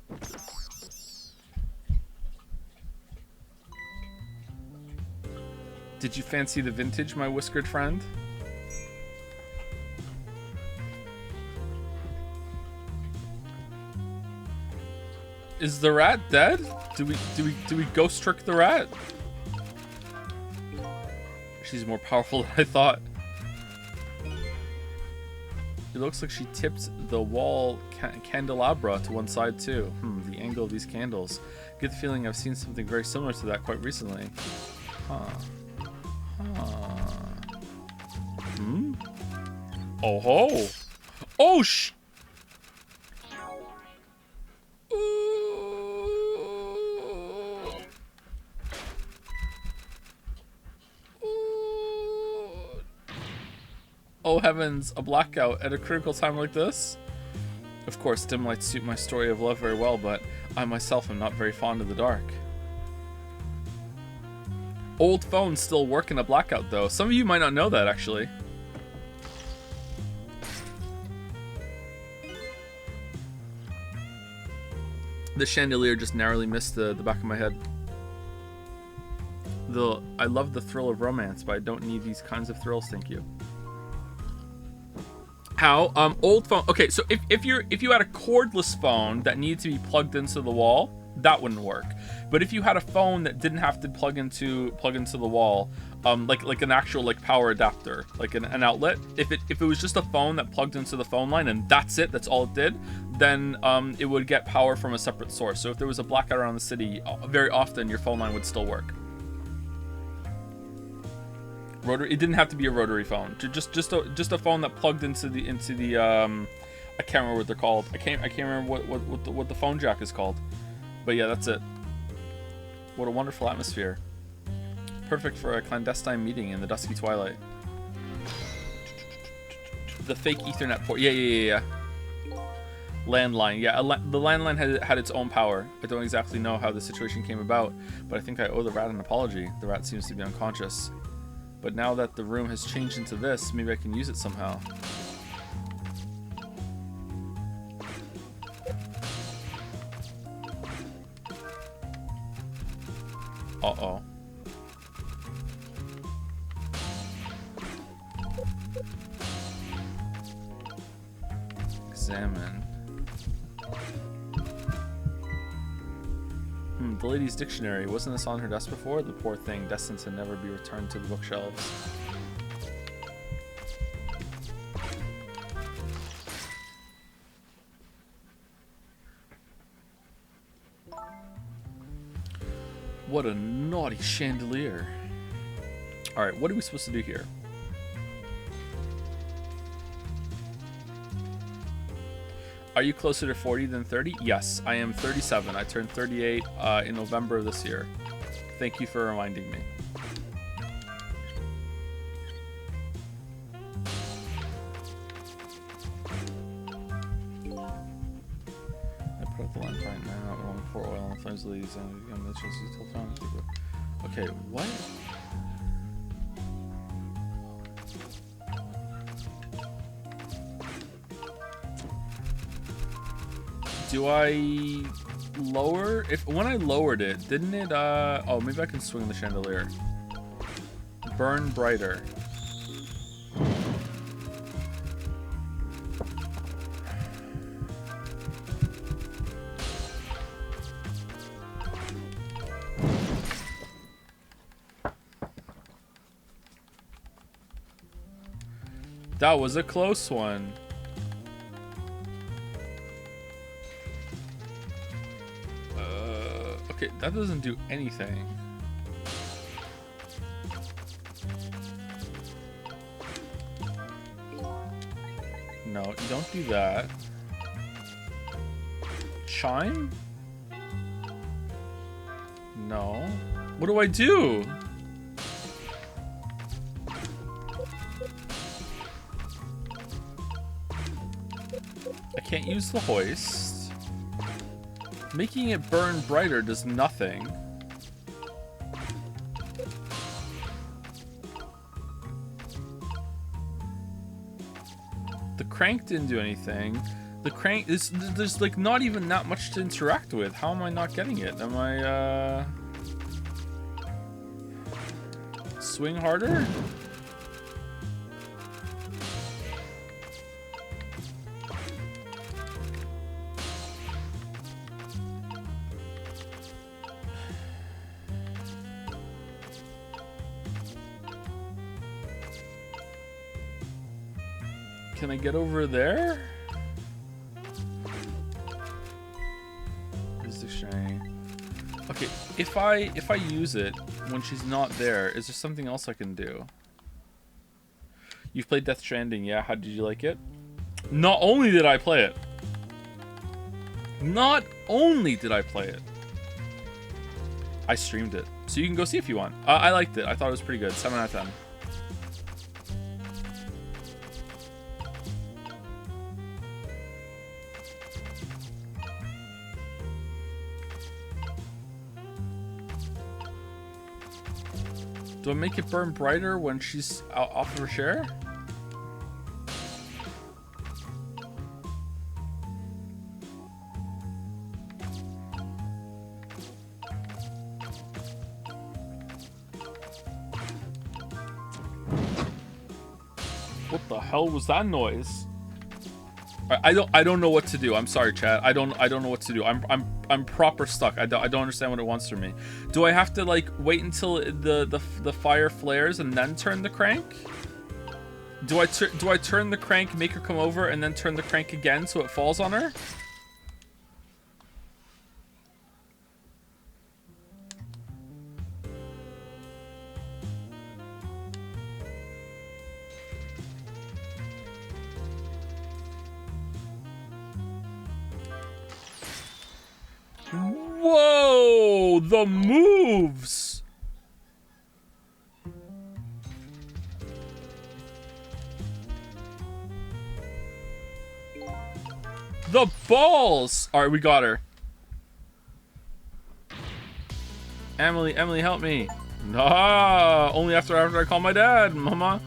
Did you fancy the vintage, my whiskered friend? Is the rat dead? Do we ghost trick the rat? She's more powerful than I thought. It looks like she tipped the wall candelabra to one side too. The angle of these candles. Get the feeling I've seen something very similar to that quite recently. Oh ho! Oh sh! Oh heavens, a blackout at a critical time like this? Of course, dim lights suit my story of love very well, but I myself am not very fond of the dark. Old phones still work in a blackout though. Some of you might not know that actually. The chandelier just narrowly missed the back of my head. I love the thrill of romance, but I don't need these kinds of thrills, thank you. How? Old phone. Okay, so if you had a cordless phone that needed to be plugged into the wall, that wouldn't work. But if you had a phone that didn't have to plug into the wall, like an actual like power adapter, like an outlet, if it was just a phone that plugged into the phone line and that's it, that's all it did, then it would get power from a separate source. So if there was a blackout around the city, very often your phone line would still work. Rotary. It didn't have to be a rotary phone. Just a phone that plugged into the I can't remember what they're called. I can't remember what the phone jack is called. But yeah, that's it. What a wonderful atmosphere. Perfect for a clandestine meeting in the dusky twilight. The fake Ethernet port. Yeah. Landline. Yeah, the landline had its own power. I don't exactly know how the situation came about, but I think I owe the rat an apology. The rat seems to be unconscious. But now that the room has changed into this, maybe I can use it somehow. Uh-oh. Examine. The lady's dictionary. Wasn't this on her desk before? The poor thing, destined to never be returned to the bookshelves. What a naughty chandelier. Alright, what are we supposed to do here? Are you closer to 40 than 30? Yes, I am 37. I turned 38 in November of this year. Thank you for reminding me. I put up the line right now. Rolling for oil and flames leads and okay, what? Do I lower? When I lowered it, didn't it oh, maybe I can swing the chandelier. Burn brighter. That was a close one. Okay, that doesn't do anything. No, you don't do that. Chime? No. What do I do? I can't use the hoist. Making it burn brighter does nothing. The crank didn't do anything. The crank is there's like not even that much to interact with. How am I not getting it? Am I swing harder? Can I get over there? Is dictionary. Okay, if I use it when she's not there, is there something else I can do? You've played Death Stranding, yeah? How did you like it? Not only did I play it. Not only did I play it. I streamed it. So you can go see if you want. I liked it. I thought it was pretty good. 7 out of 10. Do I make it burn brighter when she's off of her share? What the hell was that noise? I don't know what to do. I'm sorry, chat. I don't know what to do. I'm proper stuck. I don't understand what it wants from me. Do I have to like wait until the fire flares and then turn the crank? Do I turn the crank, make her come over, and then turn the crank again so it falls on her? Whoa! The moves! The balls! Alright, we got her. Emily, help me. Nah, only after I call my dad, mama.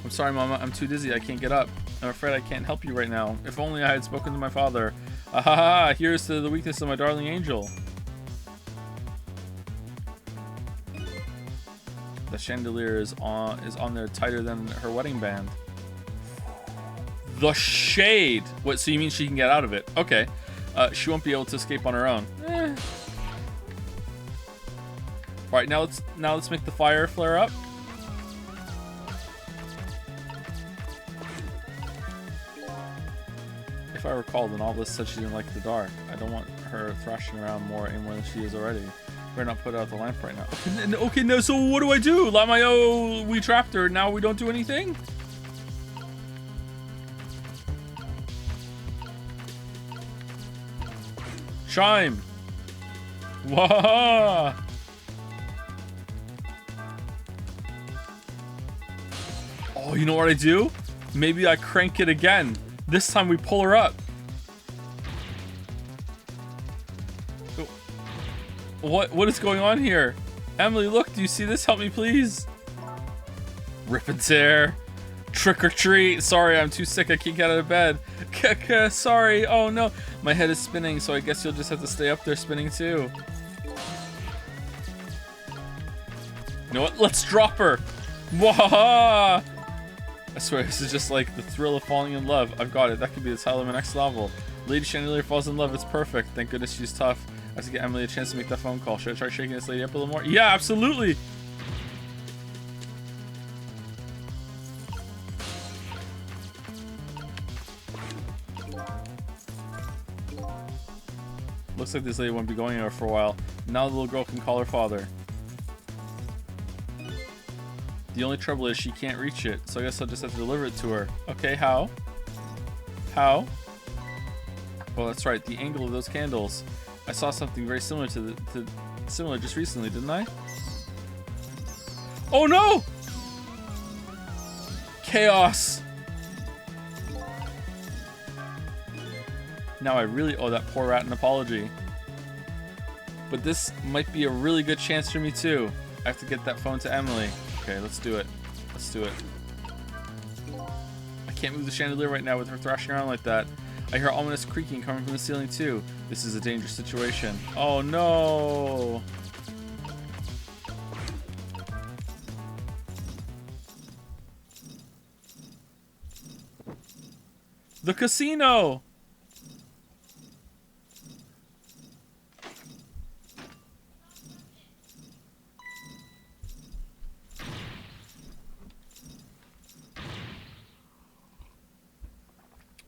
I'm sorry, mama. I'm too dizzy. I can't get up. I'm afraid I can't help you right now. If only I had spoken to my father. Ahaha, here's to the weakness of my darling angel. The chandelier is on there tighter than her wedding band. The shade. What, so you mean she can get out of it? Okay. She won't be able to escape on her own. Alright, now let's make the fire flare up. If I recall, then all this said she didn't like the dark. I don't want her thrashing around any more than she is already. Better not put out the lamp right now. Okay, no, so what do I do? Lamayo, we trapped her. Now we don't do anything? Chime. Wah! Oh, you know what I do? Maybe I crank it again. This time we pull her up. What is going on here? Emily, look, do you see this? Help me, please. Rip and tear. Trick or treat. Sorry, I'm too sick. I can't get out of bed. Sorry. Oh, no. My head is spinning, so I guess you'll just have to stay up there spinning, too. You know what? Let's drop her. Wahaha! I swear, this is just like the thrill of falling in love. I've got it. That could be the title of my next novel. Lady Chandelier falls in love. It's perfect. Thank goodness she's tough. I have to get Emily a chance to make that phone call. Should I try shaking this lady up a little more? Yeah, absolutely. Looks like this lady won't be going anywhere for a while. Now the little girl can call her father. The only trouble is she can't reach it, so I guess I'll just have to deliver it to her. Okay, how? How? Oh, that's right, the angle of those candles. I saw something very similar similar just recently, didn't I? Oh no! Chaos! Now I really owe that poor rat an apology. But this might be a really good chance for me too. I have to get that phone to Emily. Okay, let's do it. Let's do it. I can't move the chandelier right now with her thrashing around like that. I hear ominous creaking coming from the ceiling too. This is a dangerous situation. Oh no! The casino!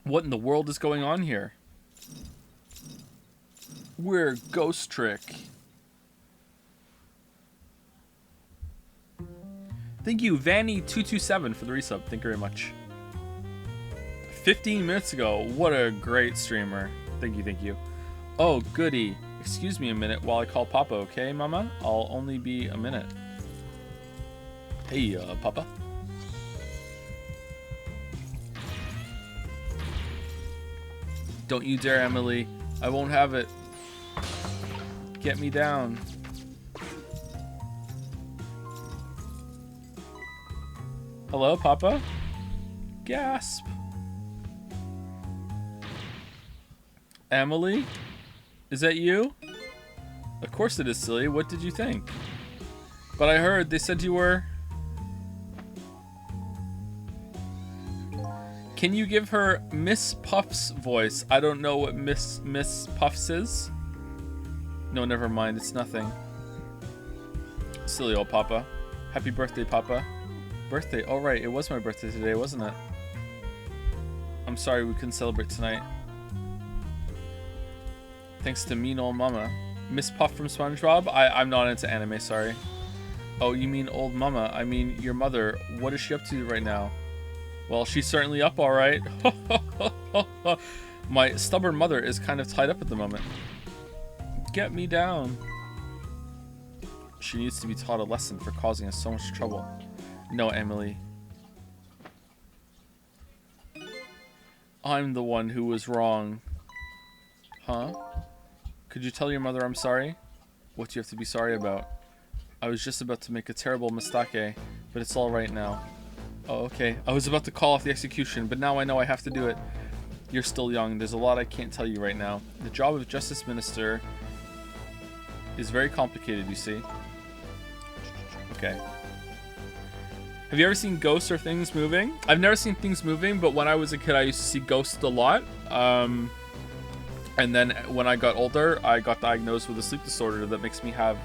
What in the world is going on here? We're Ghost Trick. Thank you, Vanny227 for the resub. Thank you very much. 15 minutes ago. What a great streamer. Thank you, thank you. Oh, goody. Excuse me a minute while I call Papa, okay, Mama? I'll only be a minute. Hey, Papa. Don't you dare, Emily. I won't have it. Get me down. Hello, Papa? Gasp. Emily? Is that you? Of course it is, silly. What did you think? But I heard they said you were... Can you give her Miss Puff's voice? I don't know what Miss Puff's is. No, never mind. It's nothing. Silly old Papa. Happy birthday, Papa. Birthday? Oh, right. It was my birthday today, wasn't it? I'm sorry we couldn't celebrate tonight. Thanks to mean old Mama. Miss Puff from SpongeBob? I'm not into anime, sorry. Oh, you mean old Mama? I mean your mother. What is she up to right now? Well, she's certainly up all right. My stubborn mother is kind of tied up at the moment. Get me down. She needs to be taught a lesson for causing us so much trouble. No, Emily. I'm the one who was wrong. Huh? Could you tell your mother I'm sorry? What do you have to be sorry about? I was just about to make a terrible mistake, but it's all right now. Oh, okay. I was about to call off the execution, but now I know I have to do it. You're still young. There's a lot I can't tell you right now. The job of Justice Minister is very complicated, you see. Okay. Have you ever seen ghosts or things moving? I've never seen things moving, but when I was a kid, I used to see ghosts a lot. And then when I got older, I got diagnosed with a sleep disorder that makes me have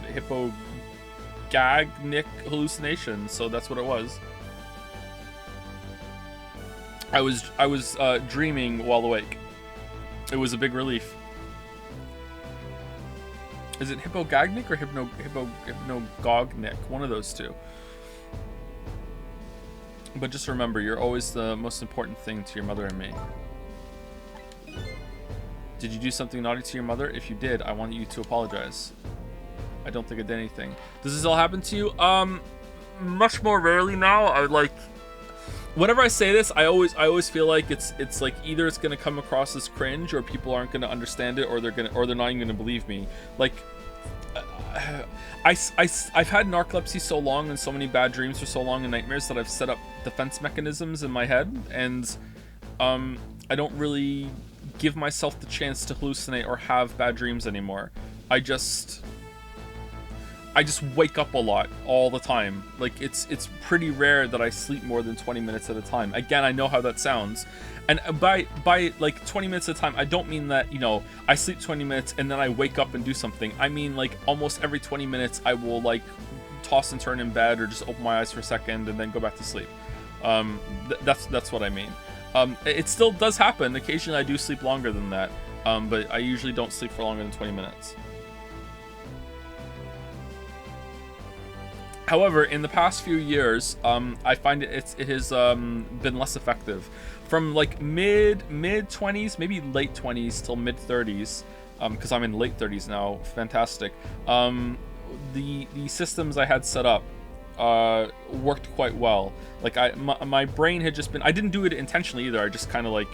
hypogagnic hallucinations. So that's what it was. I was dreaming while awake. It was a big relief. Is it hypogagnic or hypnagogic? One of those two. But just remember, you're always the most important thing to your mother and me. Did you do something naughty to your mother? If you did, I want you to apologize. I don't think I did anything. Does this all happen to you? Much more rarely now. I like... Whenever I say this, I always feel like it's like either it's gonna come across as cringe, or people aren't gonna understand it, or they're not even gonna believe me. Like, I've had narcolepsy so long and so many bad dreams for so long and nightmares that I've set up defense mechanisms in my head, and I don't really give myself the chance to hallucinate or have bad dreams anymore. I just wake up a lot all the time. Like, it's pretty rare that I sleep more than 20 minutes at a time. Again, I know how that sounds. And by like 20 minutes at a time, I don't mean that, you know, I sleep 20 minutes and then I wake up and do something. I mean, like, almost every 20 minutes I will, like, toss and turn in bed or just open my eyes for a second and then go back to sleep. That's what I mean. It still does happen. Occasionally I do sleep longer than that. But I usually don't sleep for longer than 20 minutes. However, in the past few years, I find it has been less effective. From like mid 20s, maybe late 20s till mid 30s, because I'm in late 30s now. Fantastic. The systems I had set up worked quite well. Like my brain had just been. I didn't do it intentionally either. I just kind of like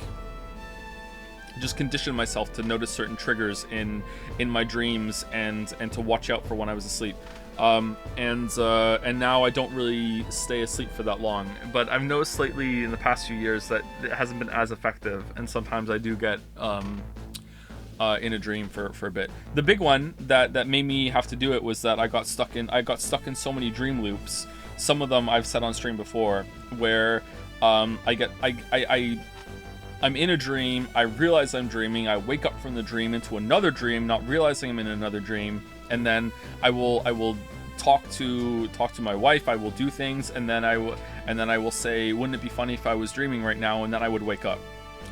just conditioned myself to notice certain triggers in my dreams and to watch out for when I was asleep. And now I don't really stay asleep for that long, but I've noticed lately in the past few years that it hasn't been as effective, and sometimes I do get in a dream for a bit. The big one that made me have to do it was that I got stuck in so many dream loops. Some of them I've said on stream before, where I'm in a dream, I realize I'm dreaming, I wake up from the dream into another dream, not realizing I'm in another dream, and then I will talk to my wife, I will do things, and then I will say, wouldn't it be funny if I was dreaming right now, and then I would wake up.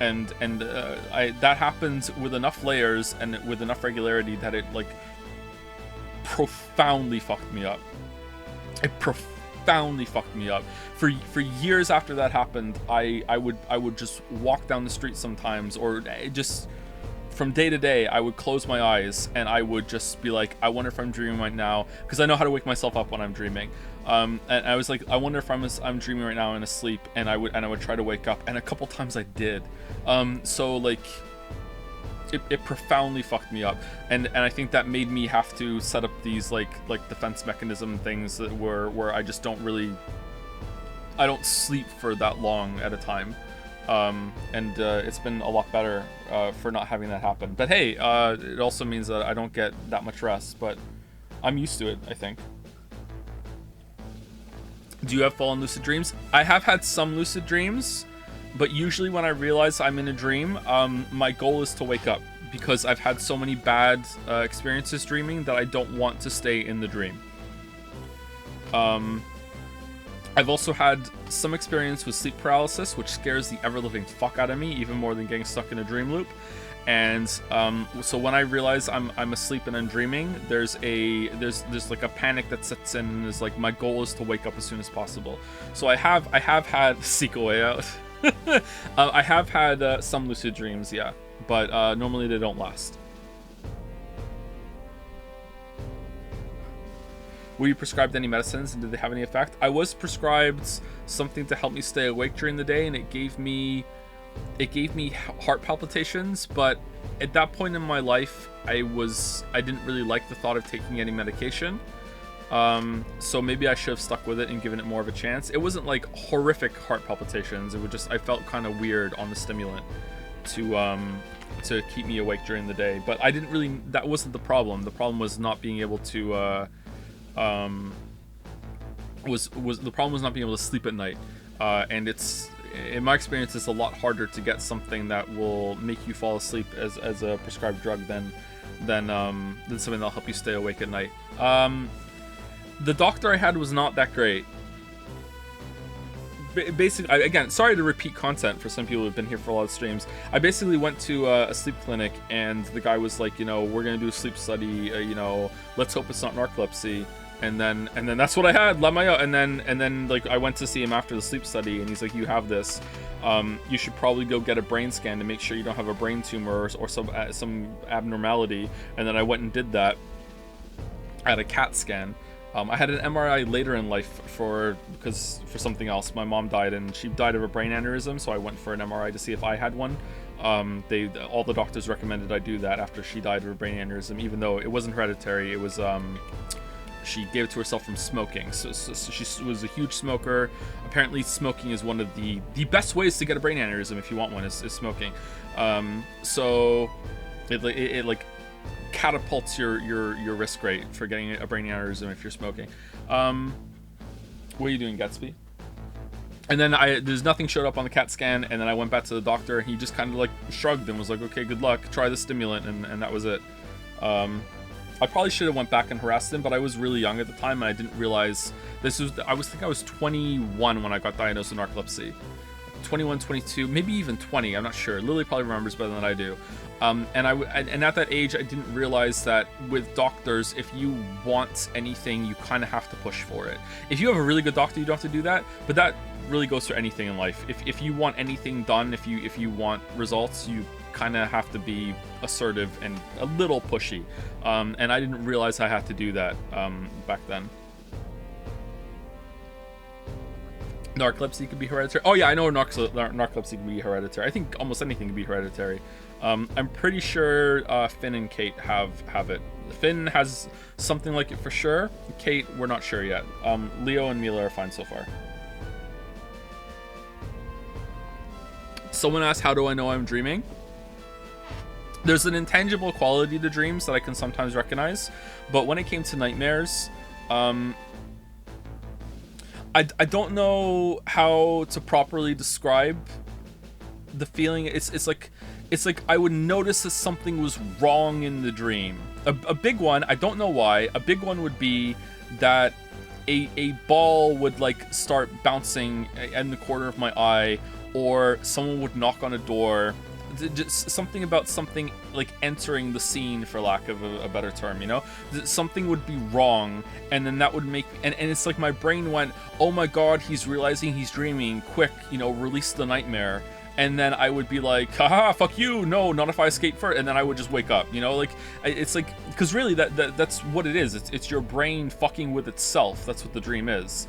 I that happens with enough layers and with enough regularity that it like profoundly fucked me up. It profoundly fucked me up. For years after that happened, I would just walk down the street sometimes, or just from day to day, I would close my eyes and I would just be like, I wonder if I'm dreaming right now, because I know how to wake myself up when I'm dreaming. And I was like, I wonder if I'm dreaming right now in a sleep, and I would try to wake up, and a couple times I did. So like, it profoundly fucked me up, and I think that made me have to set up these like defense mechanism things that where I just don't sleep for that long at a time. It's been a lot better for not having that happen. But hey, it also means that I don't get that much rest, but I'm used to it, I think. Do you have full-on lucid dreams? I have had some lucid dreams, but usually when I realize I'm in a dream, my goal is to wake up, because I've had so many bad experiences dreaming that I don't want to stay in the dream. I've also had some experience with sleep paralysis, which scares the ever-living fuck out of me, even more than getting stuck in a dream loop. And so when I realize I'm asleep and I'm dreaming, there's like a panic that sets in, and is like, my goal is to wake up as soon as possible. So I have had seek a way out. I have had some lucid dreams, yeah, but normally they don't last. Were you prescribed any medicines, and did they have any effect? I was prescribed something to help me stay awake during the day, and it gave me heart palpitations, but at that point in my life, I didn't really like the thought of taking any medication. So maybe I should have stuck with it and given it more of a chance. It wasn't like horrific heart palpitations. It would just, I felt kind of weird on the stimulant to keep me awake during the day. But I didn't really, that wasn't the problem. The problem was not being able to, the problem was not being able to sleep at night. And it's, in my experience, it's a lot harder to get something that will make you fall asleep as a prescribed drug than something that'll help you stay awake at night. The doctor I had was not that great. Basically, again, sorry to repeat content for some people who've been here for a lot of streams. I basically went to a sleep clinic, and the guy was like, we're gonna do a sleep study. Let's hope it's not narcolepsy. And then that's what I had, Lamayo. And then like I went to see him after the sleep study, and he's like, you have this. You should probably go get a brain scan to make sure you don't have a brain tumor or some abnormality. And then I went and did that. I had a CAT scan. I had an MRI later in life for something else. My mom died, and she died of a brain aneurysm, so I went for an MRI to see if I had one. All the doctors recommended I do that after she died of a brain aneurysm, even though it wasn't hereditary. It was she gave it to herself from smoking. So she was a huge smoker. Apparently, smoking is one of the best ways to get a brain aneurysm if you want one. Is smoking. So it like catapults your risk rate for getting a brain aneurysm if you're smoking. What are you doing, Gatsby? And then there's nothing showed up on the CAT scan, and then I went back to the doctor, and he just kind of like shrugged and was like, okay, good luck, try the stimulant, and that was it. I probably should have went back and harassed him, but I was really young at the time, and I didn't realize I was 21 when I got diagnosed with narcolepsy. 21, 22, maybe even 20, I'm not sure. Lily probably remembers better than I do. And at that age, I didn't realize that with doctors, if you want anything, you kind of have to push for it. If you have a really good doctor, you don't have to do that, but that really goes for anything in life. If you want anything done, if you want results, you kind of have to be assertive and a little pushy. And I didn't realize I had to do that back then. Narcolepsy could be hereditary. Oh yeah, I know narcolepsy can be hereditary. I think almost anything can be hereditary. I'm pretty sure Finn and Kate have it. Finn has something like it for sure. Kate, we're not sure yet. Leo and Mila are fine so far. Someone asked, how do I know I'm dreaming? There's an intangible quality to dreams that I can sometimes recognize, but when it came to nightmares, I don't know how to properly describe the feeling. It's like I would notice that something was wrong in the dream. A big one, I don't know why, a big one would be that a ball would like start bouncing in the corner of my eye, or someone would knock on a door. Just something about something like entering the scene, for lack of a better term, you know? Something would be wrong, and then that would make, and it's like my brain went, oh my god, he's realizing he's dreaming, quick, you know, release the nightmare. And then I would be like, haha, fuck you, no, not if I escape first. And then I would just wake up, you know? Like, it's like, because really that's what it is. It's your brain fucking with itself. That's what the dream is.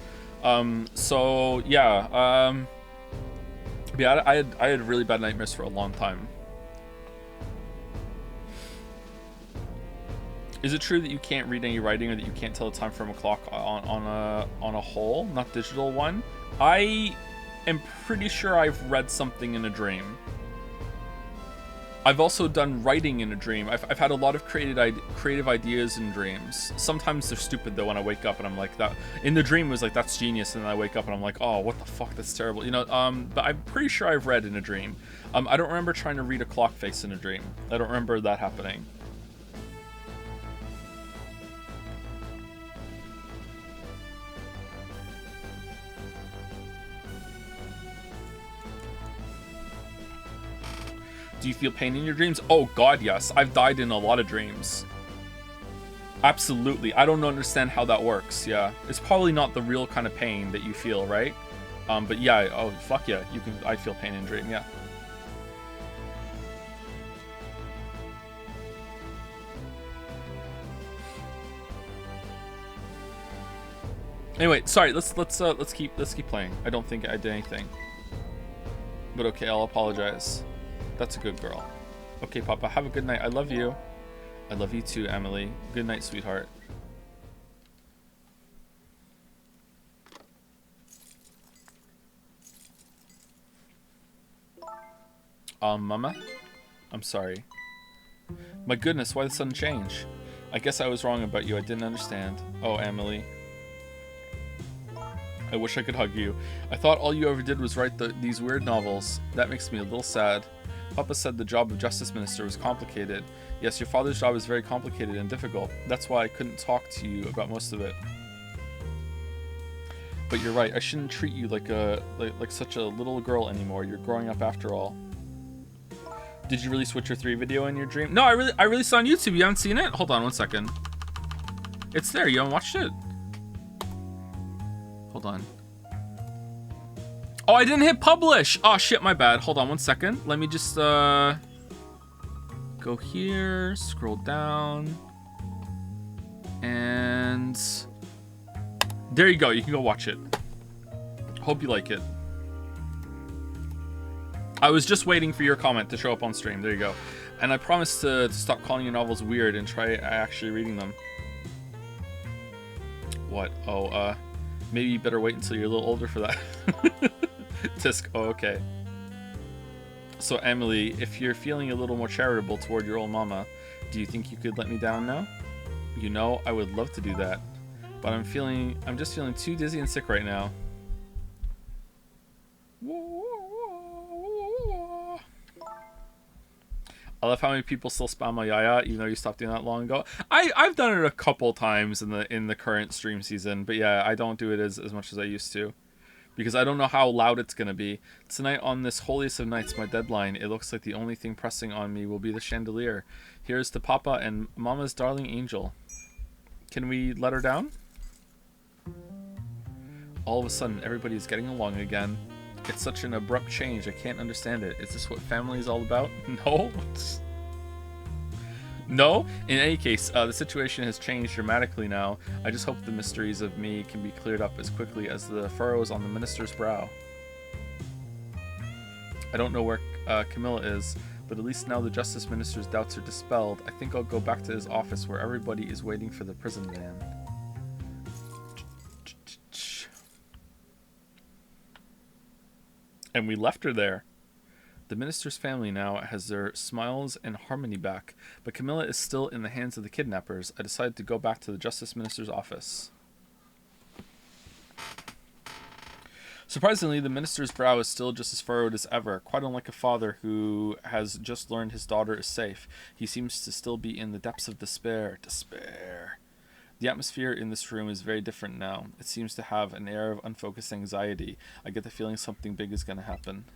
So yeah, yeah, I had really bad nightmares for a long time. Is it true that you can't read any writing, or that you can't tell the time from a clock on a whole, not digital one? I am pretty sure I've read something in a dream. I've also done writing in a dream. I've had a lot of creative ideas in dreams. Sometimes they're stupid though when I wake up and I'm like, that in the dream it was like, that's genius, and then I wake up and I'm like, oh, what the fuck, that's terrible, you know. But I'm pretty sure I've read in a dream. I don't remember trying to read a clock face in a dream. I don't remember that happening. Do you feel pain in your dreams? Oh god, yes. I've died in a lot of dreams. Absolutely. I don't understand how that works. Yeah, it's probably not the real kind of pain that you feel, right? But yeah, oh fuck yeah, you can. I feel pain in a dream. Yeah. Anyway, sorry. Let's keep playing. I don't think I did anything. But okay, I'll apologize. That's a good girl. Okay, Papa, have a good night. I love you. I love you too, Emily. Good night, sweetheart. Mama? I'm sorry. My goodness, why the sudden change? I guess I was wrong about you. I didn't understand. Oh, Emily. I wish I could hug you. I thought all you ever did was write these weird novels. That makes me a little sad. Papa said the job of Justice Minister was complicated. Yes, your father's job is very complicated and difficult. That's why I couldn't talk to you about most of it. But you're right, I shouldn't treat you like such a little girl anymore. You're growing up after all. Did you release Witcher 3 video in your dream? No, I released it on YouTube. You haven't seen it? Hold on one second. It's there. You haven't watched it? Hold on. Oh, I didn't hit publish. Oh shit, my bad. Hold on one second. Let me just go here, scroll down, and there you go. You can go watch it. Hope you like it. I was just waiting for your comment to show up on stream. There you go. And I promise to stop calling your novels weird and try actually reading them. What? Oh, maybe you better wait until you're a little older for that. Tisk. Oh, okay. So, Emily, if you're feeling a little more charitable toward your old mama, do you think you could let me down now? You know, I would love to do that. But I'm just feeling too dizzy and sick right now. I love how many people still spam my yaya, even though you stopped doing that long ago. I've done it a couple times in the current stream season, but yeah, I don't do it as much as I used to. Because I don't know how loud it's going to be. Tonight on this holiest of nights, my deadline, it looks like the only thing pressing on me will be the chandelier. Here's to Papa and Mama's darling angel. Can we let her down? All of a sudden, everybody is getting along again. It's such an abrupt change, I can't understand it. Is this what family is all about? No? No? In any case, the situation has changed dramatically now. I just hope the mysteries of me can be cleared up as quickly as the furrows on the minister's brow. I don't know where Camilla is, but at least now the Justice Minister's doubts are dispelled. I think I'll go back to his office where everybody is waiting for the prison van. And we left her there. The minister's family now has their smiles and harmony back, but Camilla is still in the hands of the kidnappers. I decided to go back to the Justice Minister's office. Surprisingly, the minister's brow is still just as furrowed as ever, quite unlike a father who has just learned his daughter is safe. He seems to still be in the depths of despair. Despair. The atmosphere in this room is very different now. It seems to have an air of unfocused anxiety. I get the feeling something big is going to happen.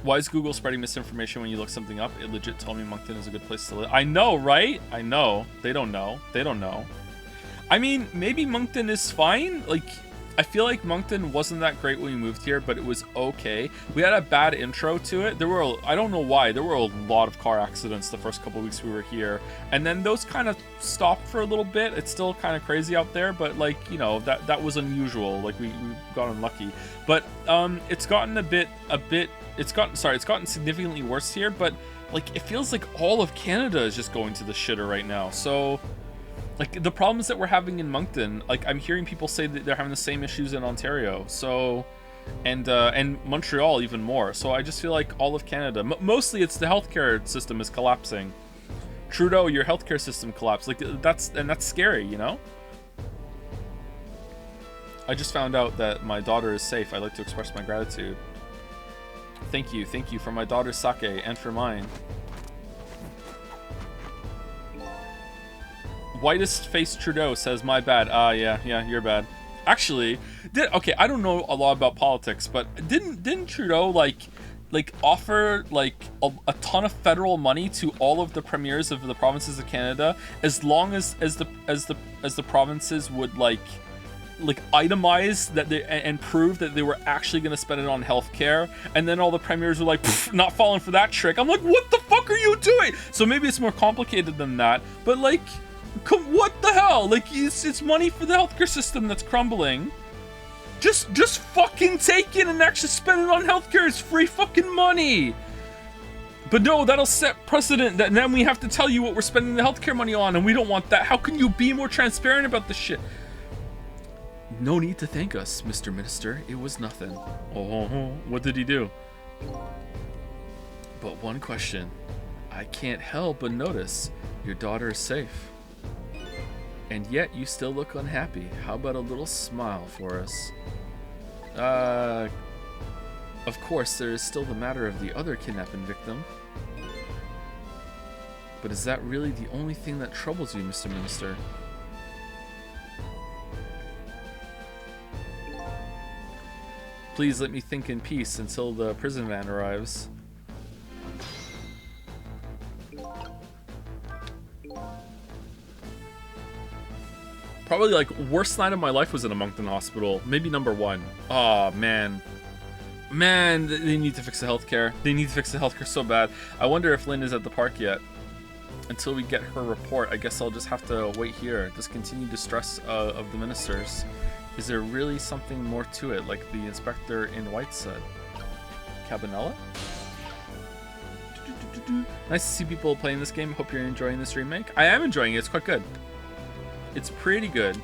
Why is Google spreading misinformation when you look something up? It legit told me Moncton is a good place to live. I know, right? I know. They don't know. They don't know. I mean, maybe Moncton is fine. Like, I feel like Moncton wasn't that great when we moved here, but it was okay. We had a bad intro to it. I don't know why. There were a lot of car accidents the first couple of weeks we were here. And then those kind of stopped for a little bit. It's still kind of crazy out there, but like, you know, that was unusual. Like we got unlucky. But it's gotten it's gotten significantly worse here, but like it feels like all of Canada is just going to the shitter right now. So like the problems that we're having in Moncton, like I'm hearing people say that they're having the same issues in Ontario. So and Montreal even more. So I just feel like all of Canada, mostly it's the healthcare system is collapsing. Trudeau, your healthcare system collapsed. Like that's scary, you know? I just found out that my daughter is safe. I'd like to express my gratitude. Thank you for my daughter's sake and for mine. Whitest face Trudeau says, my bad. Yeah, you're bad. Actually, okay, I don't know a lot about politics, but didn't Trudeau like offer like a ton of federal money to all of the premiers of the provinces of Canada as long as the provinces would like itemize that they and prove that they were actually going to spend it on healthcare, and then all the premiers were like, not falling for that trick. I'm like, what the fuck are you doing? So maybe it's more complicated than that, but like, what the hell? Like, it's money for the healthcare system that's crumbling. Just fucking take it and actually spend it on healthcare. It's free fucking money. But no, that'll set precedent that then we have to tell you what we're spending the healthcare money on, and we don't want that. How can you be more transparent about this shit? No need to thank us, Mr. Minister. It was nothing. Oh, what did he do? But one question. I can't help but notice your daughter is safe. And yet you still look unhappy. How about a little smile for us? Of course, there is still the matter of the other kidnapping victim. But is that really the only thing that troubles you, Mr. Minister? Please let me think in peace until the prison van arrives. Probably like worst night of my life was in a Moncton hospital. Maybe number one. Oh man. Man, they need to fix the healthcare. They need to fix the healthcare so bad. I wonder if Lynn is at the park yet. Until we get her report, I guess I'll just have to wait here. Discontinue distress of the ministers. Is there really something more to it, like the inspector in White said? Cabanella? Nice to see people playing this game. Hope you're enjoying this remake. I am enjoying it. It's quite good. It's pretty good.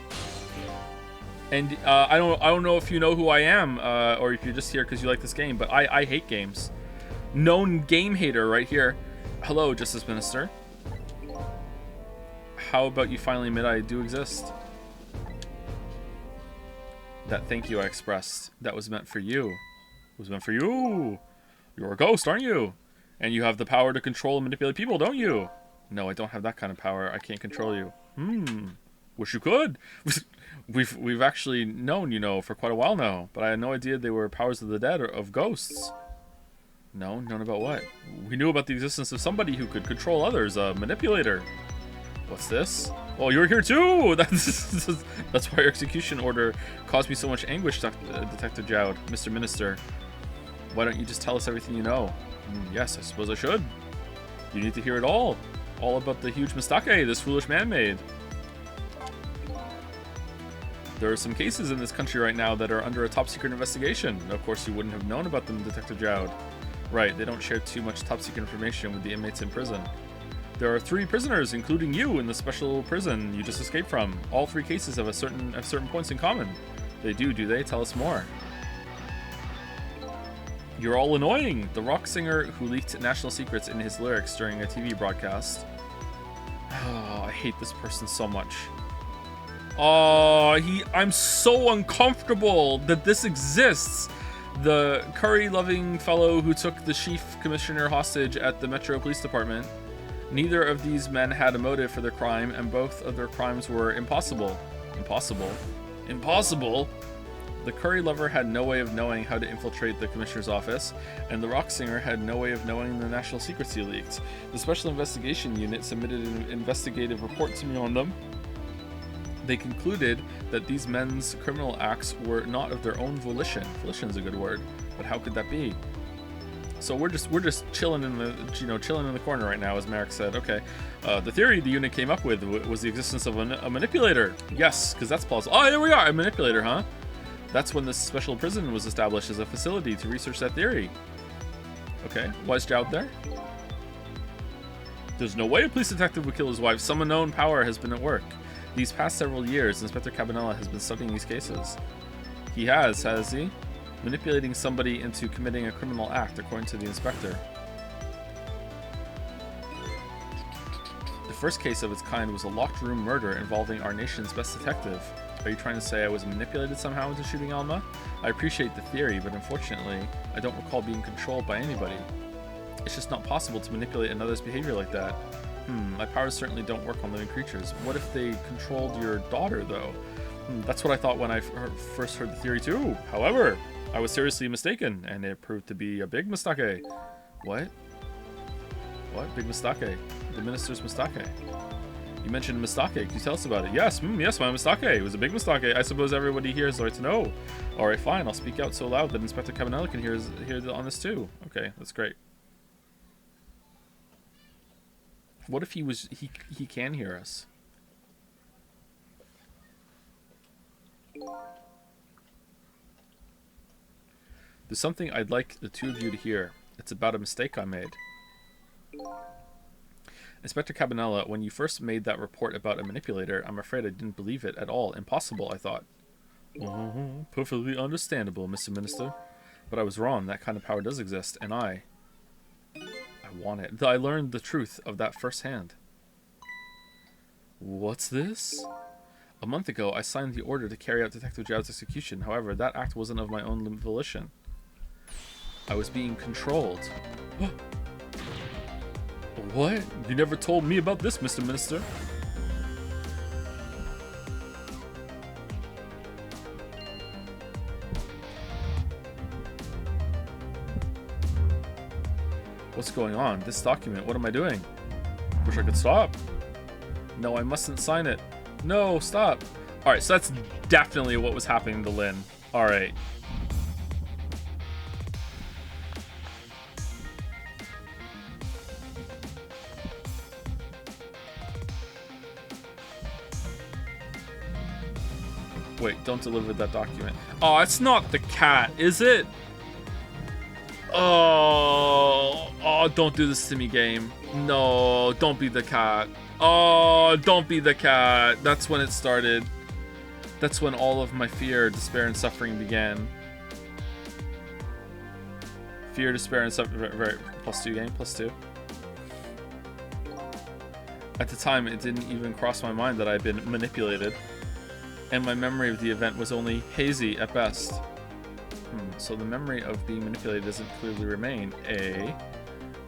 And I don't know if you know who I am, or if you're just here because you like this game, but I hate games. Known game hater right here. Hello, Justice Minister. How about you finally admit I do exist? That thank you I expressed, that was meant for you. It was meant for you. You're a ghost, aren't you? And you have the power to control and manipulate people, don't you? No, I don't have that kind of power. I can't control you. Wish you could. We've actually known, you know, for quite a while now, but I had no idea they were powers of the dead or of ghosts. No, known about what? We knew about the existence of somebody who could control others, a manipulator. What's this? Oh, you're here too! That's why your execution order caused me so much anguish, Detective Jowd. Mr. Minister, why don't you just tell us everything you know? Yes, I suppose I should. You need to hear it all. All about the huge mistake this foolish man made. There are some cases in this country right now that are under a top-secret investigation. Of course, you wouldn't have known about them, Detective Jowd. Right, they don't share too much top-secret information with the inmates in prison. There are 3 prisoners, including you, in the special prison you just escaped from. All 3 cases have certain points in common. They do they? Tell us more. You're all annoying! The rock singer who leaked national secrets in his lyrics during a TV broadcast. Oh, I hate this person so much. Oh, I'm so uncomfortable that this exists. The curry-loving fellow who took the chief commissioner hostage at the Metro Police Department. Neither of these men had a motive for their crime, and both of their crimes were impossible. Impossible? Impossible? The curry lover had no way of knowing how to infiltrate the commissioner's office, and the rock singer had no way of knowing the national secrecy leaked. The Special Investigation Unit submitted an investigative report to me on them. They concluded that these men's criminal acts were not of their own volition. Volition is a good word, but how could that be? So we're just chilling in the corner right now, as Merrick said. Okay, the theory the unit came up with was the existence of a manipulator. Yes, because that's plausible. Oh, here we are, a manipulator, huh? That's when this special prison was established as a facility to research that theory. Okay, why is Jowd there? There's no way a police detective would kill his wife. Some unknown power has been at work. These past several years, Inspector Cabanela has been studying these cases. He has he? Manipulating somebody into committing a criminal act, according to the inspector. The first case of its kind was a locked room murder involving our nation's best detective. Are you trying to say I was manipulated somehow into shooting Alma? I appreciate the theory, but unfortunately, I don't recall being controlled by anybody. It's just not possible to manipulate another's behavior like that. My powers certainly don't work on living creatures. What if they controlled your daughter, though? That's what I thought when I first heard the theory, too. However, I was seriously mistaken, and it proved to be a big mistake. What? What? Big mistake? The minister's mistake. You mentioned mistake. Can you tell us about it? Yes, yes, my mistake. It was a big mistake. I suppose everybody here has the right to know. Alright, fine. I'll speak out so loud that Inspector Cabanela can hear on this too. Okay, that's great. What if he can hear us? There's something I'd like the two of you to hear. It's about a mistake I made. Inspector Cabanela, when you first made that report about a manipulator, I'm afraid I didn't believe it at all. Impossible, I thought. Perfectly understandable, Mr. Minister. But I was wrong. That kind of power does exist, and I want it. I learned the truth of that firsthand. What's this? A month ago, I signed the order to carry out Detective Jowd's execution. However, that act wasn't of my own volition. I was being controlled. What? You never told me about this, Mr. Minister. What's going on? This document, what am I doing? Wish I could stop. No, I mustn't sign it. No, stop. Alright, so that's definitely what was happening to Lynn. Alright. Wait, don't deliver that document. Oh, it's not the cat, is it? Oh, don't do this to me, game. No, don't be the cat. Oh, don't be the cat. That's when it started. That's when all of my fear, despair, and suffering began. Fear, despair, and suffering. Right, +2 game, +2. At the time, it didn't even cross my mind that I'd been manipulated. And my memory of the event was only hazy at best. So the memory of being manipulated doesn't clearly remain.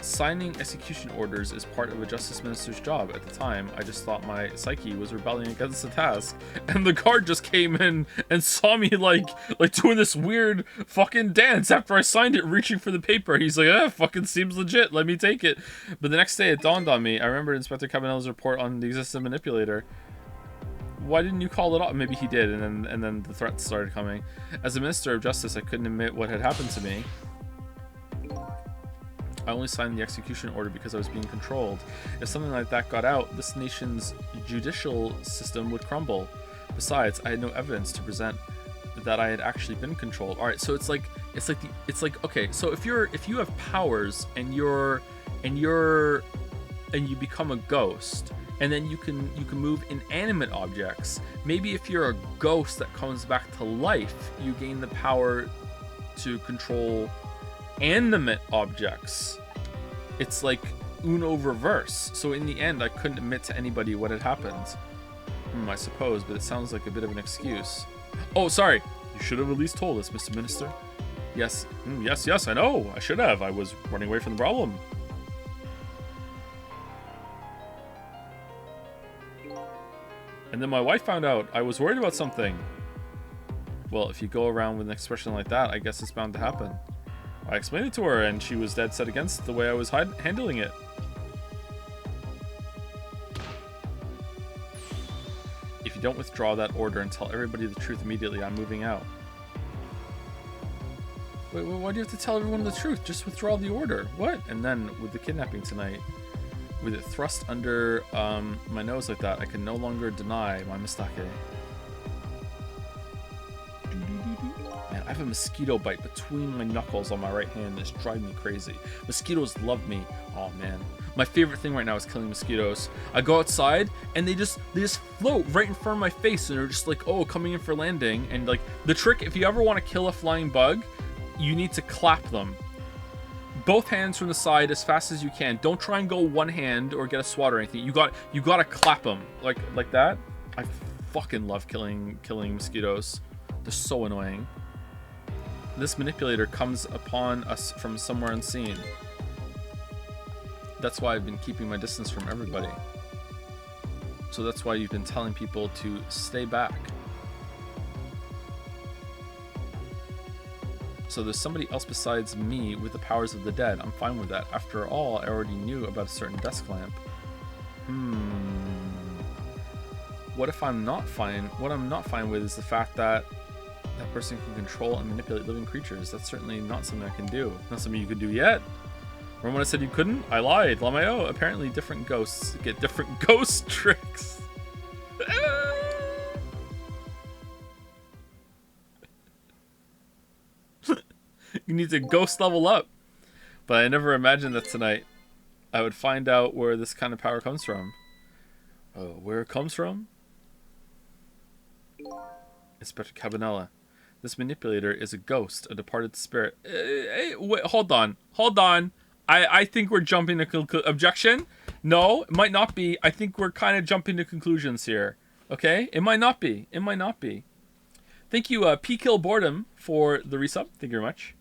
Signing execution orders is part of a justice minister's job. At the time, I just thought my psyche was rebelling against the task, and the guard just came in and saw me like doing this weird fucking dance after I signed it, reaching for the paper. He's like, fucking seems legit, let me take it. But the next day it dawned on me. I remembered Inspector Cabanela's report on the existence of manipulator. Why didn't you call it off? Maybe he did, and then the threats started coming. As a minister of justice, I couldn't admit what had happened to me. I only signed the execution order because I was being controlled. If something like that got out, this nation's judicial system would crumble. Besides, I had no evidence to present that I had actually been controlled. All right, so it's like okay, so if you have powers and you become a ghost, and then you can move inanimate objects. Maybe if you're a ghost that comes back to life, you gain the power to control animate objects. It's like Uno reverse. So in the end, I couldn't admit to anybody what had happened. I suppose, but it sounds like a bit of an excuse. Oh, sorry. You should have at least told us, Mr. Minister. Yes, yes, I know. I should have. I was running away from the problem. And then my wife found out. I was worried about something. Well, if you go around with an expression like that, I guess it's bound to happen. I explained it to her, and she was dead set against the way I was handling it. If you don't withdraw that order and tell everybody the truth immediately, I'm moving out. Wait, why do you have to tell everyone the truth? Just withdraw the order. What? And then, with the kidnapping tonight, with it thrust under my nose like that, I can no longer deny my mistake. Man, I have a mosquito bite between my knuckles on my right hand that's driving me crazy. Mosquitoes love me. Oh man. My favorite thing right now is killing mosquitoes. I go outside and they just float right in front of my face and they're just like, oh, coming in for landing. And like the trick, if you ever want to kill a flying bug, you need to clap them. Both hands from the side as fast as you can. Don't try and go one hand or get a swat or anything. You gotta clap them like that. I fucking love killing mosquitoes. They're so annoying. This manipulator comes upon us from somewhere unseen. That's why I've been keeping my distance from everybody. So that's why you've been telling people to stay back. So there's somebody else besides me with the powers of the dead. I'm fine with that. After all, I already knew about a certain desk lamp. What if I'm not fine? What I'm not fine with is the fact that that person can control and manipulate living creatures. That's certainly not something I can do. Not something you could do yet. Remember when I said you couldn't? I lied. Lamayo. Apparently different ghosts get different ghost tricks. You need to ghost level up. But I never imagined that tonight I would find out where this kind of power comes from. Where it comes from? Inspector Cabanela. This manipulator is a ghost, a departed spirit. Wait, hold on. I think we're jumping to objection. No, it might not be. I think we're kind of jumping to conclusions here. Okay? It might not be. Thank you, P-Kill Boredom, for the resub. Thank you very much.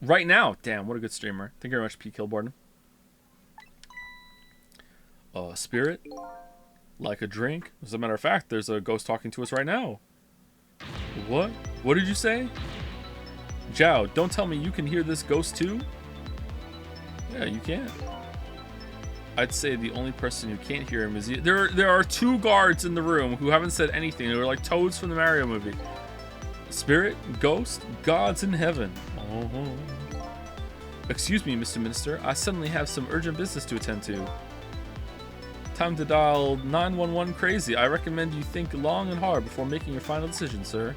Right now. Damn, what a good streamer. Thank you very much, P-Kill Boredom. Spirit? Like a drink? As a matter of fact, there's a ghost talking to us right now. What? What did you say? Zhao, don't tell me you can hear this ghost too? Yeah, you can. I'd say the only person who can't hear him is you. There are two guards in the room who haven't said anything. They were like toads from the Mario movie. Spirit, ghost, gods in heaven. Oh. Excuse me, Mr. Minister. I suddenly have some urgent business to attend to. Time to dial 911 crazy. I recommend you think long and hard before making your final decision, sir.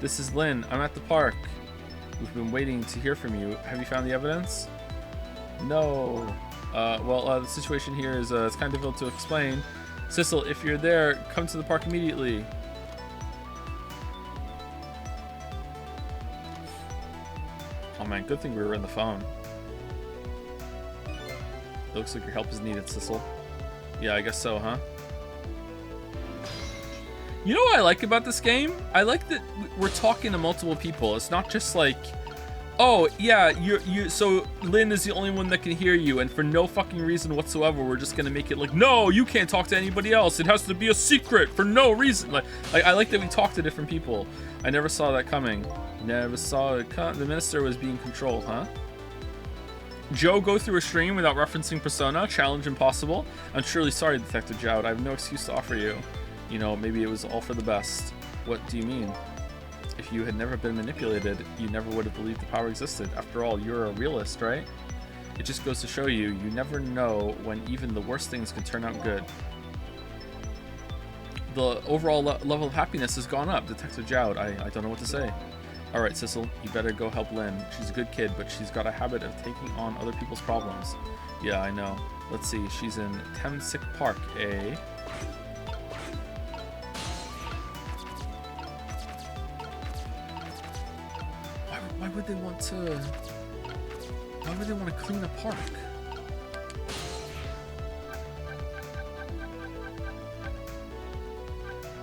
This is Lynn. I'm at the park. We've been waiting to hear from you. Have you found the evidence? No. The situation here is it's kind of difficult to explain. Sissel, if you're there, come to the park immediately. Oh man, good thing we were on the phone. It looks like your help is needed, Sissel. Yeah, I guess so, huh? You know what I like about this game? I like that we're talking to multiple people. It's not just like, oh yeah, so Lynn is the only one that can hear you, and for no fucking reason whatsoever, we're just gonna make it like, no, you can't talk to anybody else. It has to be a secret for no reason. Like I like that we talk to different people. I never saw that coming. Never saw it come. The minister was being controlled, huh? Joe, go through a stream without referencing Persona. Challenge impossible. I'm surely sorry, Detective Joud. I have no excuse to offer you. You know, maybe it was all for the best. What do you mean? If you had never been manipulated, you never would have believed the power existed. After all, you're a realist, right? It just goes to show you, you never know when even the worst things can turn out good. The overall level of happiness has gone up, Detective Joud. I don't know what to say. Alright, Sissel, you better go help Lynn. She's a good kid, but she's got a habit of taking on other people's problems. Yeah, I know. Let's see, she's in Temsick Park, eh? Why would they want to clean a park?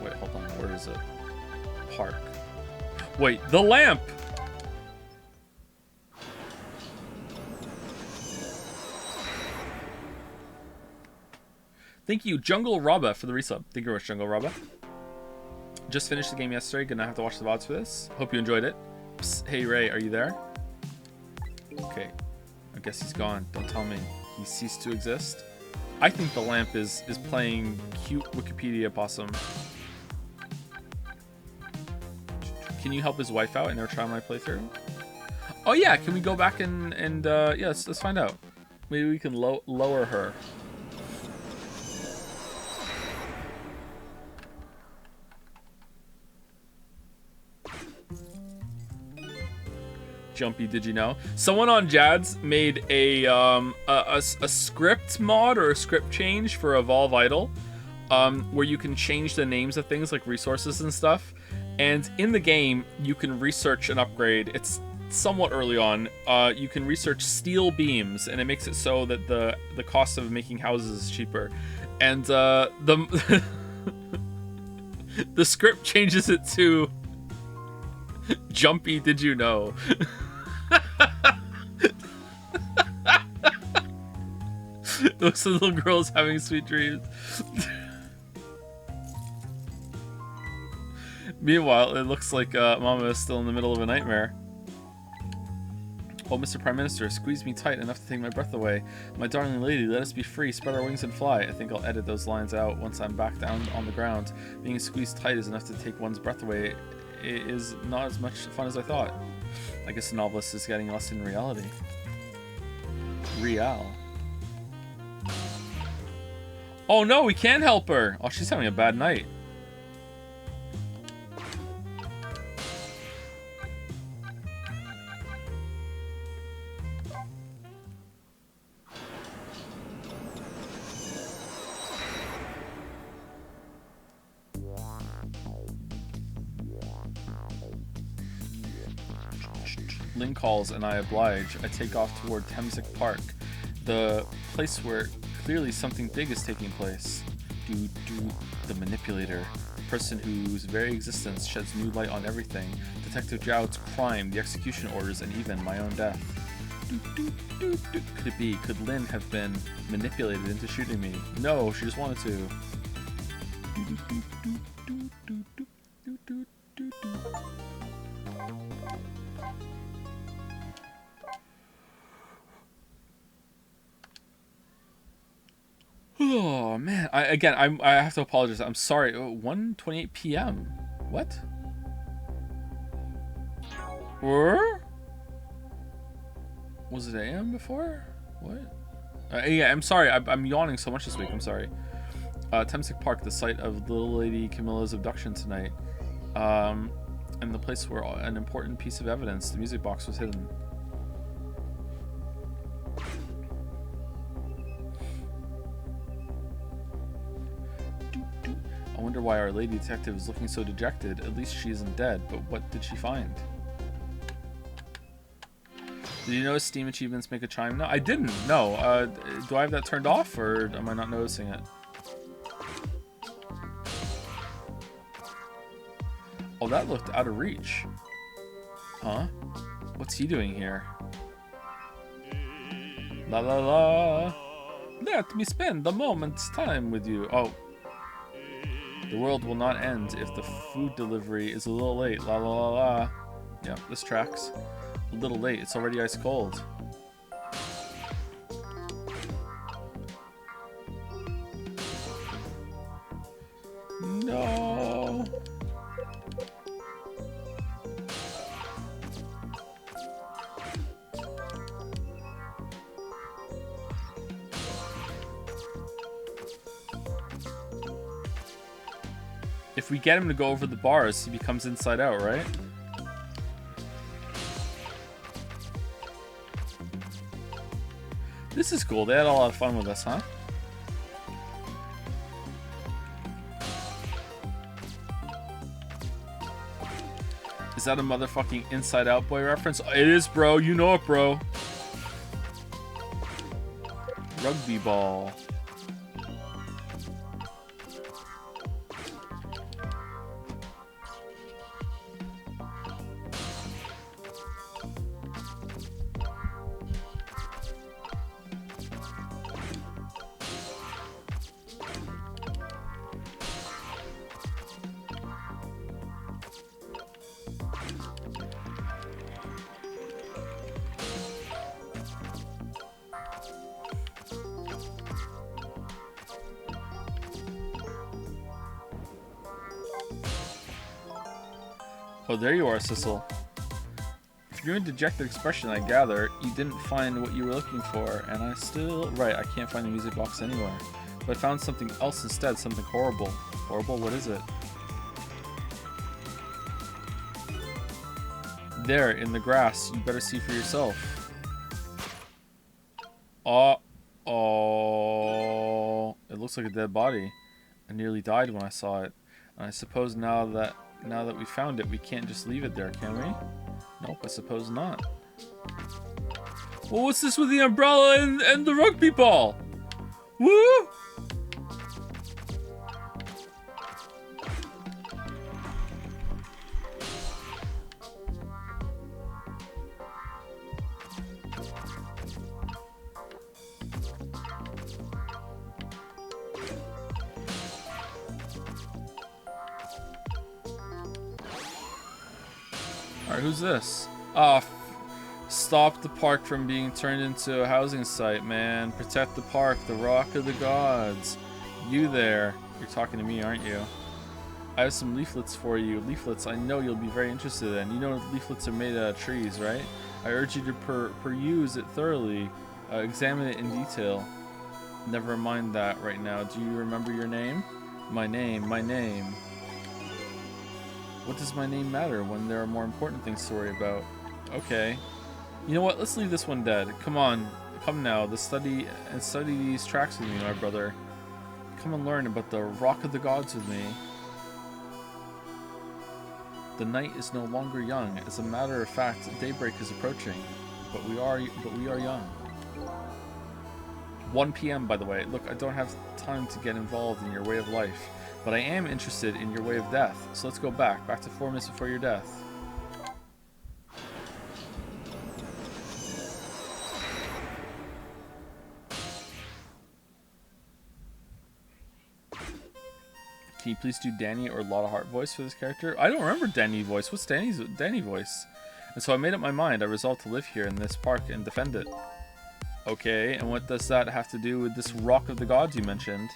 Wait, hold on, where is it? Park. Wait, the lamp! Thank you, Jungle Robba, for the resub. Thank you very much, Jungle Robba. Just finished the game yesterday. Gonna have to watch the VODs for this. Hope you enjoyed it. Psst, hey, Ray, are you there? Okay. I guess he's gone. Don't tell me. He ceased to exist. I think the lamp is playing cute Wikipedia possum. Can you help his wife out? I never tried my playthrough. Oh yeah, can we go back and yeah, let's find out. Maybe we can lower her. Jumpy, did you know? Someone on Jads made a script mod or a script change for Evolve Idle, where you can change the names of things like resources and stuff. And in the game, you can research an upgrade. It's somewhat early on. You can research steel beams, and it makes it so that the cost of making houses is cheaper. And the the script changes it to Jumpy, did you know? Those little girls having sweet dreams. Meanwhile, it looks like Mama is still in the middle of a nightmare. Oh, Mr. Prime Minister, squeeze me tight enough to take my breath away. My darling lady, let us be free, spread our wings and fly. I think I'll edit those lines out once I'm back down on the ground. Being squeezed tight is enough to take one's breath away. It is not as much fun as I thought. I guess the novelist is getting lost in reality. Real. Oh no, we can't help her! Oh, she's having a bad night. Lynn calls and I oblige. I take off toward Temsic Park, the place where clearly something big is taking place. The manipulator, the person whose very existence sheds new light on everything. Detective Joud's crime, the execution orders, and even my own death. Could it be? Could Lynn have been manipulated into shooting me? No, she just wanted to. Oh man! I have to apologize. I'm sorry. 1:28 p.m. What? Or was it a.m. before? What? Yeah, I'm sorry. I'm yawning so much this week. I'm sorry. Temsic Park, the site of little lady Camilla's abduction tonight, and the place where an important piece of evidence, the music box, was hidden. I wonder why our lady detective is looking so dejected. At least she isn't dead, but what did she find? Did you notice Steam achievements make a chime now? I didn't, no. Do I have that turned off, or am I not noticing it? Oh, that looked out of reach. Huh? What's he doing here? La la la. Let me spend a moment's time with you. Oh. The world will not end if the food delivery is a little late. La la la la. Yeah, this tracks. A little late. It's already ice cold. No. If we get him to go over the bars, he becomes inside out, right? This is cool. They had a lot of fun with us, huh? Is that a motherfucking Inside Out Boy reference? It is, bro. You know it, bro. Rugby ball. Oh, there you are, Sissel. From your dejected expression, I gather you didn't find what you were looking for, and I still... Right, I can't find the music box anywhere. But I found something else instead, something horrible. Horrible? What is it? There, in the grass. You better see for yourself. Oh. It looks like a dead body. I nearly died when I saw it. And I suppose now that we found it, we can't just leave it there, can we? Nope, I suppose not. Well, what's this with the umbrella and the rugby ball? Woo! Alright, who's this? Stop the park from being turned into a housing site, man. Protect the park, the rock of the gods. You there. You're talking to me, aren't you? I have some leaflets for you. Leaflets I know you'll be very interested in. You know leaflets are made out of trees, right? I urge you to peruse it thoroughly. Examine it in detail. Never mind that right now. Do you remember your name? My name. What does my name matter when there are more important things to worry about? Okay. You know what? Let's leave this one dead. Come on. Come now. Study these tracks with me, my brother. Come and learn about the Rock of the Gods with me. The night is no longer young. As a matter of fact, daybreak is approaching. But we are young. 1 p.m. by the way. Look, I don't have time to get involved in your way of life. But I am interested in your way of death, so let's go back to 4 minutes before your death. Can you please do Danny or Lotta Hart voice for this character? I don't remember Danny voice. What's Danny voice? And so I made up my mind. I resolved to live here in this park and defend it. Okay, and what does that have to do with this Rock of the Gods you mentioned?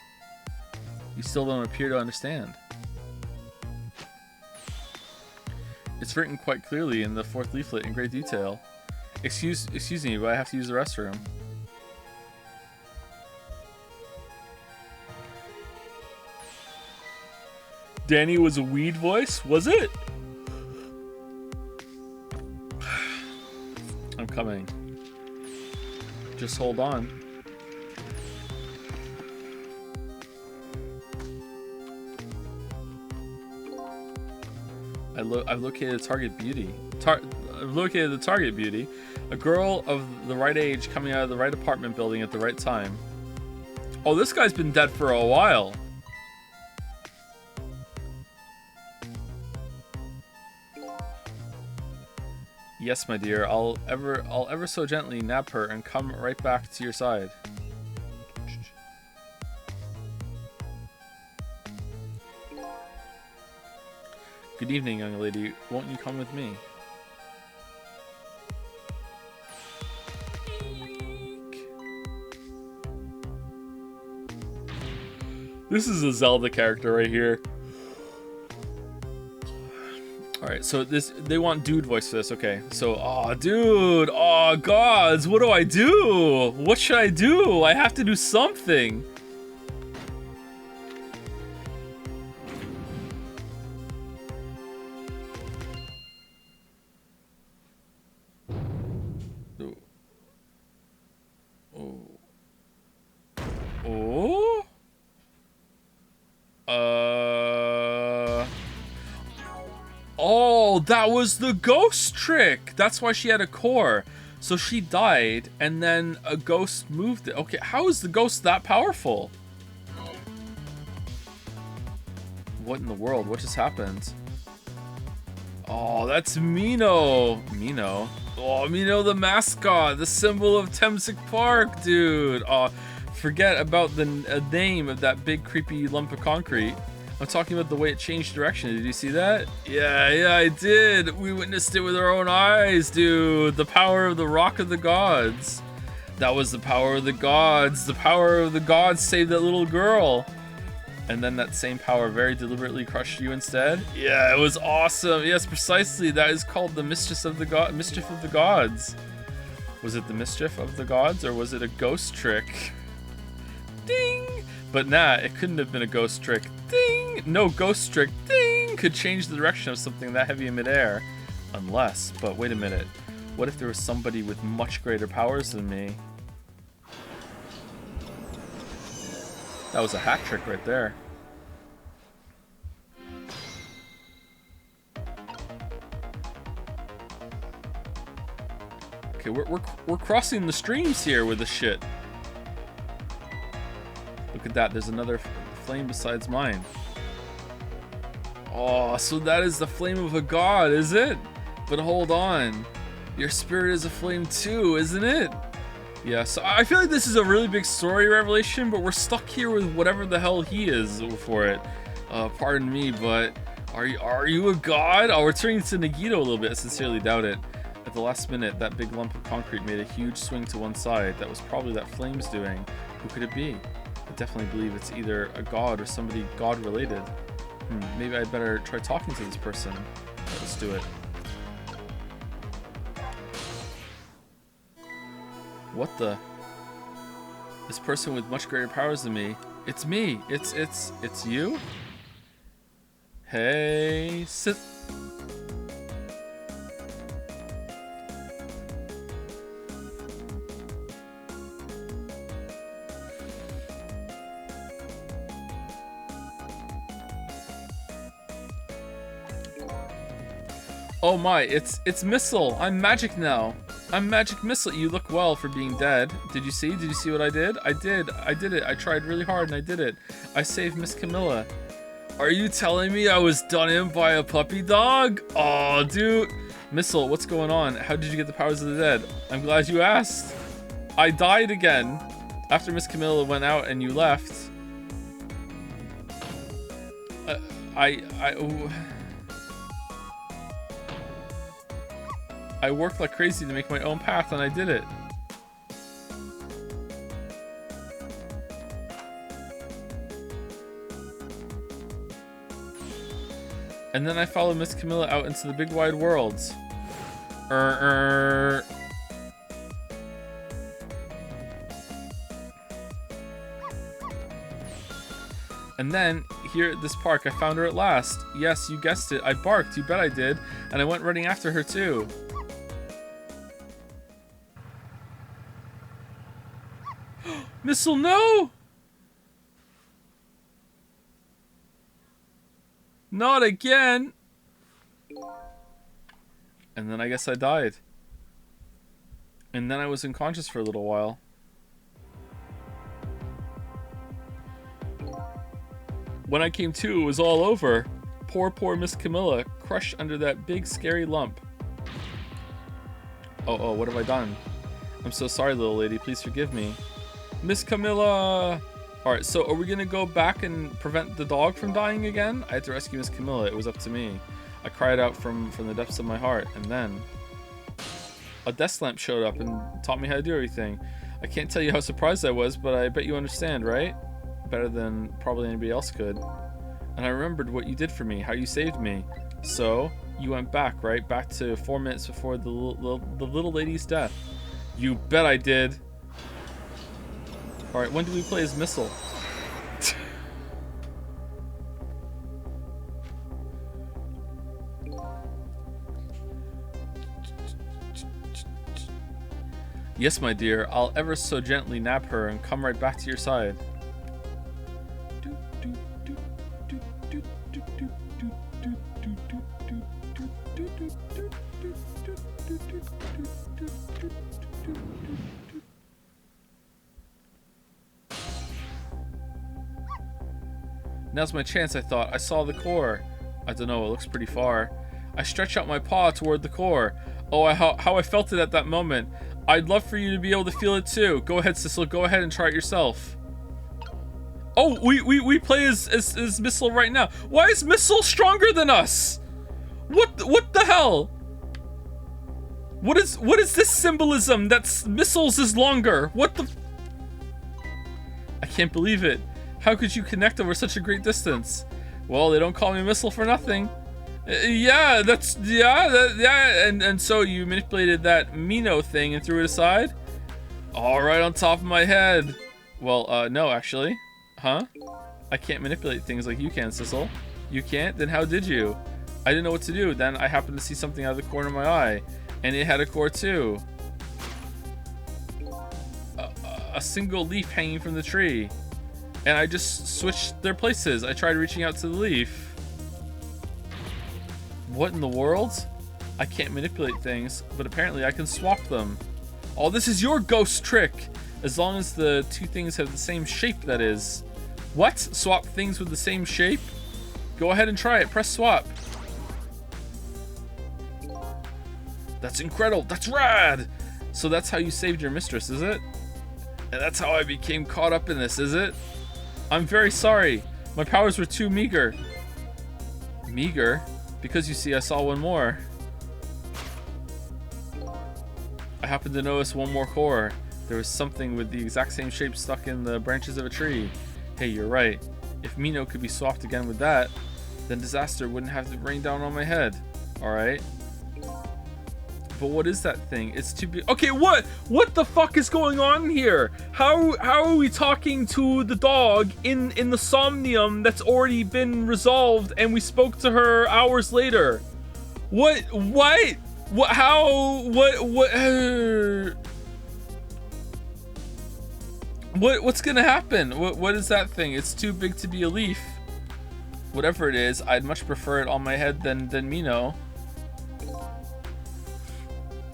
You still don't appear to understand. It's written quite clearly in the 4th leaflet in great detail. Excuse me, but I have to use the restroom. Danny was a weed voice, was it? I'm coming. Just hold on. I've located the target beauty. I've located the target beauty. A girl of the right age coming out of the right apartment building at the right time. Oh, this guy's been dead for a while. Yes, my dear. I'll ever so gently nab her and come right back to your side. Good evening, young lady. Won't you come with me? This is a Zelda character right here. Alright, so they want dude voice for this. Okay, so, oh, dude. Oh, gods. What do I do? What should I do? I have to do something. Oh, that was the ghost trick. That's why she had a core. So she died, and then a ghost moved it. Okay, how is the ghost that powerful? What in the world? What just happened? Oh, that's Mino. Mino? Oh, Mino the mascot. The symbol of Temsic Park, dude. Oh, forget about the name of that big creepy lump of concrete. I'm talking about the way it changed direction. Did you see that? Yeah, I did. We witnessed it with our own eyes, dude. The power of the Rock of the Gods. That was the power of the gods. The power of the gods saved that little girl. And then that same power very deliberately crushed you instead? Yeah, it was awesome. Yes, precisely. That is called the mischief of the gods. Was it the mischief of the gods, or was it a ghost trick? Ding! But nah, it couldn't have been a ghost trick. Ding! No ghost trick. Ding! Could change the direction of something that heavy in midair. Unless, but wait a minute. What if there was somebody with much greater powers than me? That was a hat trick right there. Okay, we're crossing the streams here with this shit. Look at that, there's another flame besides mine. Oh, so that is the flame of a god, is it? But hold on. Your spirit is a flame too, isn't it? Yeah, so I feel like this is a really big story revelation, but we're stuck here with whatever the hell he is for it. Pardon me, but are you a god? Oh, we're turning to Nagito a little bit. I sincerely doubt it. At the last minute, that big lump of concrete made a huge swing to one side. That was probably that flame's doing. Who could it be? I definitely believe it's either a god or somebody god-related. Maybe I'd better try talking to this person. Let's do it. What the? This person with much greater powers than me. It's me. It's you? Hey, sit. Oh my, it's Missile. I'm magic now. I'm Magic Missile. You look well for being dead. Did you see? Did you see what I did? I did it. I tried really hard and I did it. I saved Miss Camilla. Are you telling me I was done in by a puppy dog? Oh, dude. Missile, what's going on? How did you get the powers of the dead? I'm glad you asked. I died again. After Miss Camilla went out and you left. I worked like crazy to make my own path, and I did it. And then I followed Miss Camilla out into the big wide worlds. And then, here at this park, I found her at last. Yes, you guessed it. I barked, you bet I did. And I went running after her, too. Missile, no! Not again! And then I guess I died. And then I was unconscious for a little while. When I came to, it was all over. Poor Miss Camilla, crushed under that big scary lump. Oh, what have I done? I'm so sorry, little lady, please forgive me. Miss Camilla! Alright, so are we gonna go back and prevent the dog from dying again? I had to rescue Miss Camilla, it was up to me. I cried out from the depths of my heart, and then a desk lamp showed up and taught me how to do everything. I can't tell you how surprised I was, but I bet you understand, right? Better than probably anybody else could. And I remembered what you did for me, how you saved me. So, you went back, right? Back to 4 minutes before the little lady's death. You bet I did. Alright, when do we play as Missile? Yes, my dear, I'll ever so gently nab her and come right back to your side. Now's my chance, I thought. I saw the core. I don't know, it looks pretty far. I stretched out my paw toward the core. Oh, how I felt it at that moment. I'd love for you to be able to feel it too. Go ahead, Sissel, go ahead and try it yourself. Oh, we play as Missile right now. Why is Missile stronger than us? What the hell? What is this symbolism that Missile's is longer? What the? I can't believe it. How could you connect over such a great distance? Well, they don't call me Missile for nothing. Yeah, and so you manipulated that Mino thing and threw it aside? All right, on top of my head. Well, no, actually. Huh? I can't manipulate things like you can, Sissel. You can't? Then how did you? I didn't know what to do. Then I happened to see something out of the corner of my eye. And it had a core too. A single leaf hanging from the tree. And I just switched their places. I tried reaching out to the leaf. What in the world? I can't manipulate things, but apparently I can swap them. Oh, this is your ghost trick! As long as the two things have the same shape, that is. What? Swap things with the same shape? Go ahead and try it. Press swap. That's incredible. That's rad! So that's how you saved your mistress, is it? And that's how I became caught up in this, is it? I'm very sorry. My powers were too meager. Meager? Because you see, I saw one more. I happened to notice one more core. There was something with the exact same shape stuck in the branches of a tree. Hey, you're right. If Mino could be swapped again with that, then disaster wouldn't have to rain down on my head. Alright. But what is that thing? It's too big. Okay, what the fuck is going on here? How are we talking to the dog in the somnium that's already been resolved and we spoke to her hours later? What's gonna happen? What is that thing? It's too big to be a leaf. Whatever it is, I'd much prefer it on my head than Mino.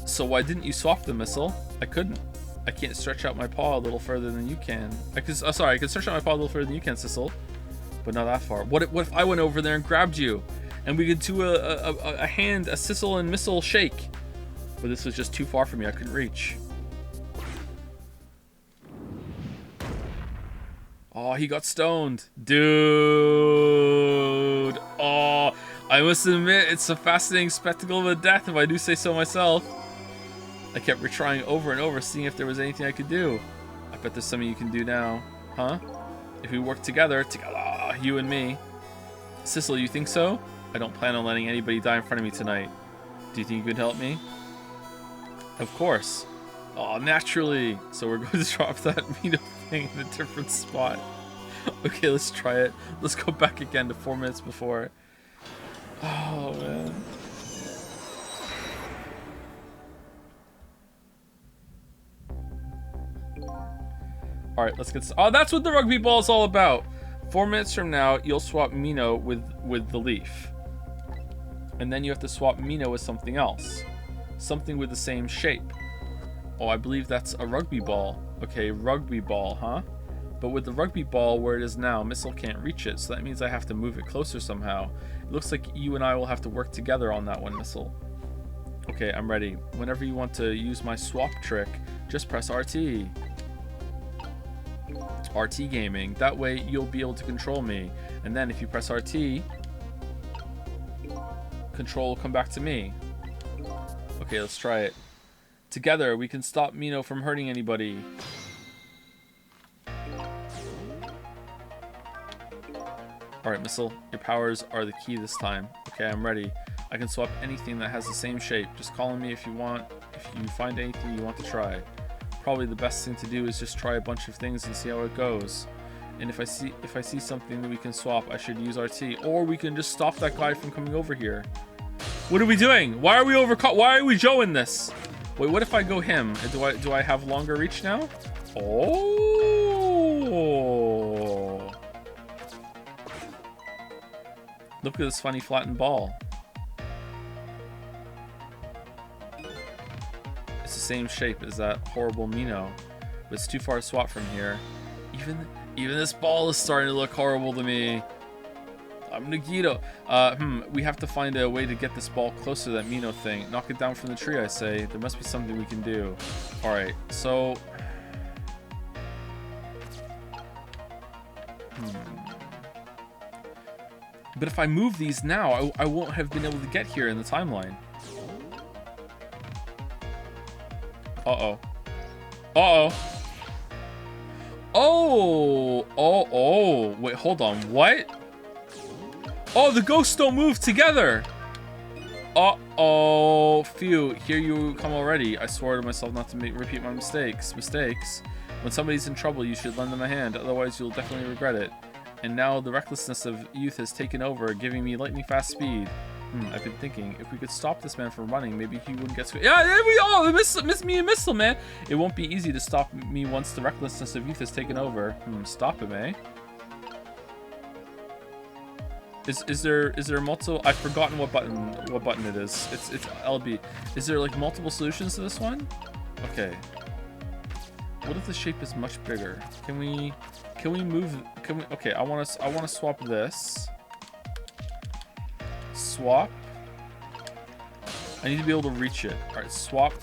So why didn't you swap the Missile? I couldn't. I can't stretch out my paw a little further than you can. I can stretch out my paw a little further than you can, Sissel. But not that far. What if I went over there and grabbed you? And we could do a Sissel and Missile shake. But this was just too far for me. I couldn't reach. Oh, he got stoned. Dude. Oh, I must admit, it's a fascinating spectacle of a death, if I do say so myself. I kept retrying over and over, seeing if there was anything I could do. I bet there's something you can do now. Huh? If we work together, you and me. Sissel, you think so? I don't plan on letting anybody die in front of me tonight. Do you think you could help me? Of course. Oh, naturally. So we're going to drop that Mino thing in a different spot. Okay, let's try it. Let's go back again to 4 minutes before. Oh, man. All right, let's get. Oh, that's what the rugby ball is all about. 4 minutes from now, you'll swap Mino with the leaf, and then you have to swap Mino with something else, something with the same shape. Oh, I believe that's a rugby ball. Okay, rugby ball, huh? But with the rugby ball where it is now, Missile can't reach it, so that means I have to move it closer somehow. It looks like you and I will have to work together on that one, Missile. Okay, I'm ready. Whenever you want to use my swap trick, just press RT. RT gaming. That way you'll be able to control me. And then if you press RT, control will come back to me. Okay, let's try it. Together, we can stop Mino from hurting anybody. Alright, Missile, your powers are the key this time. Okay, I'm ready. I can swap anything that has the same shape. Just call on me if you find anything you want to try. Probably the best thing to do is just try a bunch of things and see how it goes. And if I see something that we can swap, I should use RT. Or we can just stop that guy from coming over here. What are we doing? Why are we why are we Joeing this? Wait, what if I go him? Do I have longer reach now? Oh. Look at this funny flattened ball. It's the same shape as that horrible Mino, but it's too far to swap from here. Even this ball is starting to look horrible to me. I'm Nagito. We have to find a way to get this ball closer to that Mino thing. Knock it down from the tree, I say. There must be something we can do. Alright, so... But if I move these now, I won't have been able to get here in the timeline. Uh-oh. Uh-oh. Oh! Oh, wait, hold on. What? Oh, the ghosts don't move together. Uh-oh. Phew, here you come already. I swore to myself not to repeat my mistakes. When somebody's in trouble, you should lend them a hand. Otherwise, you'll definitely regret it. And now the recklessness of youth has taken over, giving me lightning fast speed. I've been thinking, if we could stop this man from running, maybe he wouldn't get... Yeah, there we all miss me a missile, man. It won't be easy to stop me once the recklessness of youth has taken over. Stop him, eh? Is there multiple? I've forgotten what button it is. It's LB. Is there like multiple solutions to this one? Okay. What if the shape is much bigger? Can we move? Okay, I want to swap this. Swap. I need to be able to reach it. All right, swap.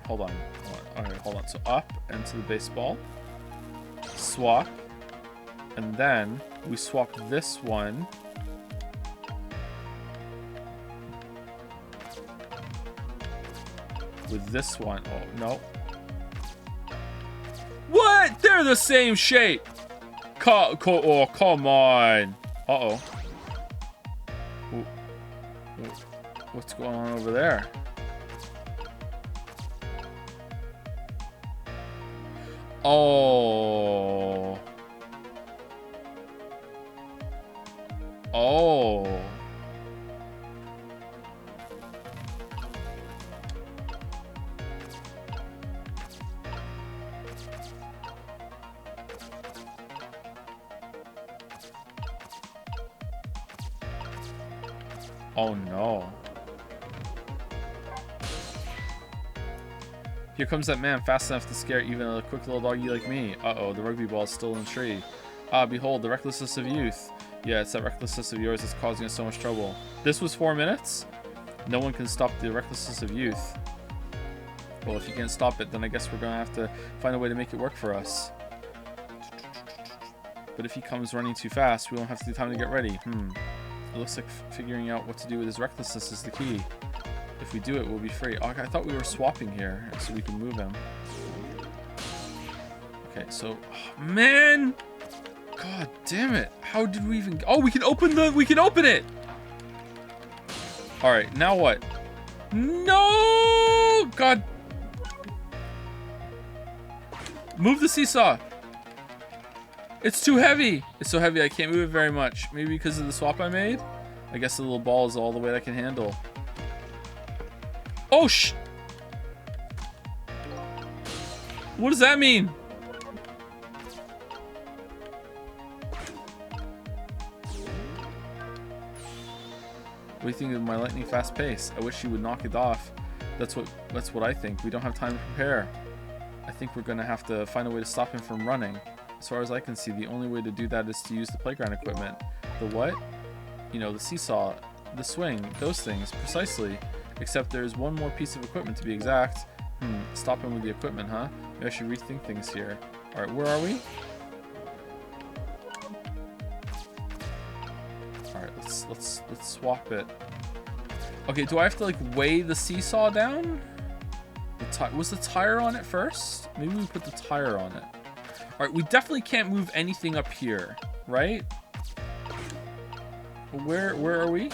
Hold on. All right, hold on. So up and to the baseball. Swap. And then we swap this one. With this one. Oh, no. What? They're the same shape. Oh, come on. Uh-oh. What's going on over there? Oh. Oh. Oh no. Here comes that man, fast enough to scare even a quick little doggy like me. Uh-oh, the rugby ball is still in the tree. Ah, behold, the recklessness of youth. Yeah, it's that recklessness of yours that's causing us so much trouble. This was 4 minutes? No one can stop the recklessness of youth. Well, if you can't stop it, then I guess we're gonna have to find a way to make it work for us. But if he comes running too fast, we won't have the time to get ready. It looks like figuring out what to do with his recklessness is the key. If we do it, we'll be free. Oh, I thought we were swapping here so we can move him. Okay, so... Oh, man! God damn it. How did we even... Oh, we can open it! Alright, now what? No! God. Move the seesaw. It's too heavy. It's so heavy I can't move it very much. Maybe because of the swap I made? I guess the little ball is all the weight I can handle. Oh, what does that mean? What do you think of my lightning fast pace? I wish you would knock it off. That's what I think. We don't have time to prepare. I think we're gonna have to find a way to stop him from running. As far as I can see, the only way to do that is to use the playground equipment. The what? You know, the seesaw, the swing, those things, precisely. Except there's one more piece of equipment to be exact. Stop him with the equipment, huh? Maybe I should rethink things here. Alright, where are we? Alright, let's swap it. Okay, do I have to like weigh the seesaw down? Was the tire on it first? Maybe we put the tire on it. Alright, we definitely can't move anything up here, right? Where are we?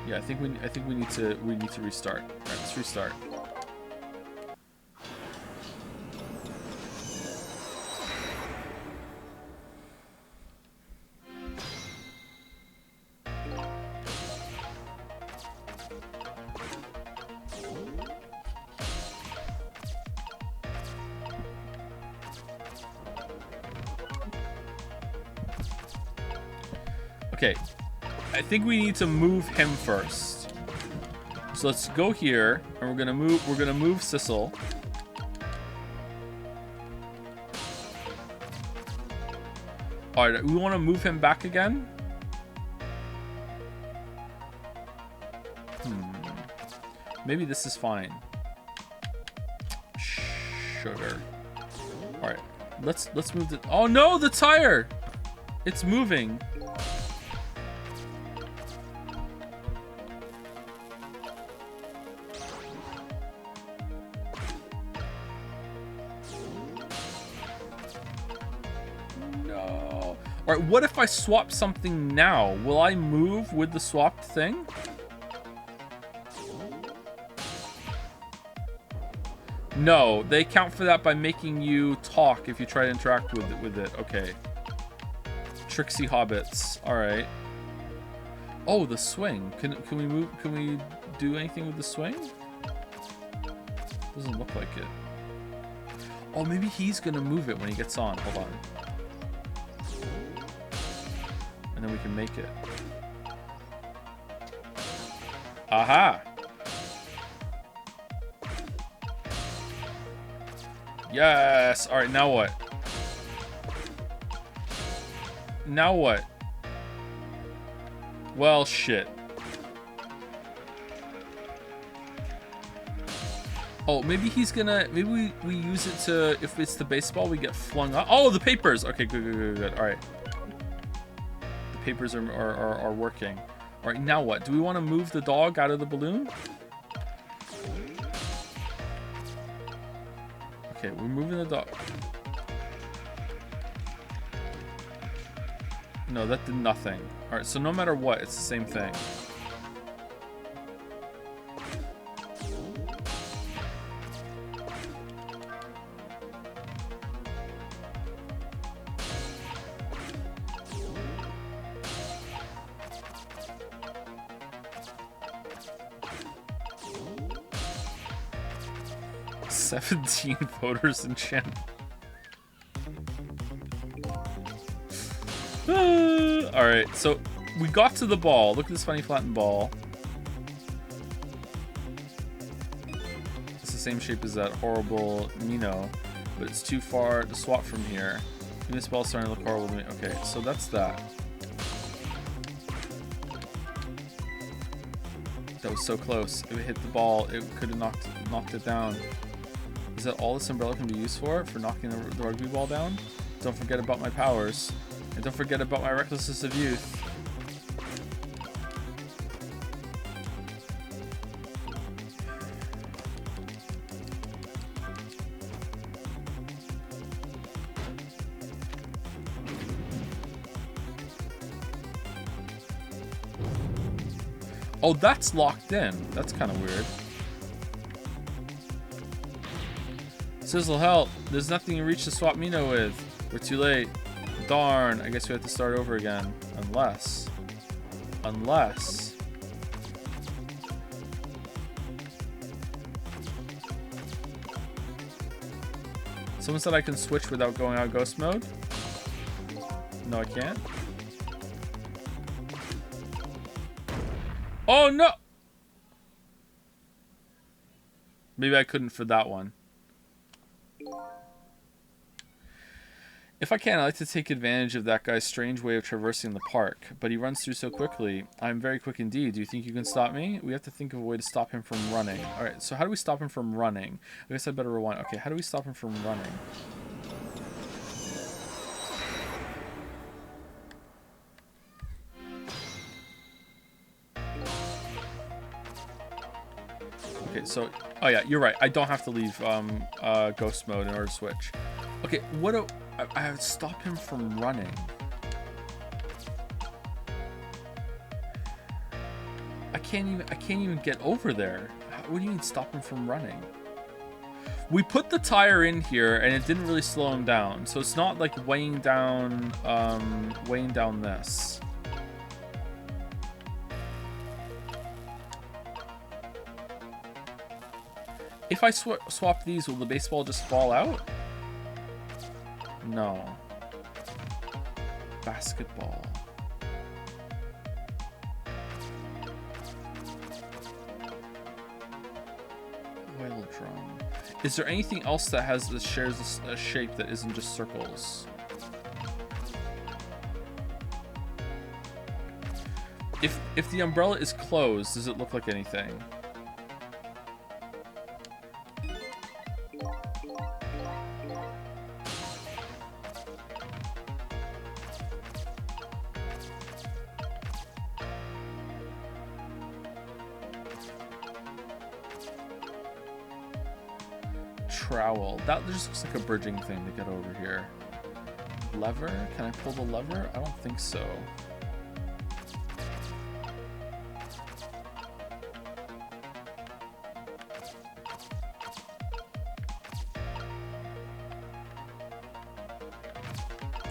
Yeah, I think we need to restart. All right, let's restart. Okay. I think we need to move him first. So let's go here, and we're gonna move Sissel. Alright, we wanna move him back again? Maybe this is fine. Sugar. Alright. Let's move the... Oh no, the tire! It's moving. All right, what if I swap something now? Will I move with the swapped thing? No, they account for that by making you talk if you try to interact with it. Okay. Tricksy hobbits. All right. Oh, the swing. Can we move? Can we do anything with the swing? Doesn't look like it. Oh, maybe he's gonna move it when he gets on. Hold on. And then we can make it. Aha! Yes! Alright, now what? Now what? Well, shit. Oh, maybe he's gonna... Maybe we use it to... If it's the baseball, we get flung up. Oh, the papers! Okay, good. Alright. The papers are working. Alright, now what? Do we want to move the dog out of the balloon? Okay, we're moving the dog. No, that did nothing. Alright, so no matter what, it's the same thing. "17 voters in Shannon." Alright, so we got to the ball. Look at this funny flattened ball. It's the same shape as that horrible Mino, but it's too far to swap from here. And this ball's starting to look horrible to me. Okay, so that's that. That was so close. If it hit the ball, it could have knocked it down. Is that all this umbrella can be used for? For knocking the rugby ball down? Don't forget about my powers. And don't forget about my recklessness of youth. Oh, that's locked in. That's kind of weird. Sizzle, help. There's nothing to reach the swap Mino with. We're too late. Darn. I guess we have to start over again. Unless. Someone said I can switch without going out ghost mode. No, I can't. Oh, no! Maybe I couldn't for that one. If I can, I like to take advantage of that guy's strange way of traversing the park, but he runs through so quickly. I'm very quick indeed. Do you think you can stop me? We have to think of a way to stop him from running. Alright, so how do we stop him from running? I guess I better rewind. Okay, how do we stop him from running? Okay, so... Oh yeah, you're right. I don't have to leave ghost mode in order to switch. Okay, what do... I would stop him from running. I can't even get over there. What do you mean stop him from running? We put the tire in here and it didn't really slow him down. So it's not like weighing down this. If I swap these, will the baseball just fall out? No. Basketball. Oil drum. Is there anything else that shares a shape that isn't just circles? If the umbrella is closed, does it look like anything? Trowel. That just looks like a bridging thing to get over here. Lever? Can I pull the lever? I don't think so.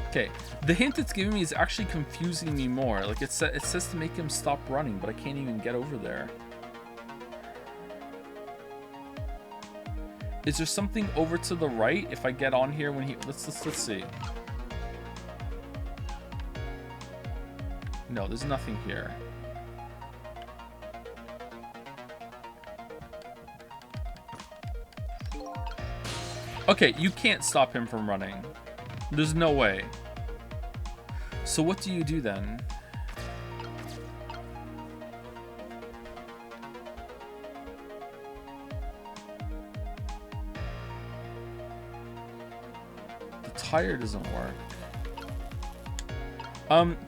Okay, the hint it's giving me is actually confusing me more. Like it says to make him stop running, but I can't even get over there. Is there something over to the right if I get on here when he... Let's see. No, there's nothing here. Okay, you can't stop him from running. There's no way. So what do you do then? The tire doesn't work.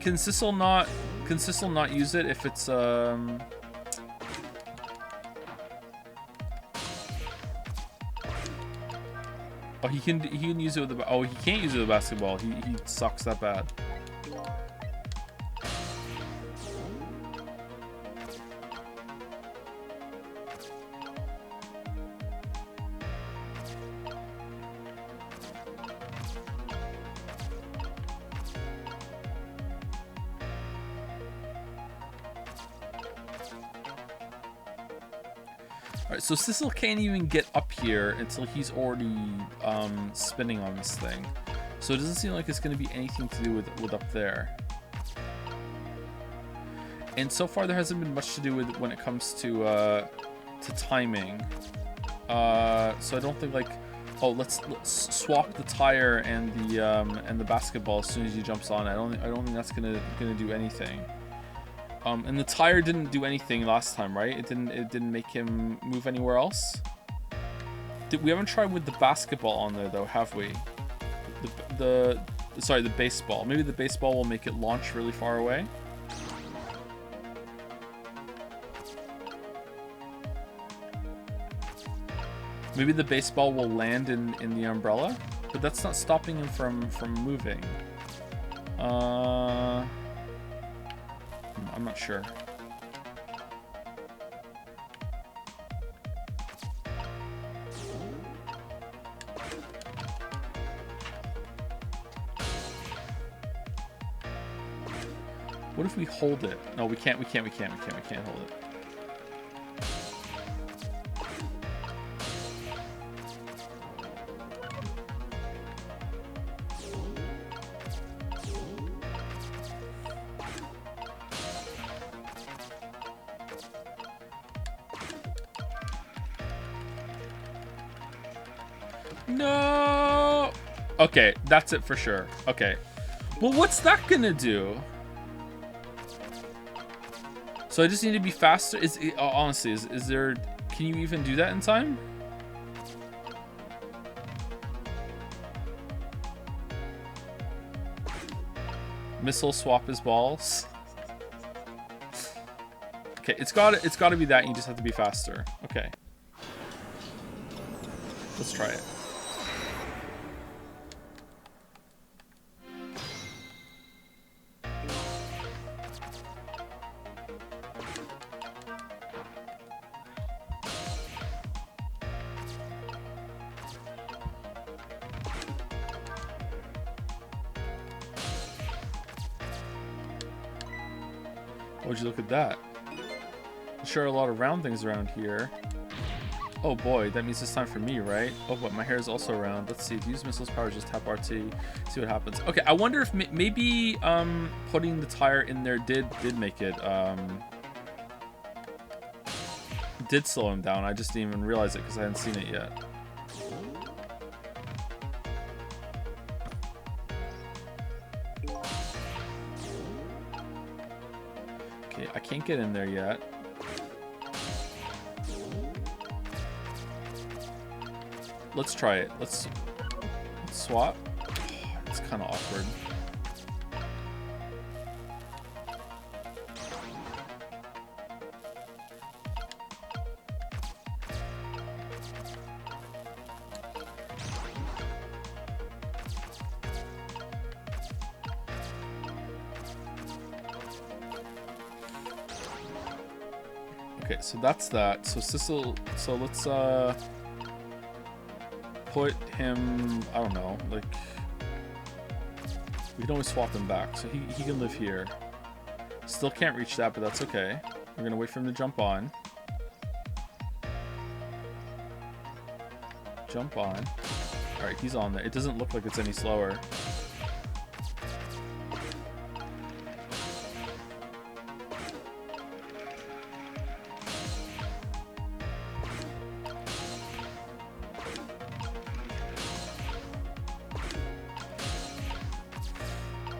Can Sissel not use it if it's Oh, he can use it with the... Oh, he can't use it with a basketball. He sucks that bad. Alright, so Sissel can't even get up here until he's already spinning on this thing. So it doesn't seem like it's going to be anything to do with up there. And so far there hasn't been much to do with when it comes to timing. So I don't think like, oh, let's swap the tire and the basketball as soon as he jumps on. I don't think that's gonna do anything. And the tire didn't do anything last time, right? It didn't make him move anywhere else. We haven't tried with the basketball on there though, have we? Sorry, the baseball. Maybe the baseball will make it launch really far away. Maybe the baseball will land in the umbrella, but that's not stopping him from moving. I'm not sure. What if we hold it? No, we can't hold it. No. Okay, that's it for sure. Okay. Well, what's that gonna do? So I just need to be faster. Honestly, is there? Can you even do that in time? Missile swap his balls. Okay, it's got to be that. You just have to be faster. Okay. Let's try it. Would you look at that? Sure, a lot of round things around here. Oh boy, that means it's time for me, right? Oh, but my hair is also round. Let's see. Use missiles power. Just tap RT. See what happens. Okay, I wonder if maybe putting the tire in there did make it did slow him down. I just didn't even realize it because I hadn't seen it yet. Okay, I can't get in there yet. Let's try it. Let's swap. It's kind of awkward. Okay, so that's that. So Sissel, so let's put him, I don't know, like, we can always swap him back. So he can live here. Still can't reach that, but that's okay. We're gonna wait for him to jump on. Jump on. Alright, he's on there. It doesn't look like it's any slower.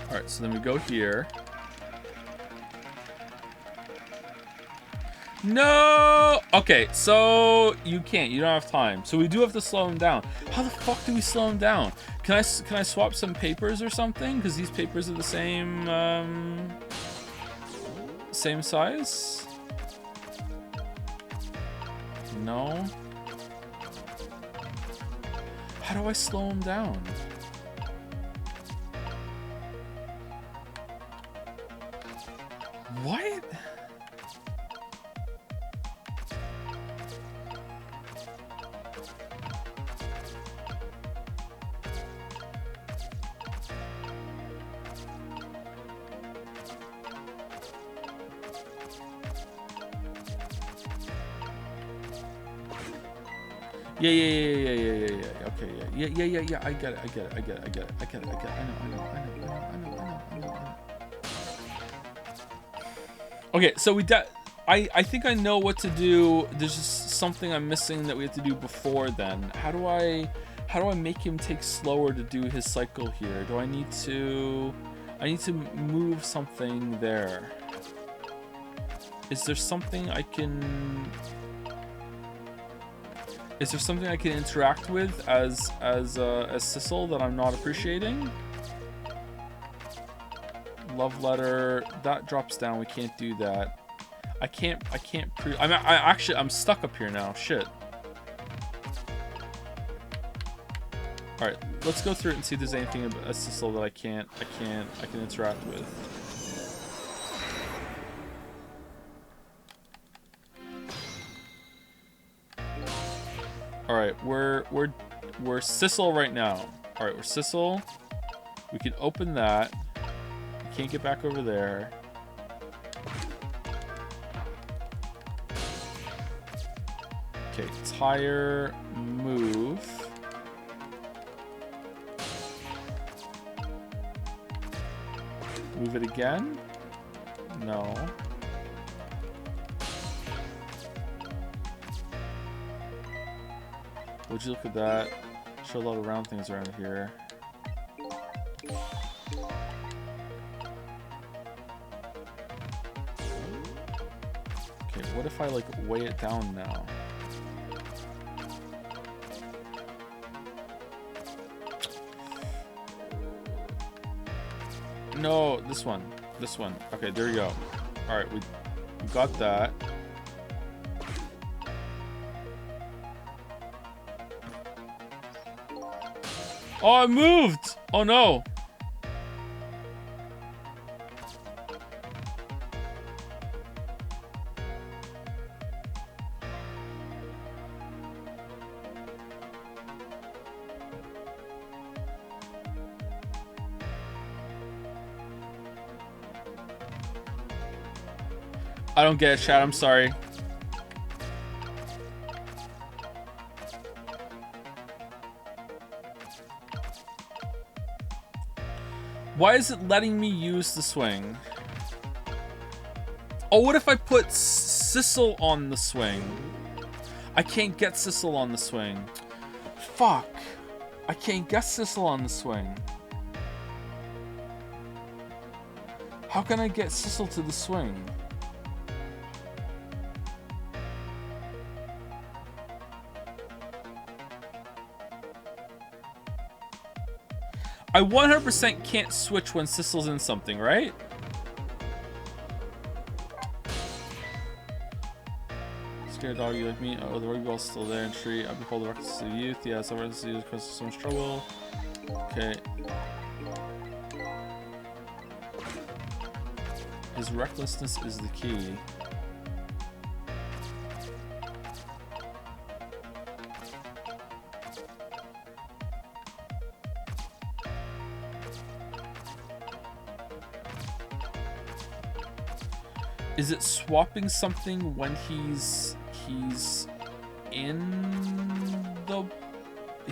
Alright, so then we go here. No! Okay, so you can't. You don't have time. So we do have to slow him down. How the fuck do we slow him down? Can I swap some papers or something? Because these papers are the same same size? No. How do I slow him down? What? Yeah. Okay, yeah. I get it. I know. Okay, so I think I know what to do. There's just something I'm missing that we have to do before then. How do I make him take slower to do his cycle here? Do I need to move something there? Is there something I can interact with as Sissel that I'm not appreciating? Love letter, that drops down. We can't do that. I'm stuck up here now. Shit. All right, let's go through it and see if there's anything about Sissel that I can interact with. All right, we're Sissel right now. All right, we're Sissel. We can open that. We can't get back over there. Okay, tire, move. Move it again? No. Would you look at that? Show a lot of round things around here. Okay, what if I like weigh it down now? No, this one. Okay, there we go. All right, we got that. Oh, I moved! Oh no! I don't get it, chat. I'm sorry. Why is it letting me use the swing? Oh, what if I put Sissel on the swing? I can't get Sissel on the swing. Fuck. I can't get Sissel on the swing. How can I get Sissel to the swing? I 100% can't switch when Sissel's in something, right? Scared dog, you like me? Oh, the rugby ball's still there in tree. I've been called the reckless of youth. Yeah, so reckless of youth causes so much trouble. Okay. His recklessness is the key. Is it swapping something when he's in the...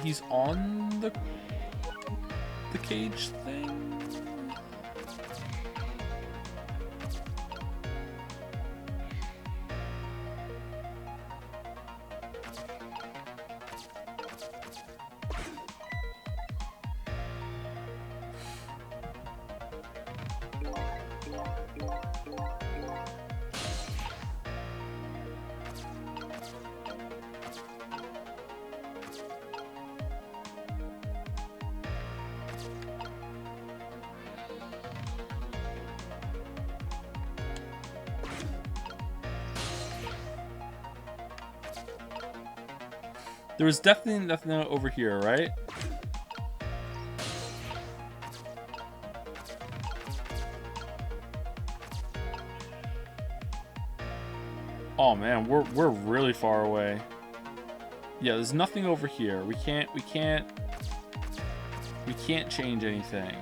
He's on the cage thing? There was definitely nothing over here, right? Oh man, we're really far away. Yeah, there's nothing over here. We can't change anything.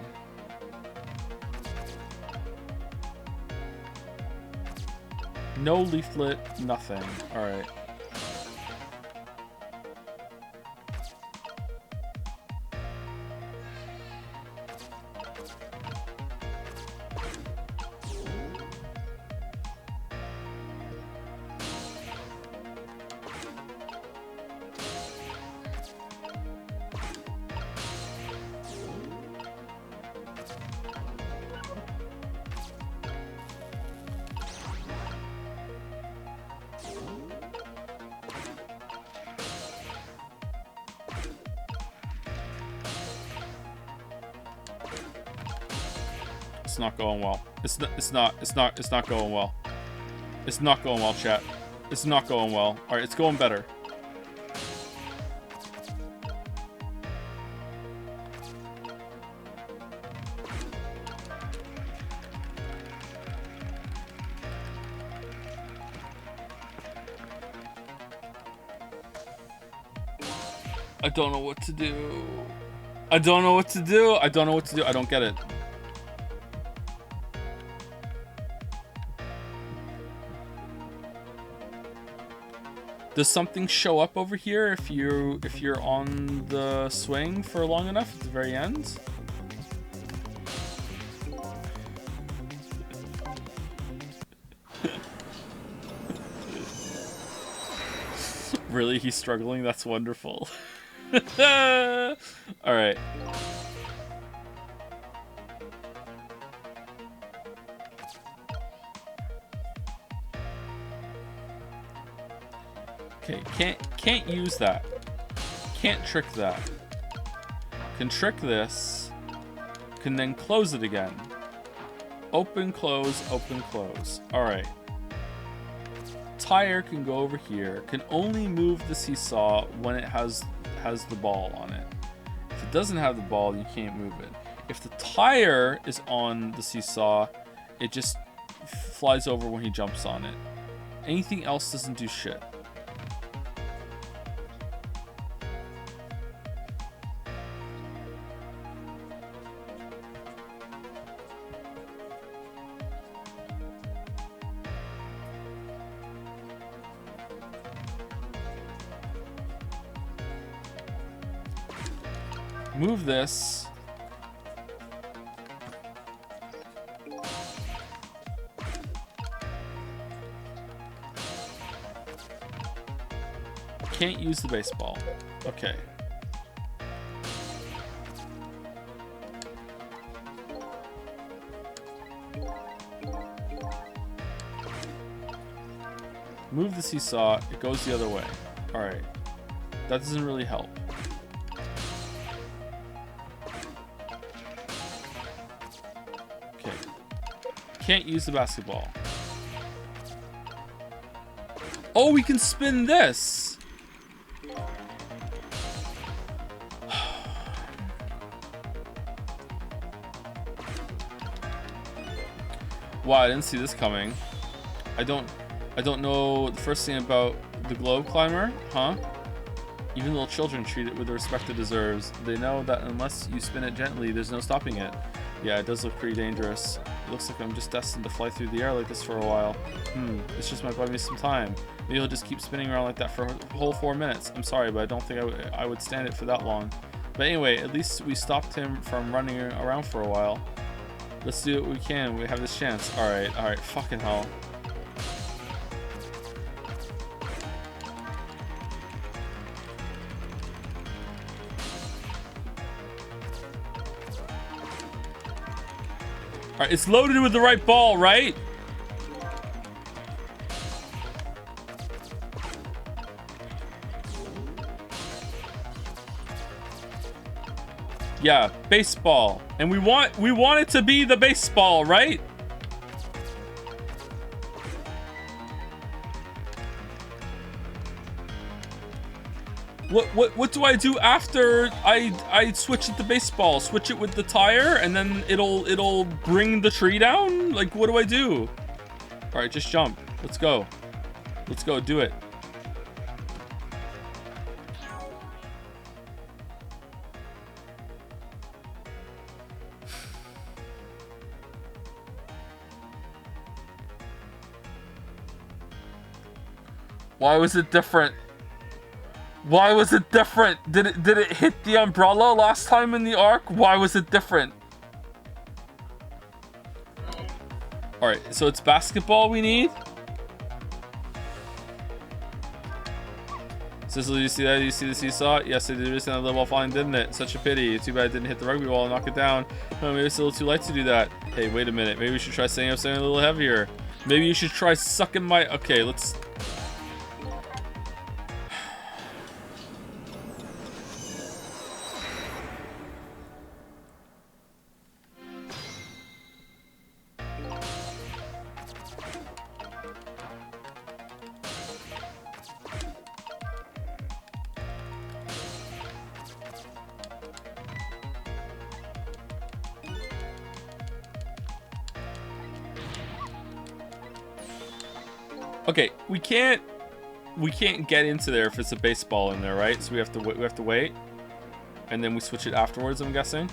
No leaflet, nothing. All right. It's not going well. It's not going well. It's not going well, chat. It's not going well. All right, it's going better. I don't know what to do. I don't know what to do. I don't know what to do. I don't get it. Does something show up over here if you're on the swing for long enough at the very end? Really? He's struggling? That's wonderful. All right. Okay, can't use that. Can't trick that. Can trick this. Can then close it again. Open, close, open, close. All right. Tire can go over here. Can only move the seesaw when it has the ball on it. If it doesn't have the ball, you can't move it. If the tire is on the seesaw, it just flies over when he jumps on it. Anything else doesn't do shit. Move this. Can't use the baseball. Okay. Move the seesaw. It goes the other way. All right. That doesn't really help. Can't use the basketball. Oh, we can spin this. Wow, I didn't see this coming. I don't know the first thing about the globe climber, huh? Even little children treat it with the respect it deserves. They know that unless you spin it gently, there's no stopping it. Yeah, it does look pretty dangerous. It looks like I'm just destined to fly through the air like this for a while. This just might buy me some time. Maybe I'll just keep spinning around like that for a whole 4 minutes. I'm sorry, but I don't think I would stand it for that long. But anyway, at least we stopped him from running around for a while. Let's do what we can. We have this chance. Alright, fucking hell. Alright, it's loaded with the right ball, right? Yeah, baseball. And we want it to be the baseball, right? What do I do after I switch it to baseball? Switch it with the tire and then it'll bring the tree down? Like, what do I do? All right, just jump. Let's go. Let's go, do it. Why was it different? Why was it different? Did it hit the umbrella last time in the arc? Why was it different? Alright, so it's basketball we need? Sizzle, you see that? You see the seesaw? Yes, it did just send the ball flying, didn't it? Such a pity. Too bad it didn't hit the rugby ball and knock it down. Oh, maybe it's a little too light to do that. Hey, wait a minute. Maybe we should try setting up something a little heavier. Maybe you should try sucking my... Okay, let's... Okay, we can't get into there if it's a baseball in there, right? So we have to wait, and then we switch it afterwards, I'm guessing.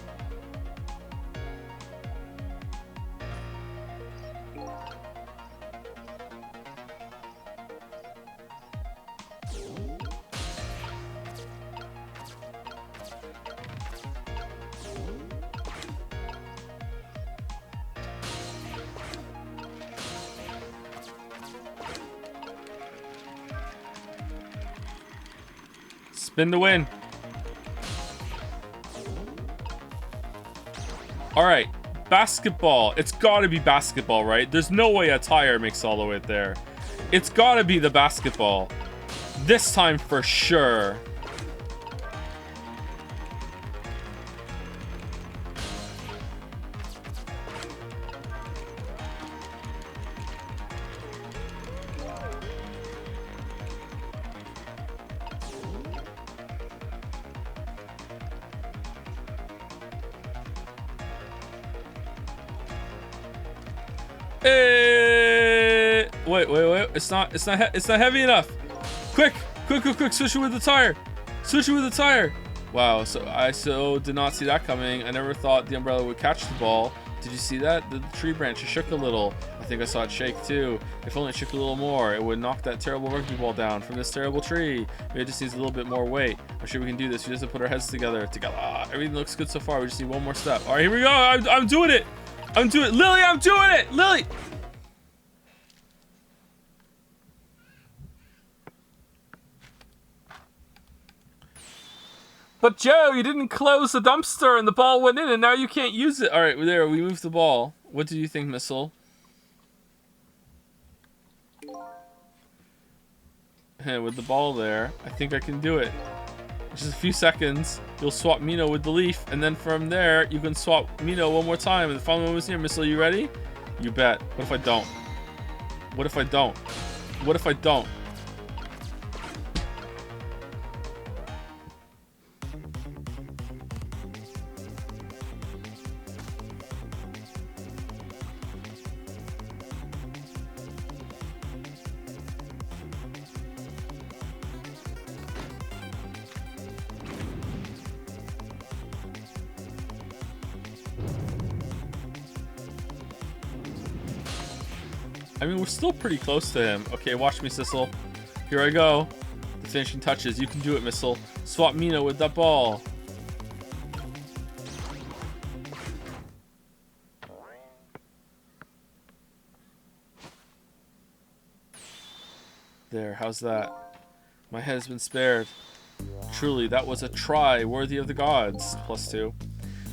Spin to win. All right, basketball. It's got to be basketball, right? There's no way a tire makes all the way there. It's got to be the basketball. This time for sure. Wait. It's not heavy enough. Quick. Switch it with the tire. Switch it with the tire. Wow. So I did not see that coming. I never thought the umbrella would catch the ball. Did you see that? The tree branch shook a little. I think I saw it shake too. If only it shook a little more, it would knock that terrible rugby ball down from this terrible tree. Maybe it just needs a little bit more weight. I'm sure we can do this. We just have to put our heads together. Everything looks good so far. We just need one more step. All right, here we go. I'm doing it. Lily, I'm doing it. Lily. But Joe, you didn't close the dumpster and the ball went in and now you can't use it. All right, there, we moved the ball. What do you think, Missile? Hey, with the ball there, I think I can do it. Just a few seconds, you'll swap Mino with the leaf, and then from there, you can swap Mino one more time. And the final one was here. Missile, you ready? You bet. What if I don't? What if I don't? What if I don't? I mean, we're still pretty close to him. Okay, watch me, Sissel. Here I go. The finishing touches. You can do it, Missile. Swap Mina with that ball. There, how's that? My head has been spared. Truly, that was a try worthy of the gods. +2.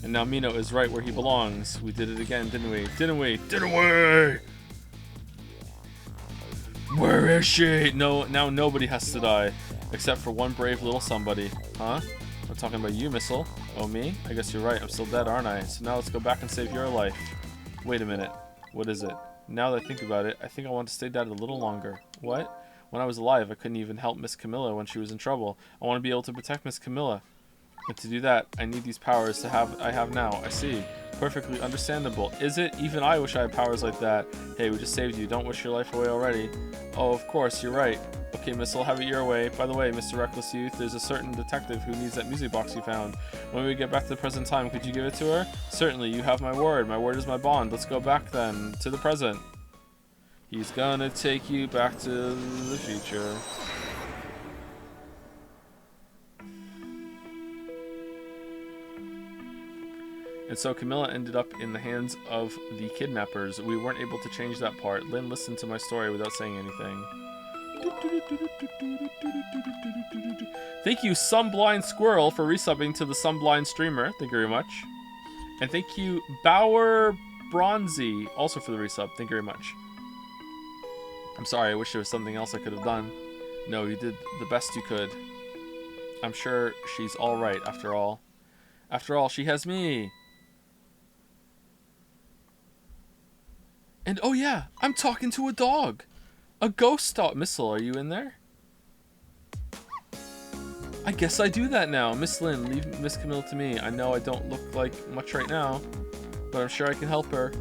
And now Mino is right where he belongs. We did it again, didn't we? Didn't we? Didn't we? Where is she? No, now nobody has to die. Except for one brave little somebody. Huh? I'm talking about you, Missile. Oh, me? I guess you're right. I'm still dead, aren't I? So now let's go back and save your life. Wait a minute. What is it? Now that I think about it, I think I want to stay dead a little longer. What? When I was alive, I couldn't even help Miss Camilla when she was in trouble. I want to be able to protect Miss Camilla. And to do that, I need these powers I have now. I see. Perfectly understandable. Is it? Even I wish I had powers like that. Hey, we just saved you. Don't wish your life away already. Oh, of course, you're right. Okay, Missile, have it your way. By the way, Mr. Reckless Youth, there's a certain detective who needs that music box you found. When we get back to the present time, could you give it to her? Certainly, you have my word. My word is my bond. Let's go back then, to the present. He's gonna take you back to the future. And so Camilla ended up in the hands of the kidnappers. We weren't able to change that part. Lynn listened to my story without saying anything. Thank you, Some Blind Squirrel, for resubbing to the Some Blind streamer. Thank you very much. And thank you, Bauer Bronzy, also for the resub. Thank you very much. I'm sorry, I wish there was something else I could have done. No, you did the best you could. I'm sure she's alright after all. After all, she has me. And oh yeah, I'm talking to a dog. A ghost dog. Missile, are you in there? I guess I do that now. Miss Lynn, leave Miss Camille to me. I know I don't look like much right now, but I'm sure I can help her.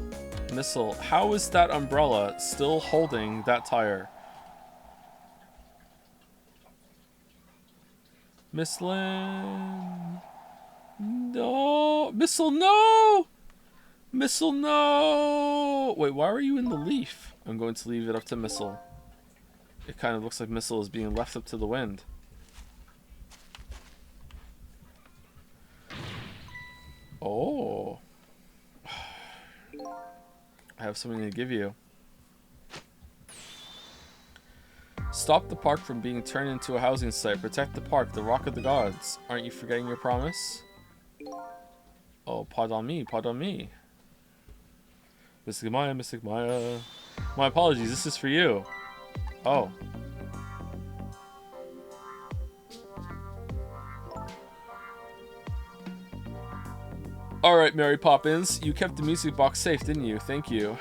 Missile, how is that umbrella still holding that tire? Miss Lynn. No. Missile, no! Missile, no! Wait, why are you in the leaf? I'm going to leave it up to Missile. It kind of looks like Missile is being left up to the wind. Oh. I have something to give you. Stop the park from being turned into a housing site. Protect the park, the Rock of the Gods. Aren't you forgetting your promise? Oh, pardon me, pardon me. Mystic Maya, Mystic Maya. My apologies, this is for you. Oh. Alright, Mary Poppins. You kept the music box safe, didn't you? Thank you.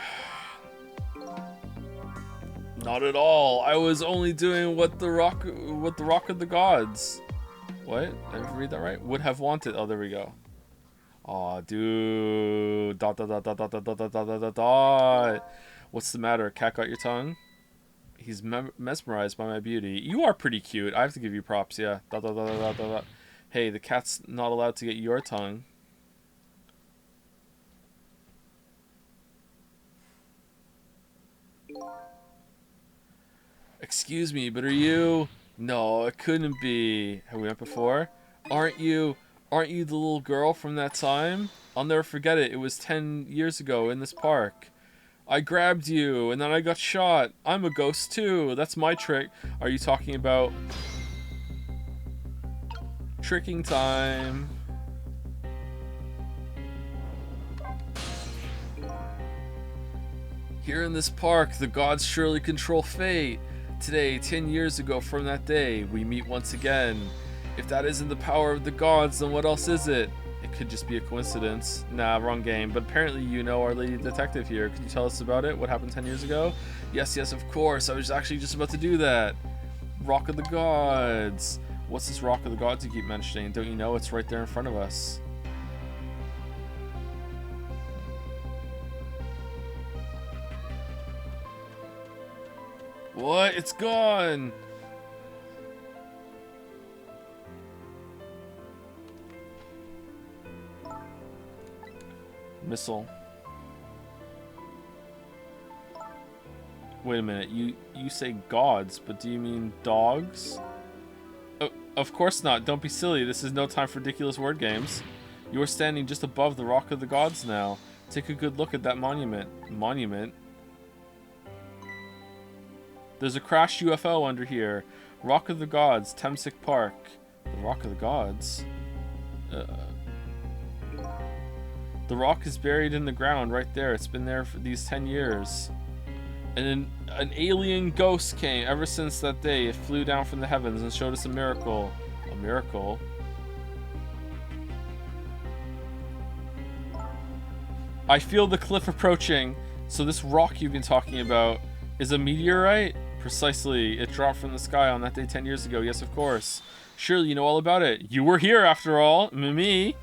Not at all. I was only doing what the Rock of the Gods. What? Did I read that right? Would have wanted. Oh, there we go. Aw, dude. Dot, dot, dot, dot, dot, dot, dot, dot, dot, dot, dot. What's the matter? Cat got your tongue? He's mesmerized by my beauty. You are pretty cute. I have to give you props, yeah. Dot, dot, dot, dot, dot, dot. Hey, the cat's not allowed to get your tongue. Excuse me, but are you... No, it couldn't be. Have we met before? Aren't you the little girl from that time? I'll never forget it. It was 10 years ago in this park. I grabbed you, and then I got shot. I'm a ghost, too. That's my trick. Are you talking about... tricking time? Here in this park, the gods surely control fate. Today, 10 years ago from that day, we meet once again. If that isn't the power of the gods, then what else is it? It could just be a coincidence. Nah, wrong game. But apparently you know our lady detective here. Could you tell us about it? What happened 10 years ago? Yes, of course. I was actually just about to do that. Rock of the Gods. What's this Rock of the Gods you keep mentioning? Don't you know it's right there in front of us? What? It's gone! Missile. Wait a minute. You say gods, but do you mean dogs? Oh, of course not. Don't be silly. This is no time for ridiculous word games. You are standing just above the Rock of the Gods now. Take a good look at that monument. Monument? There's a crashed UFO under here. Rock of the Gods, Temsic Park. The Rock of the Gods? The rock is buried in the ground right there. It's been there for these 10 years. And an alien ghost came. Ever since that day, it flew down from the heavens and showed us a miracle. A miracle? I feel the cliff approaching. So this rock you've been talking about is a meteorite? Precisely. It dropped from the sky on that day 10 years ago. Yes, of course. Surely you know all about it. You were here after all. Me?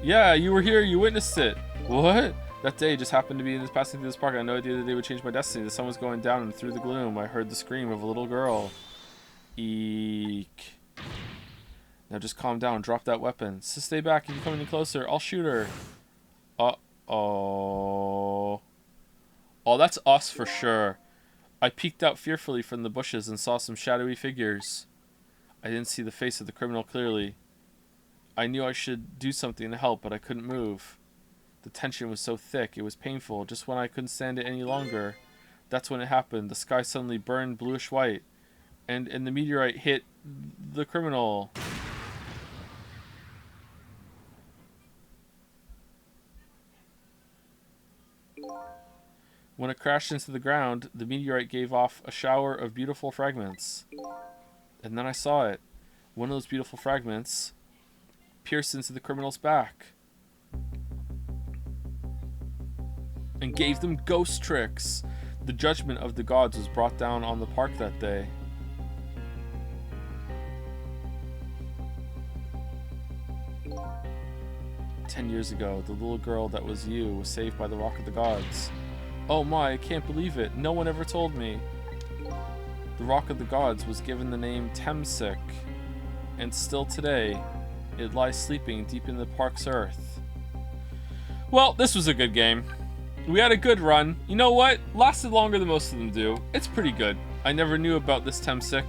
Yeah, you were here. You witnessed it. What? That day just happened to be in this passing through this park. I had no idea that they would change my destiny. The sun was going down, and through the gloom, I heard the scream of a little girl. Eek. Now just calm down. Drop that weapon. So stay back. If you come any closer, I'll shoot her. Uh-oh. Oh, that's us for sure. I peeked out fearfully from the bushes and saw some shadowy figures. I didn't see the face of the criminal clearly. I knew I should do something to help, but I couldn't move. The tension was so thick, it was painful. Just when I couldn't stand it any longer, that's when it happened. The sky suddenly burned bluish white, and the meteorite hit the criminal. When it crashed into the ground, the meteorite gave off a shower of beautiful fragments. And then I saw it. One of those beautiful fragments pierced into the criminal's back and gave them ghost tricks. The judgment of the gods was brought down on the park that day. "10 years ago, the little girl that was you was saved by the Rock of the Gods. Oh my, I can't believe it. No one ever told me. The Rock of the Gods was given the name Temsic, and still today, it lies sleeping deep in the park's earth." Well, this was a good game. We had a good run. You know what? Lasted longer than most of them do. It's pretty good. I never knew about this Temsic.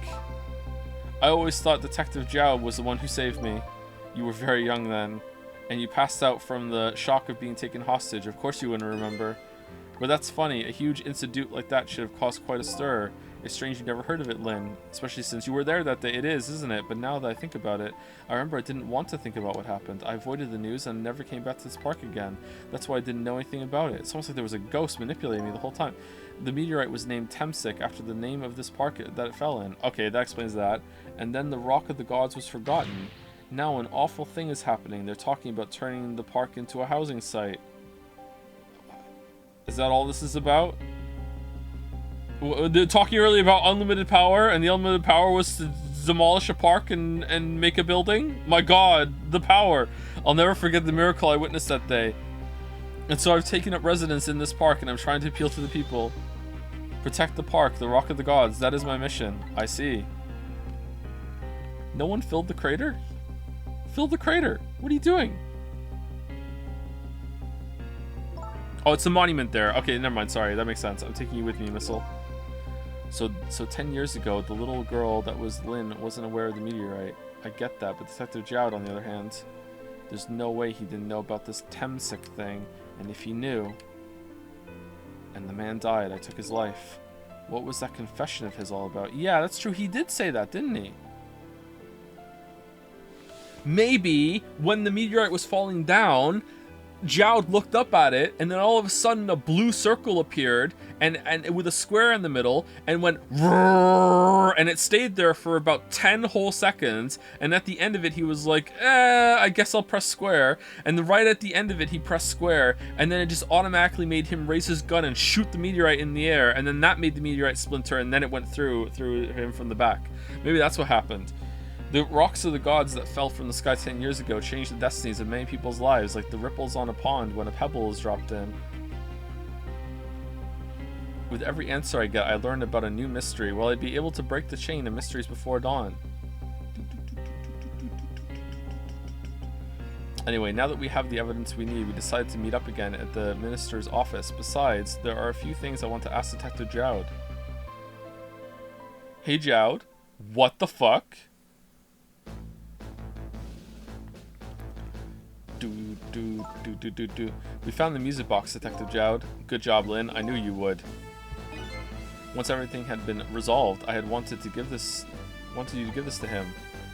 I always thought Detective Jow was the one who saved me. You were very young then, and you passed out from the shock of being taken hostage. Of course you wouldn't remember. But that's funny. A huge incident like that should have caused quite a stir. It's strange you never heard of it, Lynn. Especially since you were there that day. It is, isn't it? But now that I think about it, I remember I didn't want to think about what happened. I avoided the news and never came back to this park again. That's why I didn't know anything about it. It's almost like there was a ghost manipulating me the whole time. The meteorite was named Temsic after the name of this park that it fell in. Okay, that explains that. And then the Rock of the Gods was forgotten. Now an awful thing is happening. They're talking about turning the park into a housing site. Is that all this is about? They're talking earlier about unlimited power, and the unlimited power was to demolish a park and make a building? My god, the power. I'll never forget the miracle I witnessed that day. And so I've taken up residence in this park, and I'm trying to appeal to the people. Protect the park, the Rock of the Gods. That is my mission. I see. No one filled the crater? Fill the crater. What are you doing? Oh, it's a monument there. Okay, never mind. Sorry, that makes sense. I'm taking you with me, Missile. So 10 years ago, the little girl that was Lynn wasn't aware of the meteorite. I get that, but Detective Jowd, on the other hand, there's no way he didn't know about this Temsic thing. And if he knew, and the man died, I took his life. What was that confession of his all about? Yeah, that's true. He did say that, didn't he? Maybe when the meteorite was falling down, Jowd looked up at it, and then all of a sudden a blue circle appeared, and with a square in the middle, and went roar, and it stayed there for about 10 whole seconds, and at the end of it he was like, I guess I'll press square, and then right at the end of it he pressed square, and then it just automatically made him raise his gun and shoot the meteorite in the air, and then that made the meteorite splinter, and then it went through him from the back. Maybe that's what happened. The rocks of the gods that fell from the sky 10 years ago changed the destinies of many people's lives, like the ripples on a pond when a pebble is dropped in. With every answer I get, I learn about a new mystery. Will I be able to break the chain of mysteries before dawn? Anyway, now that we have the evidence we need, we decided to meet up again at the minister's office. Besides, there are a few things I want to ask Detective Jowd. Hey Jowd, what the fuck? We found the music box, Detective Jowd. Good job, Lynn. I knew you would. Once everything had been resolved, I had wanted you to give this to him.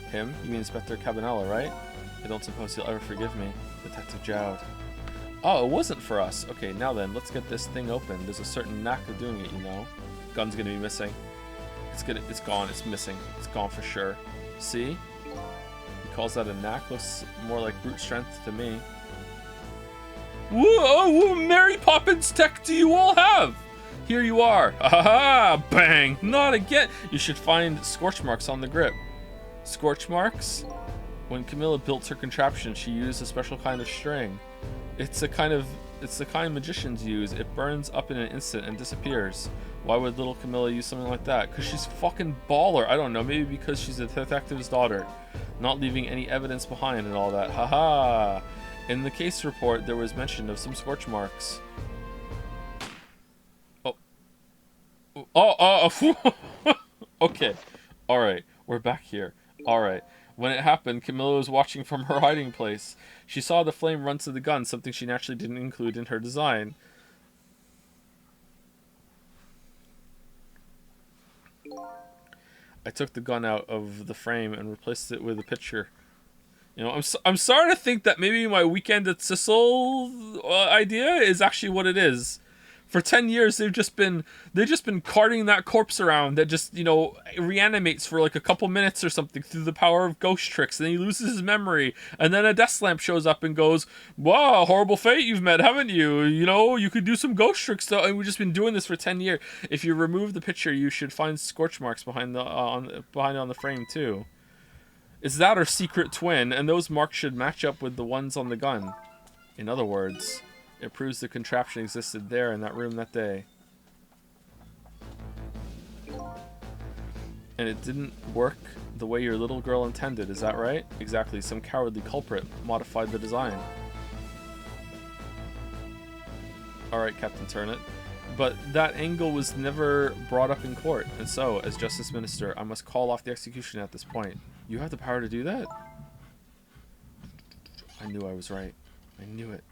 Him? You mean Inspector Cabanela, right? I don't suppose he'll ever forgive me. Detective Jowd. Oh, it wasn't for us. Okay, now then, let's get this thing open. There's a certain knack of doing it, you know. Gun's gonna be missing. It's gone. It's missing. It's gone for sure. See? He calls that a knack. Looks more like brute strength to me. Whoa! Mary Poppins tech do you all have? Here you are. Ha! Bang! Not again. You should find scorch marks on the grip. Scorch marks? When Camilla built her contraption, she used a special kind of string. It's the kind magicians use. It burns up in an instant and disappears. Why would little Camilla use something like that? Because she's fucking baller. I don't know. Maybe because she's a detective's daughter. Not leaving any evidence behind and all that. Haha. In the case report, there was mention of some scorch marks. Okay. Alright. We're back here. Alright. When it happened, Camilla was watching from her hiding place. She saw the flame run to the gun, something she naturally didn't include in her design. I took the gun out of the frame and replaced it with a picture. You know, I'm starting to think that maybe my weekend at Sissel idea is actually what it is. For 10 years, they've just been carting that corpse around that just, you know, reanimates for like a couple minutes or something through the power of ghost tricks. And then he loses his memory. And then a desk lamp shows up and goes, wow, horrible fate you've met, haven't you? You know, you could do some ghost tricks though. And we've just been doing this for 10 years. If you remove the picture, you should find scorch marks behind on the frame too. It's that or secret twin, and those marks should match up with the ones on the gun. In other words, it proves the contraption existed there in that room that day. And it didn't work the way your little girl intended, is that right? Exactly, some cowardly culprit modified the design. Alright, Captain Turnit. But that angle was never brought up in court, and so, as Justice Minister, I must call off the execution at this point. You have the power to do that? I knew I was right. I knew it.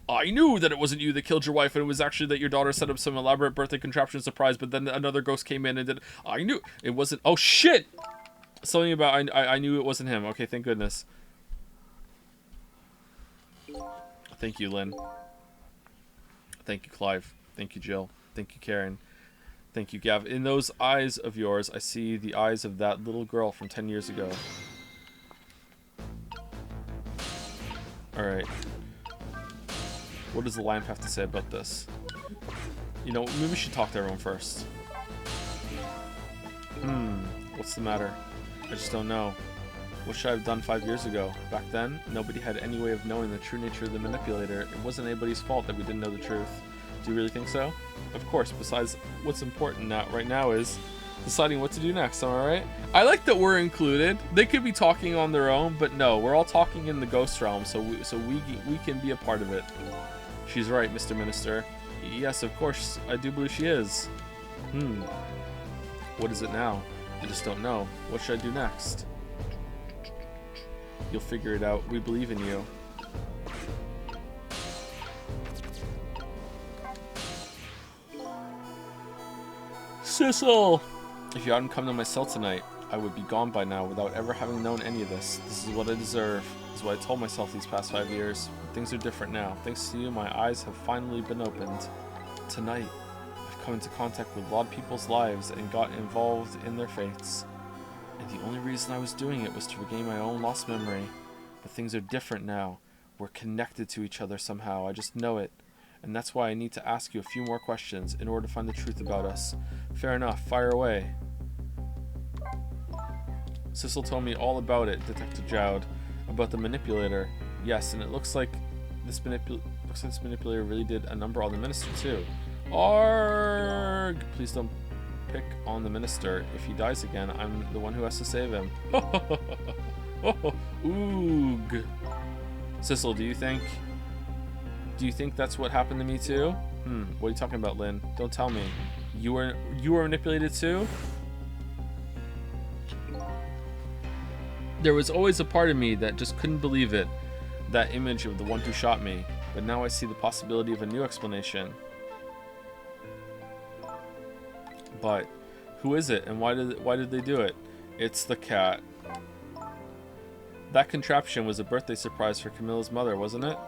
I knew that it wasn't you that killed your wife, and it was actually that your daughter set up some elaborate birthday contraption surprise, but then another ghost came in and did... I knew... It wasn't... Oh, shit! Something about... I knew it wasn't him. Okay, thank goodness. Thank you, Lynn. Thank you, Clive. Thank you, Jill. Thank you, Karen. Thank you, Gav. In those eyes of yours, I see the eyes of that little girl from 10 years ago. Alright. What does the lamp have to say about this? You know, maybe we should talk to everyone first. What's the matter? I just don't know. What should I have done 5 years ago? Back then, nobody had any way of knowing the true nature of the manipulator. It wasn't anybody's fault that we didn't know the truth. Do you really think so? Of course, besides, what's important right now is deciding what to do next, am I right? I like that we're included. They could be talking on their own, but no, we're all talking in the ghost realm, so we can be a part of it. She's right, Mr. Minister. Yes, of course, I do believe she is. What is it now? I just don't know. What should I do next? You'll figure it out. We believe in you. Sissel! If you hadn't come to my cell tonight, I would be gone by now without ever having known any of this. This is what I deserve. This is what I told myself these past 5 years. But things are different now. Thanks to you, my eyes have finally been opened. Tonight, I've come into contact with a lot of people's lives and got involved in their fates. And the only reason I was doing it was to regain my own lost memory. But things are different now. We're connected to each other somehow. I just know it. And that's why I need to ask you a few more questions in order to find the truth about us. Fair enough. Fire away. Sissel told me all about it, Detective Jowd. About the manipulator. Yes, and it looks like this manipulator really did a number on the minister too. Arrgh! Please don't pick on the minister. If he dies again, I'm the one who has to save him. Oog. Sissel, do you think that's what happened to me too? What are you talking about, Lynn? Don't tell me. You were manipulated too? There was always a part of me that just couldn't believe it. That image of the one who shot me. But now I see the possibility of a new explanation. But who is it and why did they do it? It's the cat. That contraption was a birthday surprise for Camilla's mother, wasn't it?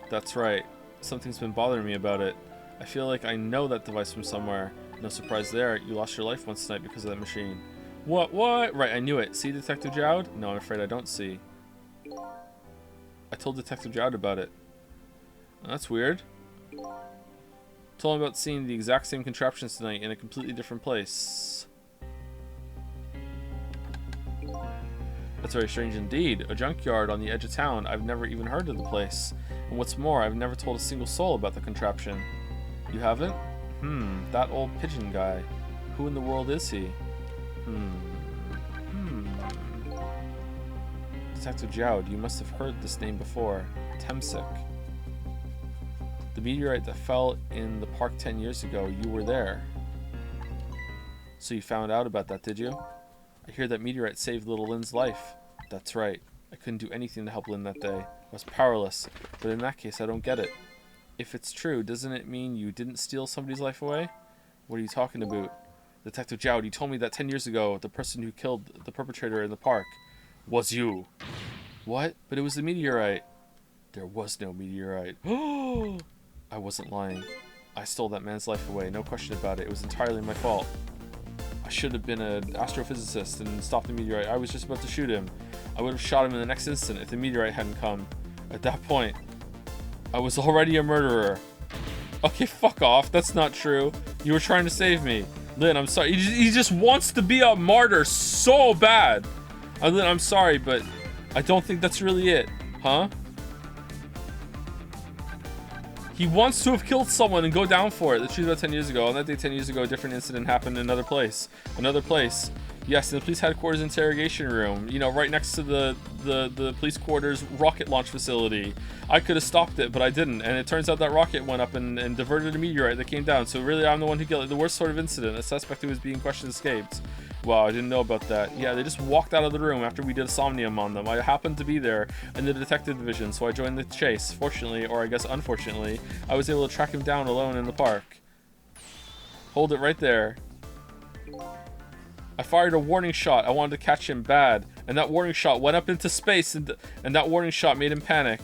That's right. Something's been bothering me about it. I feel like I know that device from somewhere. No surprise there. You lost your life once tonight because of that machine. What? Right, I knew it. See, Detective Jowd? No, I'm afraid I don't see. I told Detective Jowd about it. That's weird. Told him about seeing the exact same contraptions tonight in a completely different place. That's very strange indeed. A junkyard on the edge of town. I've never even heard of the place. And what's more, I've never told a single soul about the contraption. You haven't? That old pigeon guy. Who in the world is he? Detective Jowd, you must have heard this name before. Temsik. The meteorite that fell in the park 10 years ago, you were there. So you found out about that, did you? I hear that meteorite saved little Lynn's life. That's right. I couldn't do anything to help Lynn that day. I was powerless. But in that case, I don't get it. If it's true, doesn't it mean you didn't steal somebody's life away? What are you talking about? Detective Jowd, you told me that 10 years ago, the person who killed the perpetrator in the park was you. What? But it was the meteorite. There was no meteorite. Oh! I wasn't lying. I stole that man's life away, no question about it. It was entirely my fault. I should have been an astrophysicist and stopped the meteorite. I was just about to shoot him. I would have shot him in the next instant if the meteorite hadn't come. At that point, I was already a murderer. Okay, fuck off. That's not true. You were trying to save me. Lynn, I'm sorry. He just wants to be a martyr so bad. Lynn, I'm sorry, but I don't think that's really it. Huh? He wants to have killed someone and go down for it. The truth about 10 years ago. On that day 10 years ago, a different incident happened in another place. Another place. Yes, in the police headquarters interrogation room. You know, right next to the police quarters rocket launch facility. I could have stopped it, but I didn't. And it turns out that rocket went up and diverted a meteorite that came down. So really, I'm the one who killed it. The worst sort of incident. A suspect who was being questioned escaped. Wow, I didn't know about that. Yeah, they just walked out of the room after we did a somnium on them. I happened to be there in the detective division, so I joined the chase. Fortunately, or I guess unfortunately, I was able to track him down alone in the park. Hold it right there. I fired a warning shot. I wanted to catch him bad. And that warning shot went up into space, and that warning shot made him panic.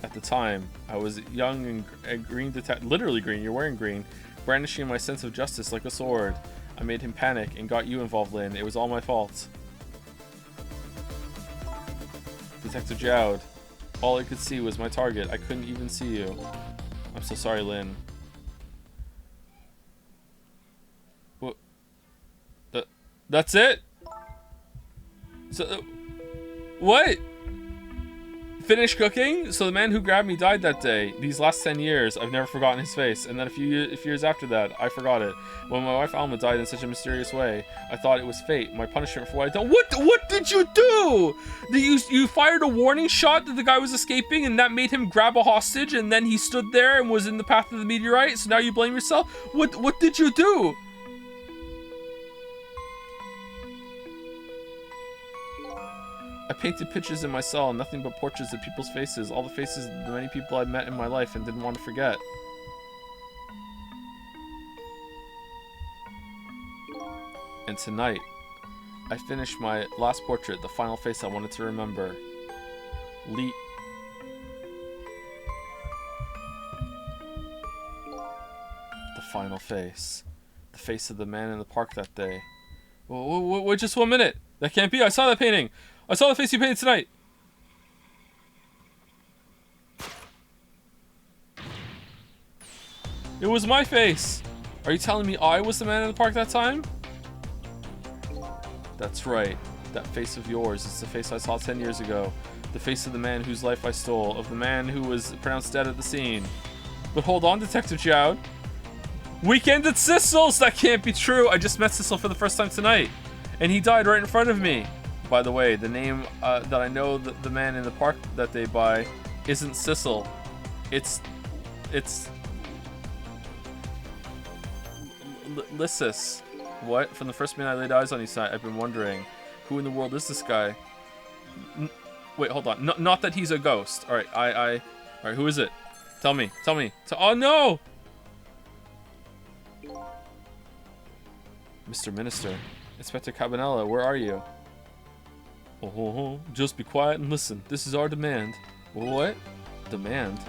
At the time, I was young and green detective. Literally green, you're wearing green. Brandishing my sense of justice like a sword. I made him panic and got you involved, Lynn. It was all my fault. Detective Jowd. All I could see was my target. I couldn't even see you. I'm so sorry, Lynn. What? That's it? So, what? Finish cooking? So the man who grabbed me died that day. These last 10 years, I've never forgotten his face. And then a few years after that, I forgot it. When my wife Alma died in such a mysterious way, I thought it was fate. My punishment for what I done. What did you do? You fired a warning shot that the guy was escaping, and that made him grab a hostage, and then he stood there and was in the path of the meteorite. So now you blame yourself? What did you do? I painted pictures in my cell, nothing but portraits of people's faces, all the faces of the many people I've met in my life and didn't want to forget. And tonight, I finished my last portrait, the final face I wanted to remember. The final face. The face of the man in the park that day. Wait, just 1 minute. That can't be. I saw that painting. I saw the face you painted tonight. It was my face. Are you telling me I was the man in the park that time? That's right. That face of yours is the face I saw 10 years ago. The face of the man whose life I stole. Of the man who was pronounced dead at the scene. But hold on, Detective Jowd. Weekend at Sissel's! That can't be true. I just met Sissel for the first time tonight. And he died right in front of me. By the way, the name that I know that the man in the park that they buy isn't Sissel. It's Lysis. What? From the first minute I laid eyes on you, I've been wondering, who in the world is this guy? Wait, hold on. Not that he's a ghost. All right, all right, who is it? Tell me. Oh no! Mr. Minister, Inspector Cabanela, where are you? Oh, just be quiet and listen. This is our demand. What? Demand?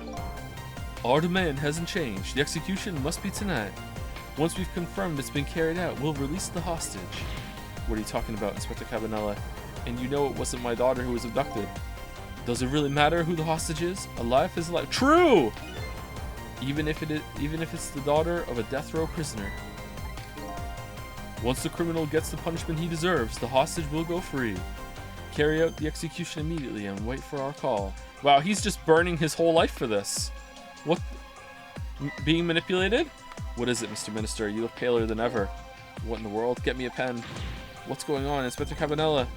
Our demand hasn't changed. The execution must be tonight. Once we've confirmed it's been carried out, we'll release the hostage. What are you talking about, Inspector Cabanela? And you know it wasn't my daughter who was abducted. Does it really matter who the hostage is? A life is a life. True! Even if it's the daughter of a death row prisoner. Once the criminal gets the punishment he deserves, the hostage will go free. Carry out the execution immediately and wait for our call. Wow, he's just burning his whole life for this. What? Being manipulated? What is it, Mr. Minister? You look paler than ever. What in the world? Get me a pen. What's going on, Inspector Cabanela?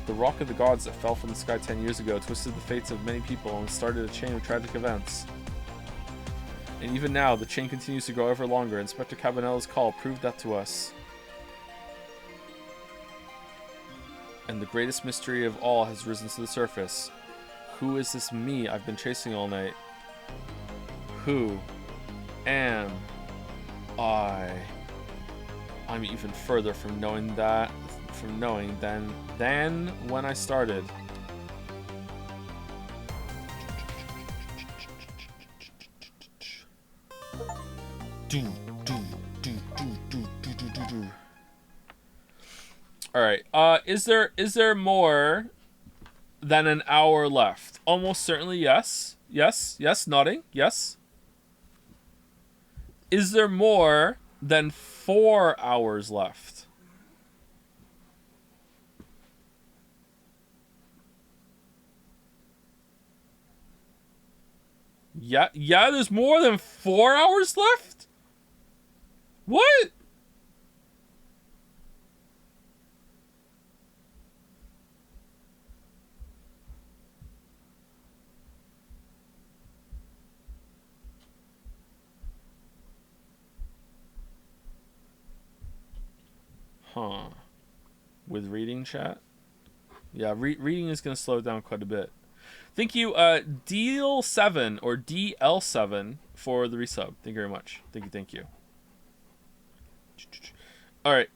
The rock of the gods that fell from the sky 10 years ago twisted the fates of many people and started a chain of tragic events. And even now, the chain continues to grow ever longer. Inspector Cabanela's call proved that to us. And the greatest mystery of all has risen to the surface. Who is this me I've been chasing all night? Who am I? I'm even further from knowing than when I started. All right. Is there more than an hour left? Almost certainly yes. Yes. Nodding. Yes. Is there more than 4 hours left? Yeah, there's more than 4 hours left? What? Huh. With reading chat? Yeah, reading is going to slow down quite a bit. Thank you, DL7 or DL7 for the resub. Thank you very much. Thank you. All right.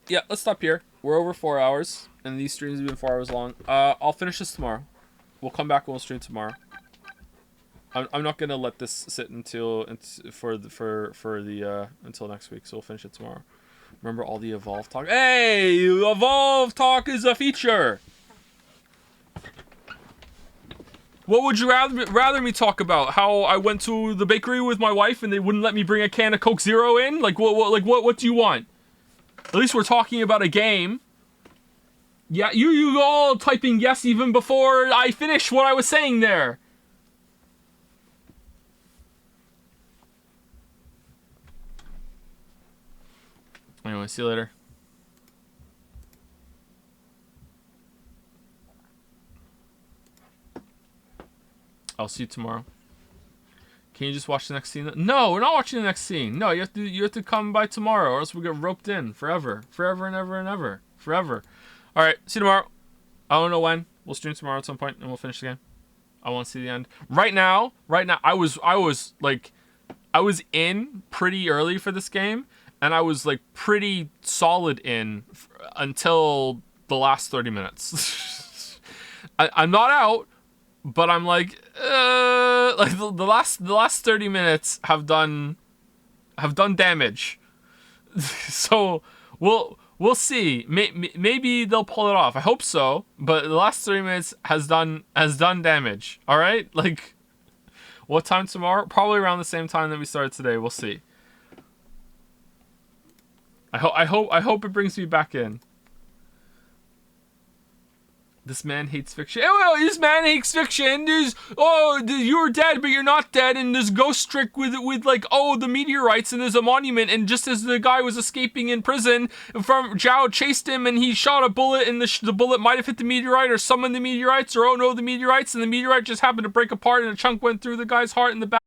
Yeah, let's stop here. We're over 4 hours, and these streams have been 4 hours long. I'll finish this tomorrow. We'll come back and we'll stream tomorrow. I'm not gonna let this sit until next week, so we'll finish it tomorrow. Remember all the Evolve talk? Hey, Evolve talk is a feature. What would you rather me talk about? How I went to the bakery with my wife and they wouldn't let me bring a can of Coke Zero in? Like what do you want? At least we're talking about a game. Yeah, you all typing yes even before I finish what I was saying there. Anyway, see you later. I'll see you tomorrow. Can you just watch the next scene? No, we're not watching the next scene. No, you have to come by tomorrow, or else we get roped in forever and ever. All right, see you tomorrow. I don't know when. We'll stream tomorrow at some point, and we'll finish the game. I want to see the end. Right now, I was in pretty early for this game, and I was like pretty solid in until the last 30 minutes. I'm not out. But I'm like the last 30 minutes have done damage. So we'll see. Maybe they'll pull it off. I hope so. But the last 30 minutes has done damage. All right. Like, what time tomorrow? Probably around the same time that we started today. We'll see. I hope it brings me back in. This man hates fiction. Oh, well, this man hates fiction. You're dead, but you're not dead. And there's ghost trick with like, oh, the meteorites, and there's a monument. And just as the guy was escaping in prison, from Zhao chased him, and he shot a bullet, and the bullet might have hit the meteorite or summoned the meteorites, or oh no, the meteorites, and the meteorite just happened to break apart, and a chunk went through the guy's heart in the back.